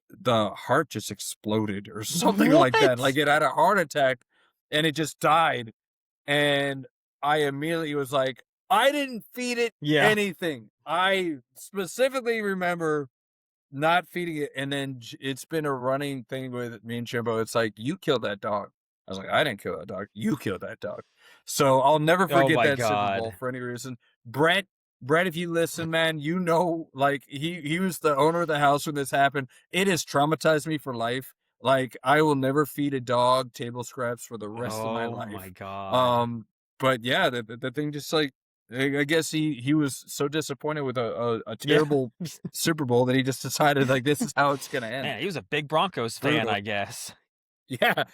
The heart just exploded or something like that. It had a heart attack, and it just died. And I immediately was like, I didn't feed it anything. I specifically remember not feeding it. And then it's been a running thing with me and Jimbo. It's like, "You killed that dog." I was like, "I didn't kill that dog. You killed that dog." So I'll never forget that Super Bowl for any reason. Brett, if you listen, man, he was the owner of the house when this happened. It has traumatized me for life. I will never feed a dog table scraps for the rest of my life. Oh my God. But yeah, the thing just I guess he was so disappointed with a terrible Super Bowl that he just decided this is how it's gonna end. Man, he was a big Broncos fan, I guess. Yeah.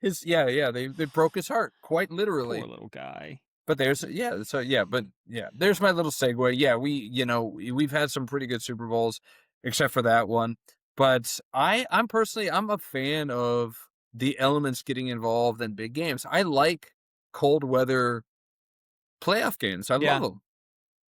They broke his heart, quite literally. Poor little guy. But there's there's my little segue. Yeah, we've had some pretty good Super Bowls, except for that one. But I'm a fan of the elements getting involved in big games. I like cold weather playoff games. I love them.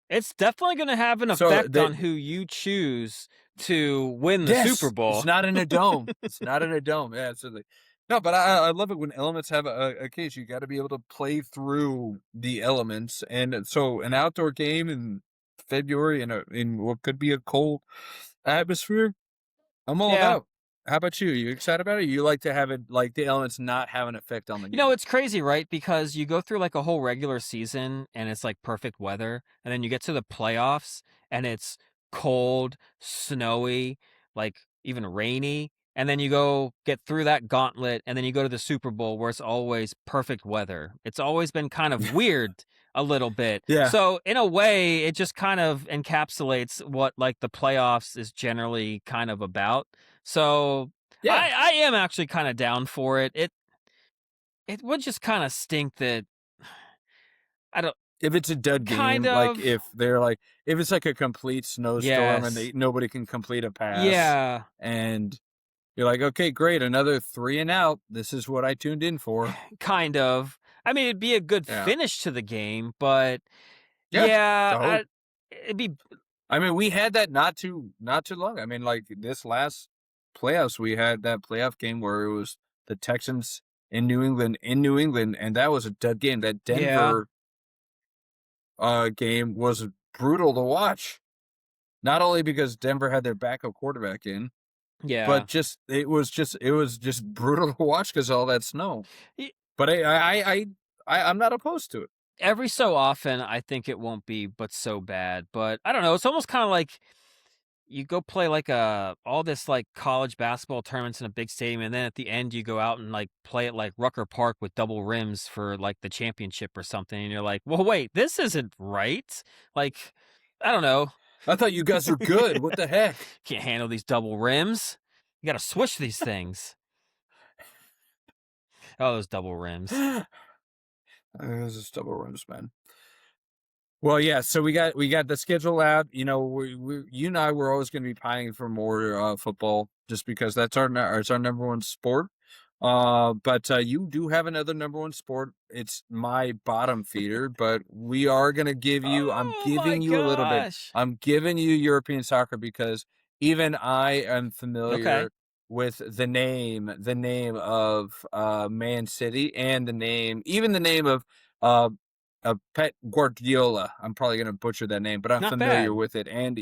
It's definitely going to have an effect on who you choose to win the Super Bowl. It's not in a dome. Yeah, absolutely. No, but I love it when elements have a case. You got to be able to play through the elements. And so an outdoor game in February in what could be a cold atmosphere, I'm all about. How about you? You excited about it? You like to have it like the elements not have an effect on the game? It's crazy, right? Because you go through like a whole regular season and it's like perfect weather, and then you get to the playoffs and it's cold, snowy, like even rainy, and then you go get through that gauntlet, and then you go to the Super Bowl where it's always perfect weather. It's always been kind of weird a little bit. Yeah. So in a way, it just kind of encapsulates what like the playoffs is generally kind of about. So Yeah. I am actually kind of down for it. It would just kind of stink that I don't If it's a dud game, kind like of if it's like a complete snowstorm and yes. nobody can complete a pass, Yeah, and you're like, okay, great, another 3 and out. This is what I tuned in for. kind of. I mean, it'd be a good Yeah. finish to the game, but Yeah, it'd be I mean, we had that not too long. I mean, like this last playoffs, we had that playoff game where it was the Texans in New England, and that was a dud game. That Denver game was brutal to watch. Not only because Denver had their backup quarterback in, but it was just brutal to watch because all that snow. But I'm not opposed to it. Every so often, I think it won't be, but so bad. But I don't know. It's almost kind of like you go play like all this like college basketball tournaments in a big stadium, and then at the end you go out and like play at like Rucker Park with double rims for like the championship or something, and you're like, well, wait, this isn't right. Like, I don't know. I thought you guys were good. What the heck? Can't handle these double rims. You got to switch these things. Oh, those double rims. Those are double rims, man. Well, yeah. So we got the schedule out. You know, you and I were always going to be pining for more football, just because it's our number one sport. But you do have another number one sport. It's my bottom feeder, but we are going to give you. I'm giving you a little bit. I'm giving you European soccer because even I am familiar with the name of Man City, and the name of Pep Guardiola. I'm probably going to butcher that name, but I'm familiar with it. And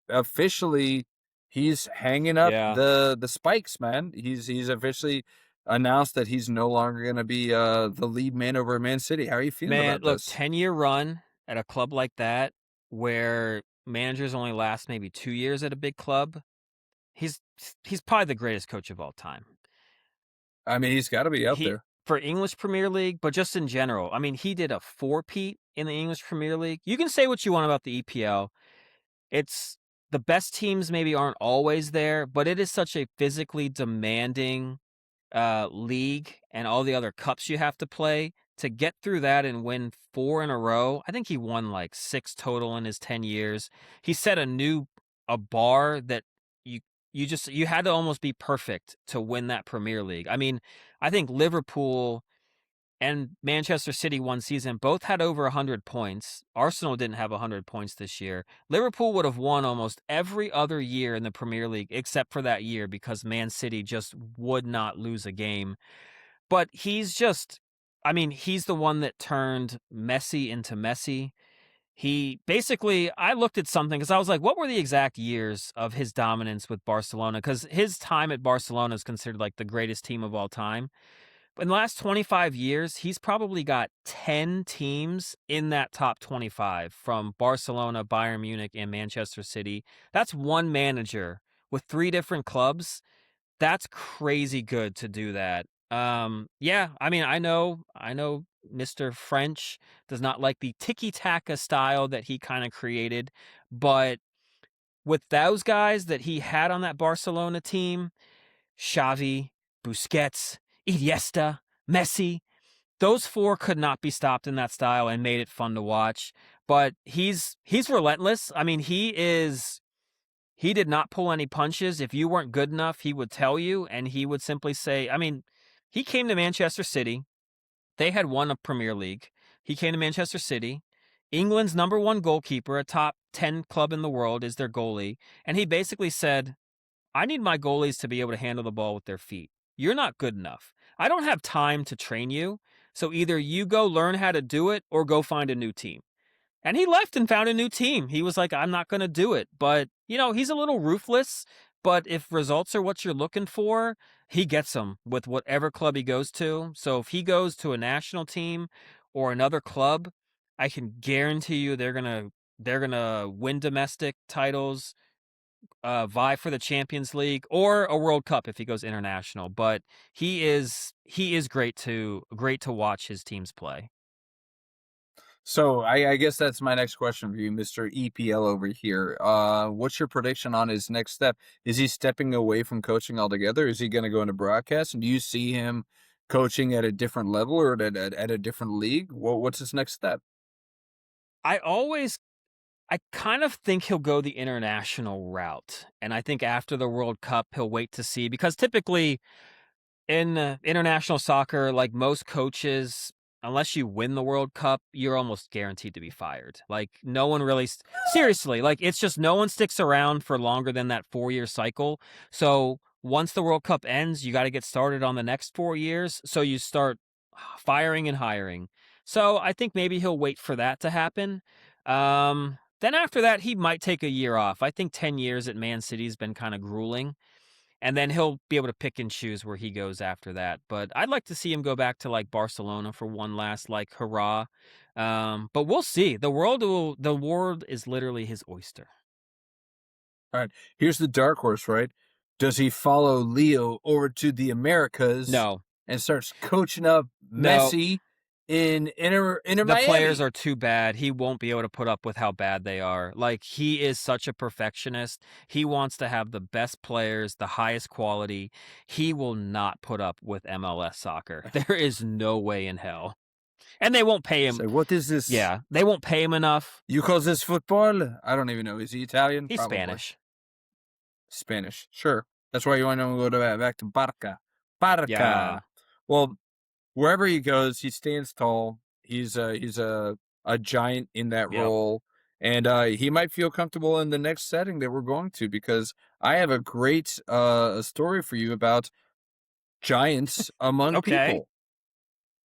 officially, he's hanging up the spikes, man. He's officially announced that he's no longer going to be the lead man over at Man City. How are you feeling about this? 10-year run at a club like that, where managers only last maybe 2 years at a big club. He's probably the greatest coach of all time. I mean, he's got to be up there. For English Premier League, but just in general. I mean, he did a 4-peat in the English Premier League. You can say what you want about the EPL. It's the best teams maybe aren't always there, but it is such a physically demanding league, and all the other cups you have to play to get through that and win 4 in a row. I think he won like 6 total in his 10 years. He set a bar that you had to almost be perfect to win that Premier League. I mean, I think Liverpool and Manchester City one season both had over 100 points. Arsenal didn't have 100 points this year. Liverpool would have won almost every other year in the Premier League except for that year, because Man City just would not lose a game. But he's the one that turned Messi into Messi. I looked at something because I was like, what were the exact years of his dominance with Barcelona? Because his time at Barcelona is considered like the greatest team of all time. But in the last 25 years, he's probably got 10 teams in that top 25, from Barcelona, Bayern Munich, and Manchester City. That's one manager with 3 different clubs. That's crazy good to do that. Yeah, I mean, I know Mr. French does not like the tiki-taka style that he kind of created, but with those guys that he had on that Barcelona team, Xavi, Busquets, Iniesta, Messi, those 4 could not be stopped in that style and made it fun to watch. But he's relentless. I mean, he did not pull any punches. If you weren't good enough, he would tell you, and he would simply say, I mean, he came to Manchester City. They had won a Premier League. He came to Manchester City. England's number 1 goalkeeper, a top 10 club in the world, is their goalie. And he basically said, I need my goalies to be able to handle the ball with their feet. You're not good enough. I don't have time to train you. So either you go learn how to do it or go find a new team. And he left and found a new team. He was like, I'm not going to do it. But, he's a little ruthless, But if results are what you're looking for, he gets them with whatever club he goes to. So if he goes to a national team or another club, I can guarantee you they're gonna win domestic titles, vie for the Champions League or a World Cup if he goes international. But he is great to watch his teams play. So I guess that's my next question for you, Mr. EPL over here. What's your prediction on his next step? Is he stepping away from coaching altogether? Is he going to go into broadcast? And do you see him coaching at a different level or at a different league? What's his next step? I kind of think he'll go the international route. And I think after the World Cup, he'll wait to see, because typically in international soccer, like most coaches, unless you win the World Cup, you're almost guaranteed to be fired. Like no one really, seriously, like it's just no one sticks around for longer than that 4-year cycle. So once the World Cup ends, you got to get started on the next 4 years. So you start firing and hiring. So I think maybe he'll wait for that to happen. Then after that, he might take a year off. I think 10 years at Man City has been kind of grueling. And then he'll be able to pick and choose where he goes after that. But I'd like to see him go back to like Barcelona for one last like hurrah. But we'll see. The world is literally his oyster. All right. Here's the dark horse, right? Does he follow Leo over to the Americas? No. And starts coaching up Messi in Inter The Miami? players are too bad. He won't be able to put up with how bad they are. Like, he is such a perfectionist. He wants to have the best players, the highest quality. He will not put up with MLS soccer. There is no way in hell. And they won't pay him. So what is this? Yeah, they won't pay him enough. You call this football? I don't even know. Is he Italian? He's Probably. Spanish. Sure. That's why you want to go back to Barca. Yeah. Well, wherever he goes, he stands tall. He's a giant in that role, and he might feel comfortable in the next setting that we're going to, because I have a great story for you about giants among people.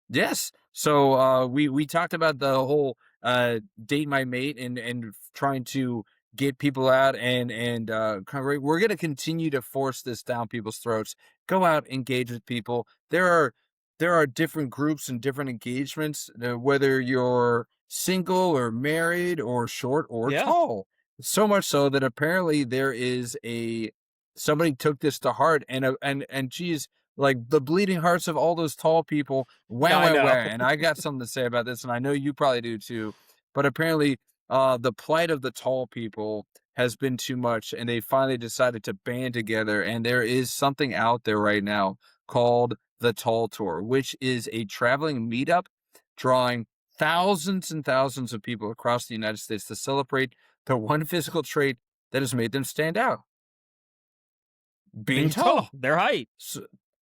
Yes. So we talked about the whole date my mate and trying to get people out and we're going to continue to force this down people's throats. Go out, engage with people. There are different groups and different engagements, whether you're single or married or short or tall. So much so that apparently there is somebody took this to heart and geez, like the bleeding hearts of all those tall people. Wow. And I got something to say about this, and I know you probably do too. But apparently, the plight of the tall people has been too much, and they finally decided to band together. And there is something out there right now called the Tall Tour, which is a traveling meetup drawing thousands and thousands of people across the United States to celebrate the one physical trait that has made them stand out. Being tall. Their height.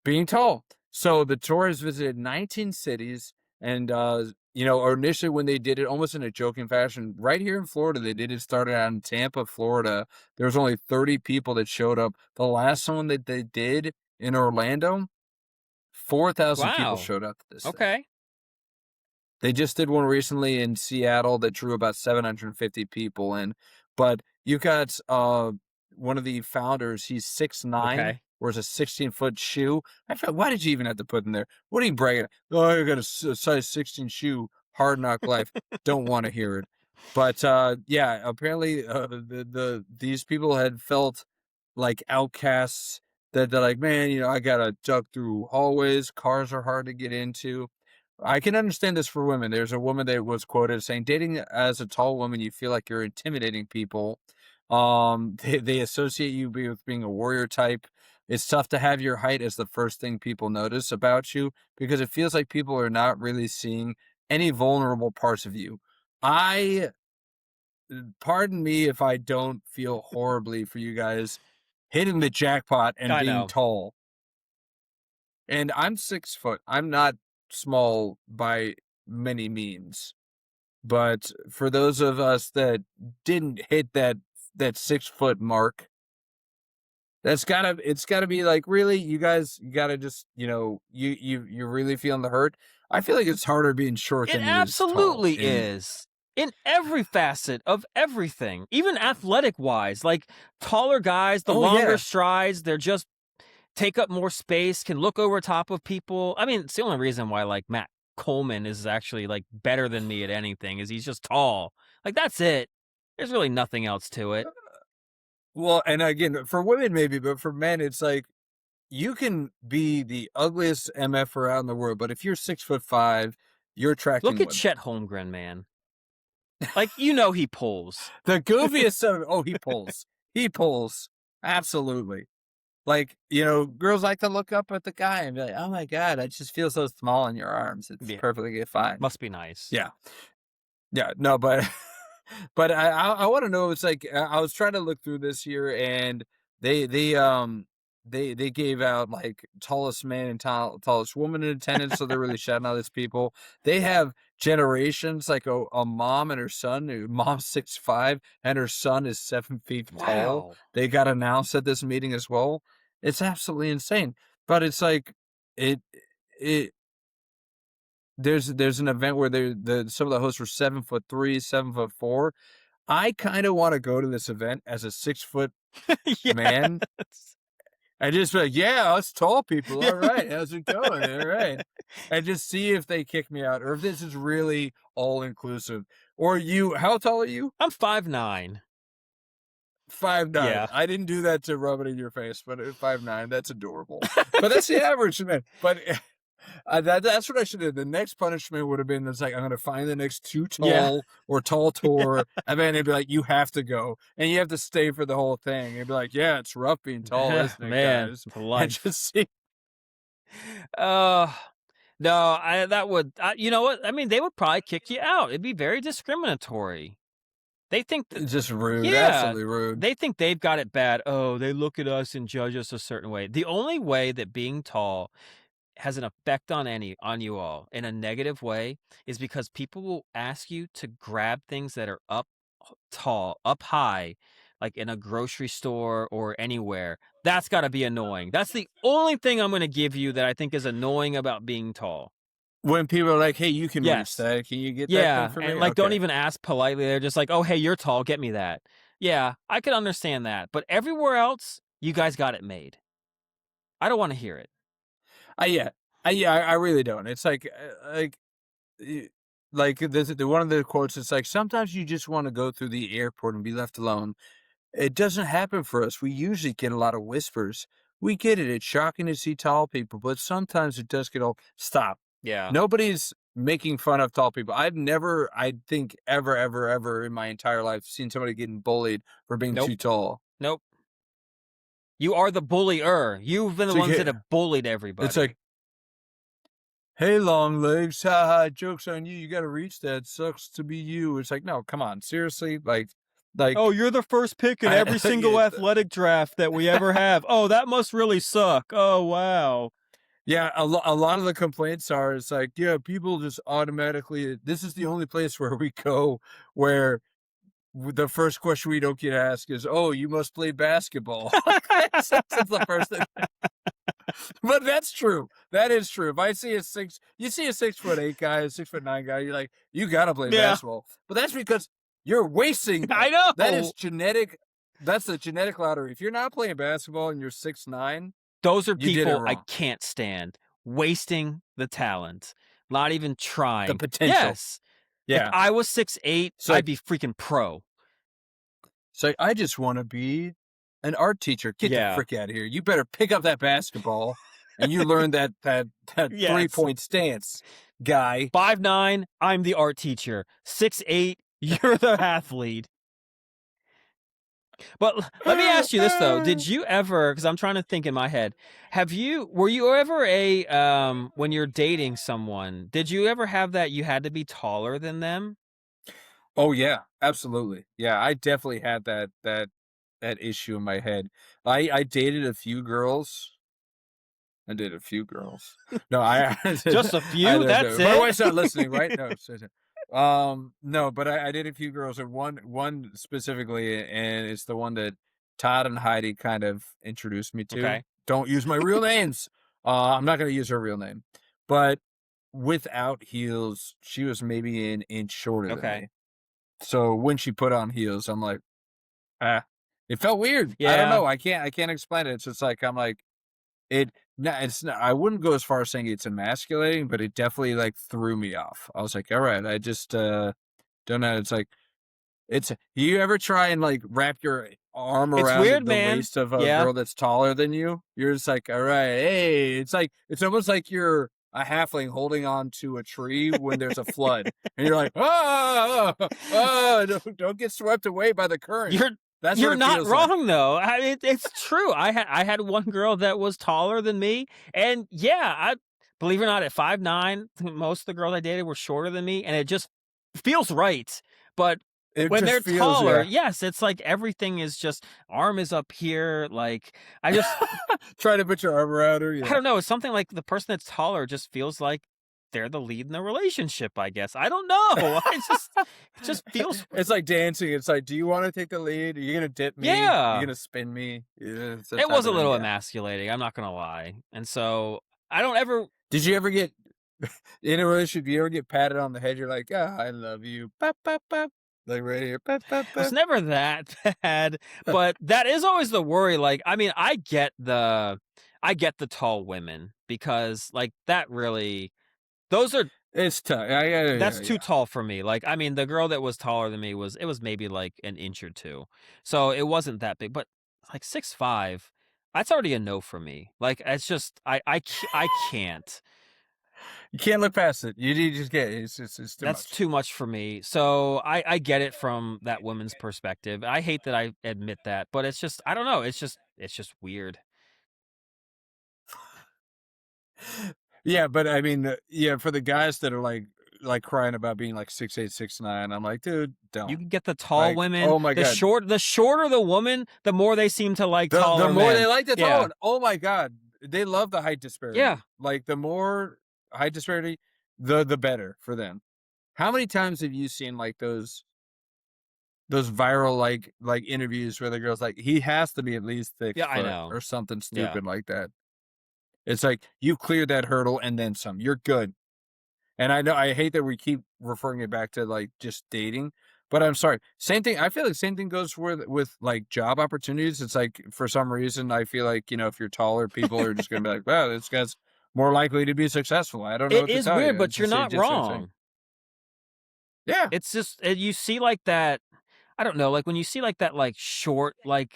Being tall. So the tour has visited 19 cities, and initially when they did it, almost in a joking fashion, right here in Florida, they did it. Started out in Tampa, Florida. There was only 30 people that showed up. The last one that they did in Orlando, 4,000 people showed up to this thing. They just did one recently in Seattle that drew about 750 people in. But you got one of the founders, he's 6'9", wears a 16-foot shoe. I felt, why did you even have to put in there? What are you bragging? Oh, I got a size 16 shoe, hard knock life. Don't want to hear it. But apparently these people had felt like outcasts, that they're like, man, I gotta duck through hallways. Cars are hard to get into. I can understand this for women. There's a woman that was quoted saying, dating as a tall woman, you feel like you're intimidating people. They associate you with being a warrior type. It's tough to have your height as the first thing people notice about you, because it feels like people are not really seeing any vulnerable parts of you. Pardon me if I don't feel horribly for you guys hitting the jackpot and being tall. And I'm 6 foot. I'm not small by many means. But for those of us that didn't hit that 6 foot mark, it's gotta be like, really, you guys, you gotta just, you're really feeling the hurt. I feel like it's harder being short than it is tall. Absolutely is. in every facet of everything, even athletic-wise. Like, taller guys, the longer strides, they're just take up more space, can look over top of people. I mean, it's the only reason why, like, Matt Coleman is actually, like, better than me at anything is he's just tall. Like, that's it. There's really nothing else to it. Well, and again, for women maybe, but for men, it's like, you can be the ugliest MF out in the world, but if you're 6'5", you're attracting Look at women. Chet Holmgren, man. Like, you know he pulls. The goofiest he pulls. He pulls. Absolutely. Like, girls like to look up at the guy and be like, oh my God, I just feel so small in your arms. It's perfectly fine. Must be nice. Yeah. Yeah, no, but but I want to know, it's like, I was trying to look through this year, and they gave out like tallest man and tallest woman in attendance, so they're really shouting out these people. They have generations, like a mom and her son. Mom's 6'5" and her son is 7 feet tall. They got announced at this meeting as well. It's absolutely insane. But it's like there's an event where some of the hosts were 7'3", 7'4". I kind of want to go to this event as a 6 foot man. I just be like, yeah, us tall people. All right, how's it going? All right. And just see if they kick me out, or if this is really all inclusive. Or how tall are you? I'm 5'9". 5'9". Yeah. I didn't do that to rub it in your face, but at 5'9", that's adorable. But that's the average, man. But that's what I should do. The next punishment would have been, it's like, I'm going to find the next too tall or tall tour. And then they'd be like, you have to go. And you have to stay for the whole thing. They'd be like, yeah, it's rough being tall, isn't it, man, guys? And just see. No, that would, you know what? I mean, they would probably kick you out. It'd be very discriminatory. They think It's just rude. Absolutely rude. They think they've got it bad. Oh, they look at us and judge us a certain way. The only way that being tall has an effect on you all in a negative way is because people will ask you to grab things that are up high, like in a grocery store or anywhere. That's got to be annoying. That's the only thing I'm going to give you that I think is annoying about being tall. When people are like, hey, you can reach that. Can you get that thing for me? And like, don't even ask politely. They're just like, oh, hey, you're tall. Get me that. Yeah, I could understand that. But everywhere else, you guys got it made. I don't want to hear it. I really don't. It's like one of the quotes. It's like, sometimes you just want to go through the airport and be left alone. It doesn't happen for us. We usually get a lot of whispers. We get it. It's shocking to see tall people, but sometimes it does get all. Stop. Yeah. Nobody's making fun of tall people. I've never, I think, ever in my entire life seen somebody getting bullied for being too tall. Nope. You are the bullier. You've been the ones that have bullied everybody. It's like, hey, long legs, haha, joke's on you. You got to reach that. Sucks to be you. It's like, no, come on. Seriously? Like, oh, you're the first pick in every single athletic draft that we ever have. Oh, that must really suck. Oh, wow. Yeah, a lot of the complaints are, it's like, yeah, people just automatically, this is the only place where we go where the first question we don't get asked is, oh, you must play basketball. That's the first thing. But that's true. That is true. If I see you see a 6'8" guy, a 6'9" guy, you're like, you got to play basketball. But that's because you're wasting. I know. That is genetic. That's the genetic lottery. If you're not playing basketball and you're 6'9", those are people I can't stand. Wasting the talent. Not even trying. The potential. Yes. Yeah. If I was 6'8", I'd be freaking pro. So I just want to be an art teacher. Get the frick out of here. You better pick up that basketball and you learn that 3-point stance, guy. 5'9", I'm the art teacher. 6'8", you're the athlete. But let me ask you this, though. Did you ever, because I'm trying to think in my head, were you ever when you're dating someone, did you ever have that you had to be taller than them? Oh, yeah, absolutely. Yeah, I definitely had that issue in my head. I dated a few girls. No, just a few. That's it. My wife's not listening, right? No. No, but I did a few girls, and one specifically, and it's the one that Todd and Heidi kind of introduced me to. Okay. Don't use my real names. I'm not going to use her real name, but without heels, she was maybe an inch shorter than me. So when she put on heels, I'm like, it felt weird. I Yeah. don't know. I can't explain it. It's just like, I'm like, it's not, I wouldn't go as far as saying it's emasculating, but it definitely like threw me off. I was like, all right, I just, don't know. It's like, you ever try and like wrap your arm It's around weird, the man. waist of a Yeah. girl that's taller than you? You're just like, all right, hey, it's like, it's almost like you're a halfling holding on to a tree when there's a flood, and you're like, don't get swept away by the current. That's You're what it not feels wrong like. though. I mean, it's true. I had one girl that was taller than me, and yeah, I believe it or not, at 5'9", most of the girls I dated were shorter than me, and it just feels right. But It when just they're feels, taller, yeah. yes, it's like everything is just arm is up here. Like I just Try to put your arm around her. Yeah. I don't know. It's something like the person that's taller just feels like they're the lead in the relationship. I guess I don't know. It just feels. It's like dancing. It's like, do you want to take the lead? Are you gonna dip me? Yeah. You're gonna spin me? Yeah, it's that It type was a of thing, little yeah. emasculating. I'm not gonna lie, and so I don't ever. Did you ever get in a relationship? You ever get patted on the head? You're like, I love you. Pop, pop, pop. Like right here. Pop, pop, It was pop. never that bad, but that is always the worry. Like, I mean, I get the tall women because, like, that really, those are It's tough. that's too tall for me. Like, I mean, the girl that was taller than me was maybe like an inch or two, so it wasn't that big. But like 6'5", that's already a no for me. Like, it's just I can't. You can't look past it. You just get it. It's too That's much. too much for me. So I get it from that woman's perspective. I hate that I admit that, but it's just I don't know. It's just weird. Yeah, but I mean, yeah, for the guys that are like crying about being like 6'8", 6'9", I'm like, dude, don't. You can get the tall Like, women. oh my God. The shorter the woman, the more they seem to like taller The more men. they like the tall Yeah. one. Oh my God. They love the height disparity. Yeah. Like the more height disparity, the better for them. How many times have you seen like those viral like interviews where the girl's like, he has to be at least 6 Yeah, I foot know. or something Yeah. stupid like that? It's like, you cleared that hurdle and then some. You're good. And I know I hate that we keep referring it back to like just dating, but I'm sorry. Same thing. I feel like same thing goes with like job opportunities. It's like, for some reason, I feel like, if you're taller, people are just gonna be like, wow, this guy's more likely to be successful. I don't know It what to is tell weird, you. but It's you're the same- not just the same thing. wrong. Yeah. It's just you see like that. I don't know, like when you see like that like short like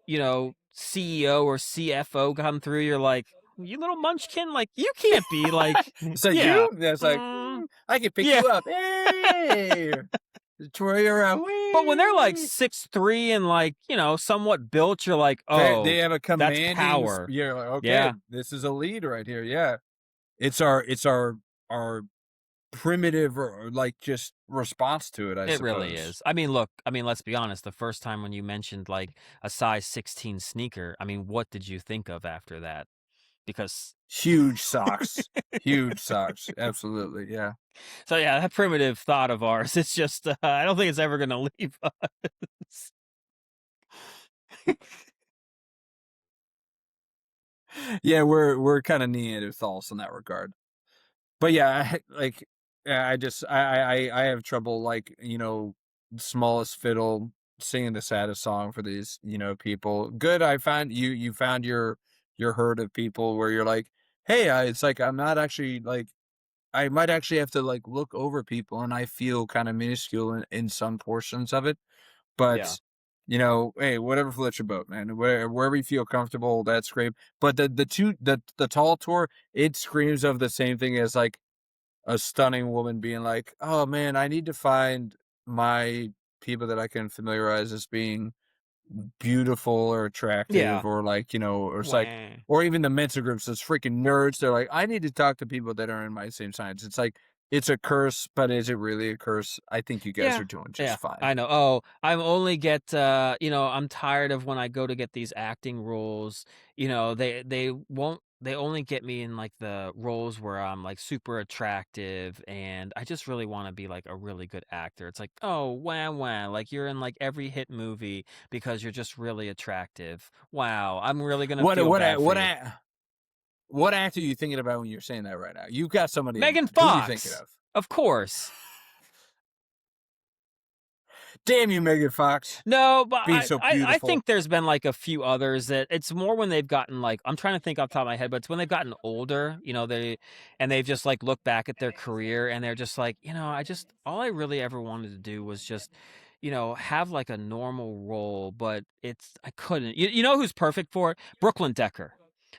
CEO or CFO come through, you're like, you little munchkin, like you can't be like It's like, yeah. you? That's like, I can pick Yeah. you up. Hey, twirl you around. But when they're like Whee! 6'3" and like somewhat built, you're like, They- oh, they have a commanding power. You're like, okay, Yeah. this is a lead right here. Yeah, it's our primitive or like just response to it. I It suppose. really is. I mean, look, let's be honest. The first time when you mentioned like a size 16 sneaker, I mean, what did you think of after that? Because Huge socks, huge socks. Absolutely, yeah. so yeah, that primitive thought of ours, it's just I don't think it's ever going to leave us. Yeah, we're kind of Neanderthals in that regard. But yeah, I have trouble like smallest fiddle singing the saddest song for these people. Good, I found you found your herd of people where you're like, hey, it's like I'm not actually like I might actually have to like look over people and I feel kind of minuscule in some portions of it, but. Hey, whatever floats your boat, man. Wherever you feel comfortable, that's great. But the tall tour, it screams of the same thing as like a stunning woman being like, oh man, I need to find my people that I can familiarize as being beautiful or attractive, Yeah. or like, or it's like, or even the mental groups, those freaking nerds. They're like, I need to talk to people that are in my same science. It's like, it's a curse, but is it really a curse? I think you guys are doing just fine. I know. Oh, I'm only get I'm tired of when I go to get these acting roles. They only get me in like the roles where I'm like super attractive and I just really want to be like a really good actor. It's like, oh, wow, like you're in like every hit movie because you're just really attractive. Wow, I'm really gonna feel bad for you. What actor are you thinking about when you're saying that right now? You've got somebody. Megan Who are you Fox. thinking of? Of course. Damn you, Megan Fox. No, but Being so I beautiful. think there's been like a few others that it's more when they've gotten like, I'm trying to think off the top of my head, but it's when they've gotten older, they've just like looked back at their career and they're just like, all I really ever wanted to do was just, have like a normal role, but I couldn't. You know who's perfect for it? Brooklyn Decker.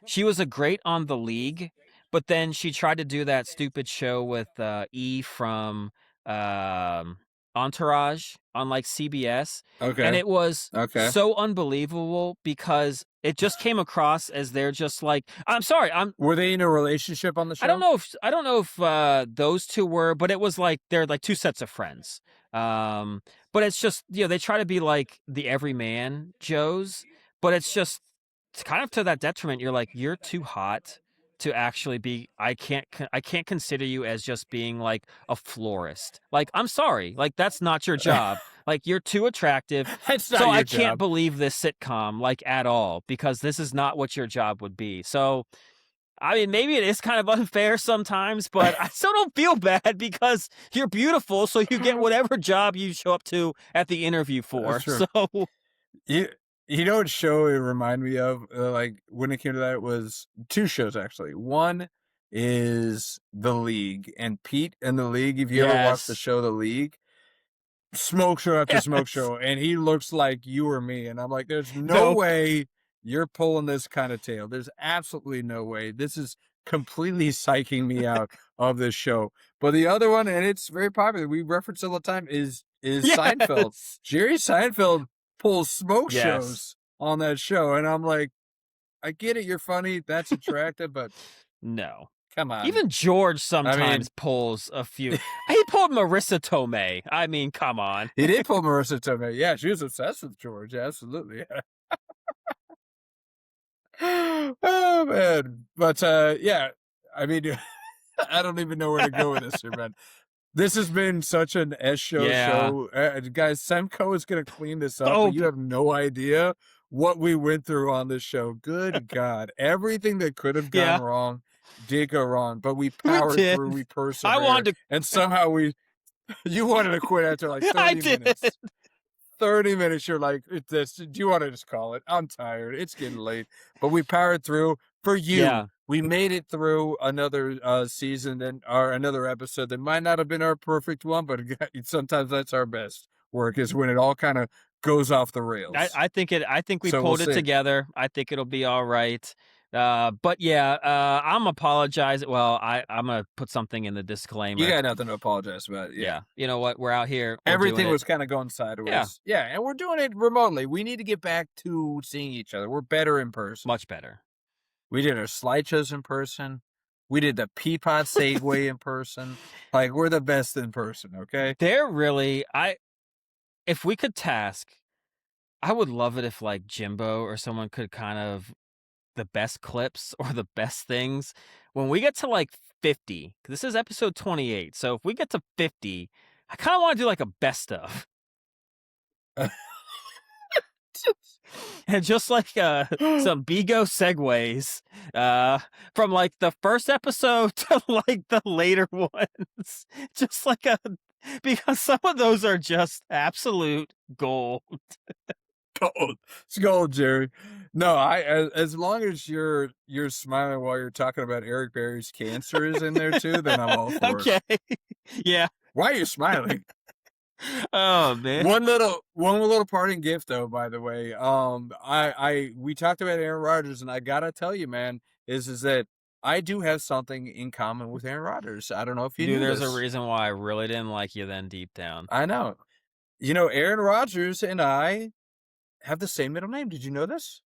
She was a great on The League, but then she tried to do that stupid show with E from Entourage on like CBS. Okay. And it was so unbelievable because it just came across as they're just like, I'm sorry, Were they in a relationship on the show? I don't know if those two were, but it was like they're like two sets of friends. But it's just, they try to be like the everyman Joes, but it's kind of to that detriment. You're like, you're too hot to actually be. I can't consider you as just being like a florist. Like, I'm sorry, like that's not your job. Like, you're too attractive. That's not so your I job. can't believe this sitcom like at all, because this is not what your job would be. So I mean, maybe it is kind of unfair sometimes, but I still don't feel bad because you're beautiful, so you get whatever job you show up to at the interview for. That's true. So you know what show it reminded me of? Like when it came to that, it was two shows actually. One is The League, and Pete in The League. If you ever watched the show The League, smoke show after smoke show, and he looks like you or me, and I'm like, there's no way you're pulling this kind of tail. There's absolutely no way. This is completely psyching me out of this show. But the other one, and it's very popular, we reference it all the time, is Seinfeld. Jerry Seinfeld pulls smoke shows on that show, and I'm like, I get it, you're funny, that's attractive, but no. Come on. Even George sometimes pulls a few. He pulled Marissa Tomei. I mean, come on. He did pull Marissa Tomei. Yeah, she was obsessed with George. Absolutely. Oh, man. But, I mean, I don't even know where to go with this here, man. This has been such an show. Guys, Semco is going to clean this up, but you have no idea what we went through on this show. Good God. Everything that could have gone wrong did go wrong, but we powered through, we persevered, and somehow you wanted to quit after like 30 minutes. 30 minutes, you're like, do you want to just call it? I'm tired. It's getting late. But we powered through for you. Yeah. We made it through another season or another episode that might not have been our perfect one, but sometimes that's our best work, is when it all kind of goes off the rails. I think we pulled it together. I think it'll be all right. But I'm apologizing. Well, I'm going to put something in the disclaimer. You got nothing to apologize about. Yeah. You know what? We're out here. Everything was kind of going sideways. Yeah. And we're doing it remotely. We need to get back to seeing each other. We're better in person. Much better. We did our slideshows in person. We did the Peapod Segway in person. Like, we're the best in person. Okay. They're really, if we could task, I would love it if like Jimbo or someone could kind of the best clips or the best things when we get to like 50. This is episode 28, so if we get to 50, I kind of want to do like a best of and just like some Bigo segues from like the first episode to like the later ones, just like because some of those are just absolute gold. It's gold, Jerry. No, as long as you're smiling while you're talking about Eric Berry's cancer is in there too, then I'm all for it. Okay. Yeah. Why are you smiling? Oh man. One little parting gift though, by the way. We talked about Aaron Rodgers, and I gotta tell you, man, is that I do have something in common with Aaron Rodgers. I don't know if you knew there's this. A reason why I really didn't like you then deep down. I know. Aaron Rodgers and I have the same middle name. Did you know this?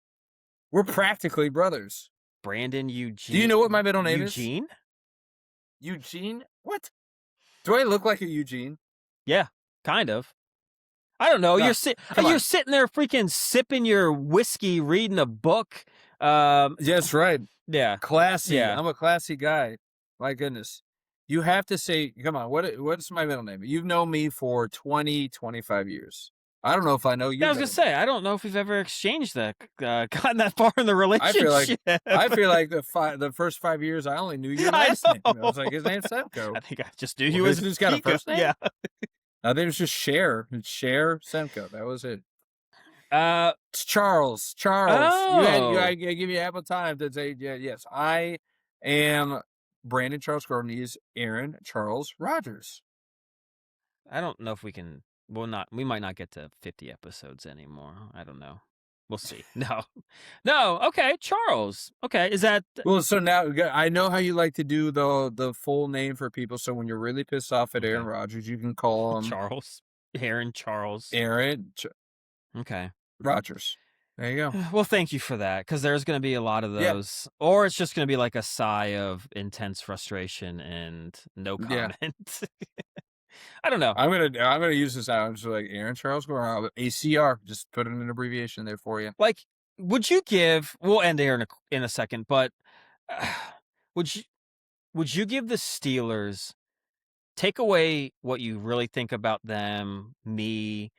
We're practically brothers. Brandon Eugene. Do you know what my middle name is? Eugene? Eugene? What? Do I look like a Eugene? Yeah, kind of. I don't know. No, you're sitting there freaking sipping your whiskey, reading a book. Yes, right. Yeah. Classy. Yeah. I'm a classy guy. My goodness. You have to say, come on, what's my middle name? You've known me for 20, 25 years. I don't know if I know you. I was going to say, I don't know if we've ever exchanged that, gotten that far in the relationship. I feel like the first 5 years, I only knew your last name. I was like, his name's Semco. I think I just knew you as just got a first name? Yeah. I think it was just Cher Semco. That was it. It's Charles. I give you ample time to say, yes, I am Brandon Charles Gordon. He's Aaron Charles Rogers. I don't know if we can. We might not get to 50 episodes anymore. I don't know. We'll see. No. Okay, Charles. Okay, is that? Well, so now I know how you like to do the full name for people. So when you're really pissed off at Aaron Rodgers, you can call him Charles. Aaron Charles. Okay. Rogers. There you go. Well, thank you for that, because there's going to be a lot of those, or it's just going to be like a sigh of intense frustration and no comment. I don't know. I'm gonna use this out. I'm just like Aaron Charles Gordon, ACR. Just put in an abbreviation there for you. Like, would you give? We'll end there in a second, but would you give the Steelers, take away what you really think about them, me?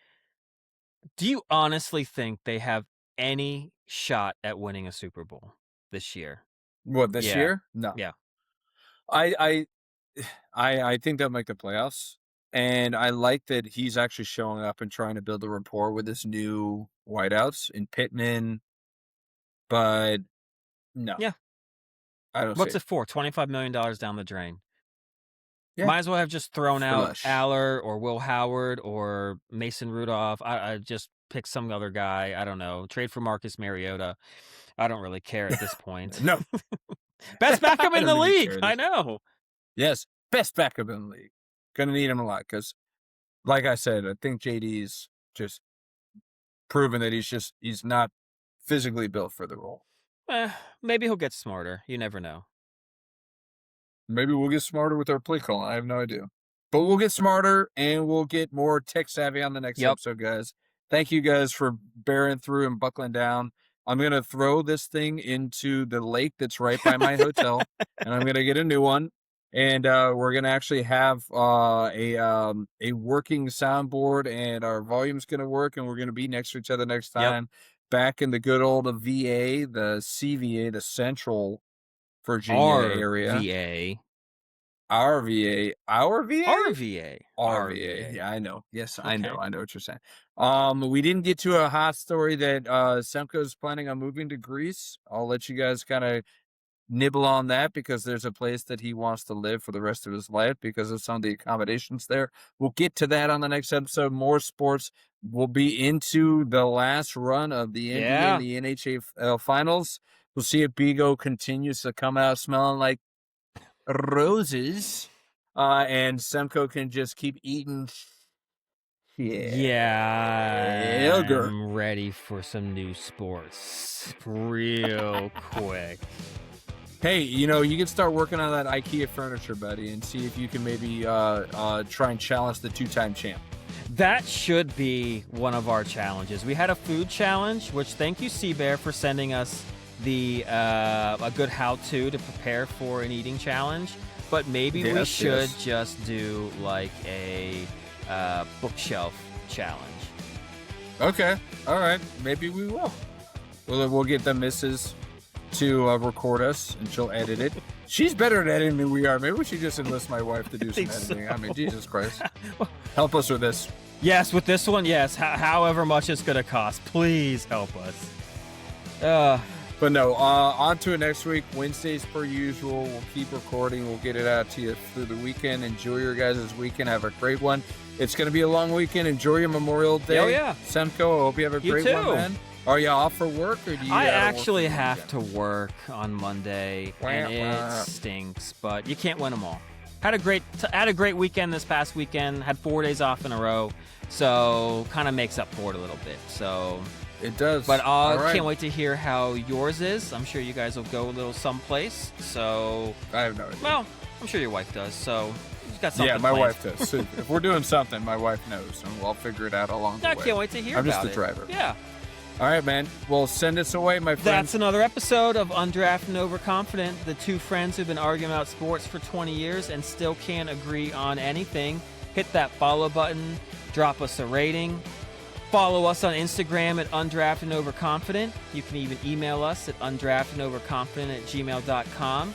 Do you honestly think they have any shot at winning a Super Bowl this year? What, this year? No. Yeah. I think they'll make the playoffs. And I like that he's actually showing up and trying to build a rapport with this new wideouts in Pittman. But no. Yeah. I don't What's it for? $25 million down the drain. Yeah. Might as well have just thrown out Aller or Will Howard or Mason Rudolph. I just pick some other guy. I don't know. Trade for Marcus Mariota. I don't really care at this point. No. Best backup in the league. I know. Yes. Best backup in the league. Going to need him a lot because, like I said, I think JD's just proven that he's not physically built for the role. Maybe he'll get smarter. You never know. Maybe we'll get smarter with our play call. I have no idea. But we'll get smarter and we'll get more tech savvy on the next episode, guys. Thank you guys for bearing through and buckling down. I'm going to throw this thing into the lake that's right by my hotel, and I'm going to get a new one. And we're going to actually have a working soundboard, and our volume's going to work, and we're going to be next to each other next time. Back in the good old VA, the CVA, the Central Virginia area. Our VA. Yeah, I know. Yes, okay. I know what you're saying. We didn't get to a hot story that Semco is planning on moving to Greece. I'll let you guys kind of nibble on that because there's a place that he wants to live for the rest of his life because of some of the accommodations there. We'll get to that on the next episode. More sports. We'll be into the last run of the NBA and the NHL Finals. We'll see if Bigo continues to come out smelling like roses, and Semco can just keep eating. I'm ready for some new sports real quick. Hey, you can start working on that IKEA furniture, buddy, and see if you can maybe try and challenge the two-time champ. That should be one of our challenges. We had a food challenge, which thank you, Seabear, for sending us a good how-to to prepare for an eating challenge. But maybe we should just do like a bookshelf challenge. Okay. All right. Maybe we will. We'll get the missus to record us, and she'll edit it. She's better at editing than we are. Maybe we should just enlist my wife to do some editing. I mean, Jesus Christ. Help us with this. Yes, with this one, yes. However much it's going to cost. Please help us. But no, on to it next week. Wednesdays per usual. We'll keep recording. We'll get it out to you through the weekend. Enjoy your guys' weekend. Have a great one. It's going to be a long weekend. Enjoy your Memorial Day. Oh, yeah. Semco, I hope you have a great one, man. Are you off for work, or do you? I actually have to work on Monday, and it stinks. But you can't win them all. Had a great weekend this past weekend. Had 4 days off in a row, so kind of makes up for it a little bit. So it does. But I can't wait to hear how yours is. I'm sure you guys will go a little someplace. So I have no idea. Well, I'm sure your wife does. So you've got something. Yeah, my wife does. So if we're doing something, my wife knows, and we'll figure it out along the way. I can't wait to hear about it. I'm just the driver. Yeah. All right, man. Well, send us away, my friend. That's another episode of Undrafted and Overconfident, the two friends who've been arguing about sports for 20 years and still can't agree on anything. Hit that follow button. Drop us a rating. Follow us on Instagram at Undrafted and Overconfident. You can even email us at undraftedandoverconfident@gmail.com.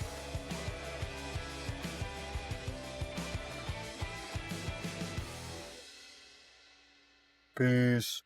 Peace.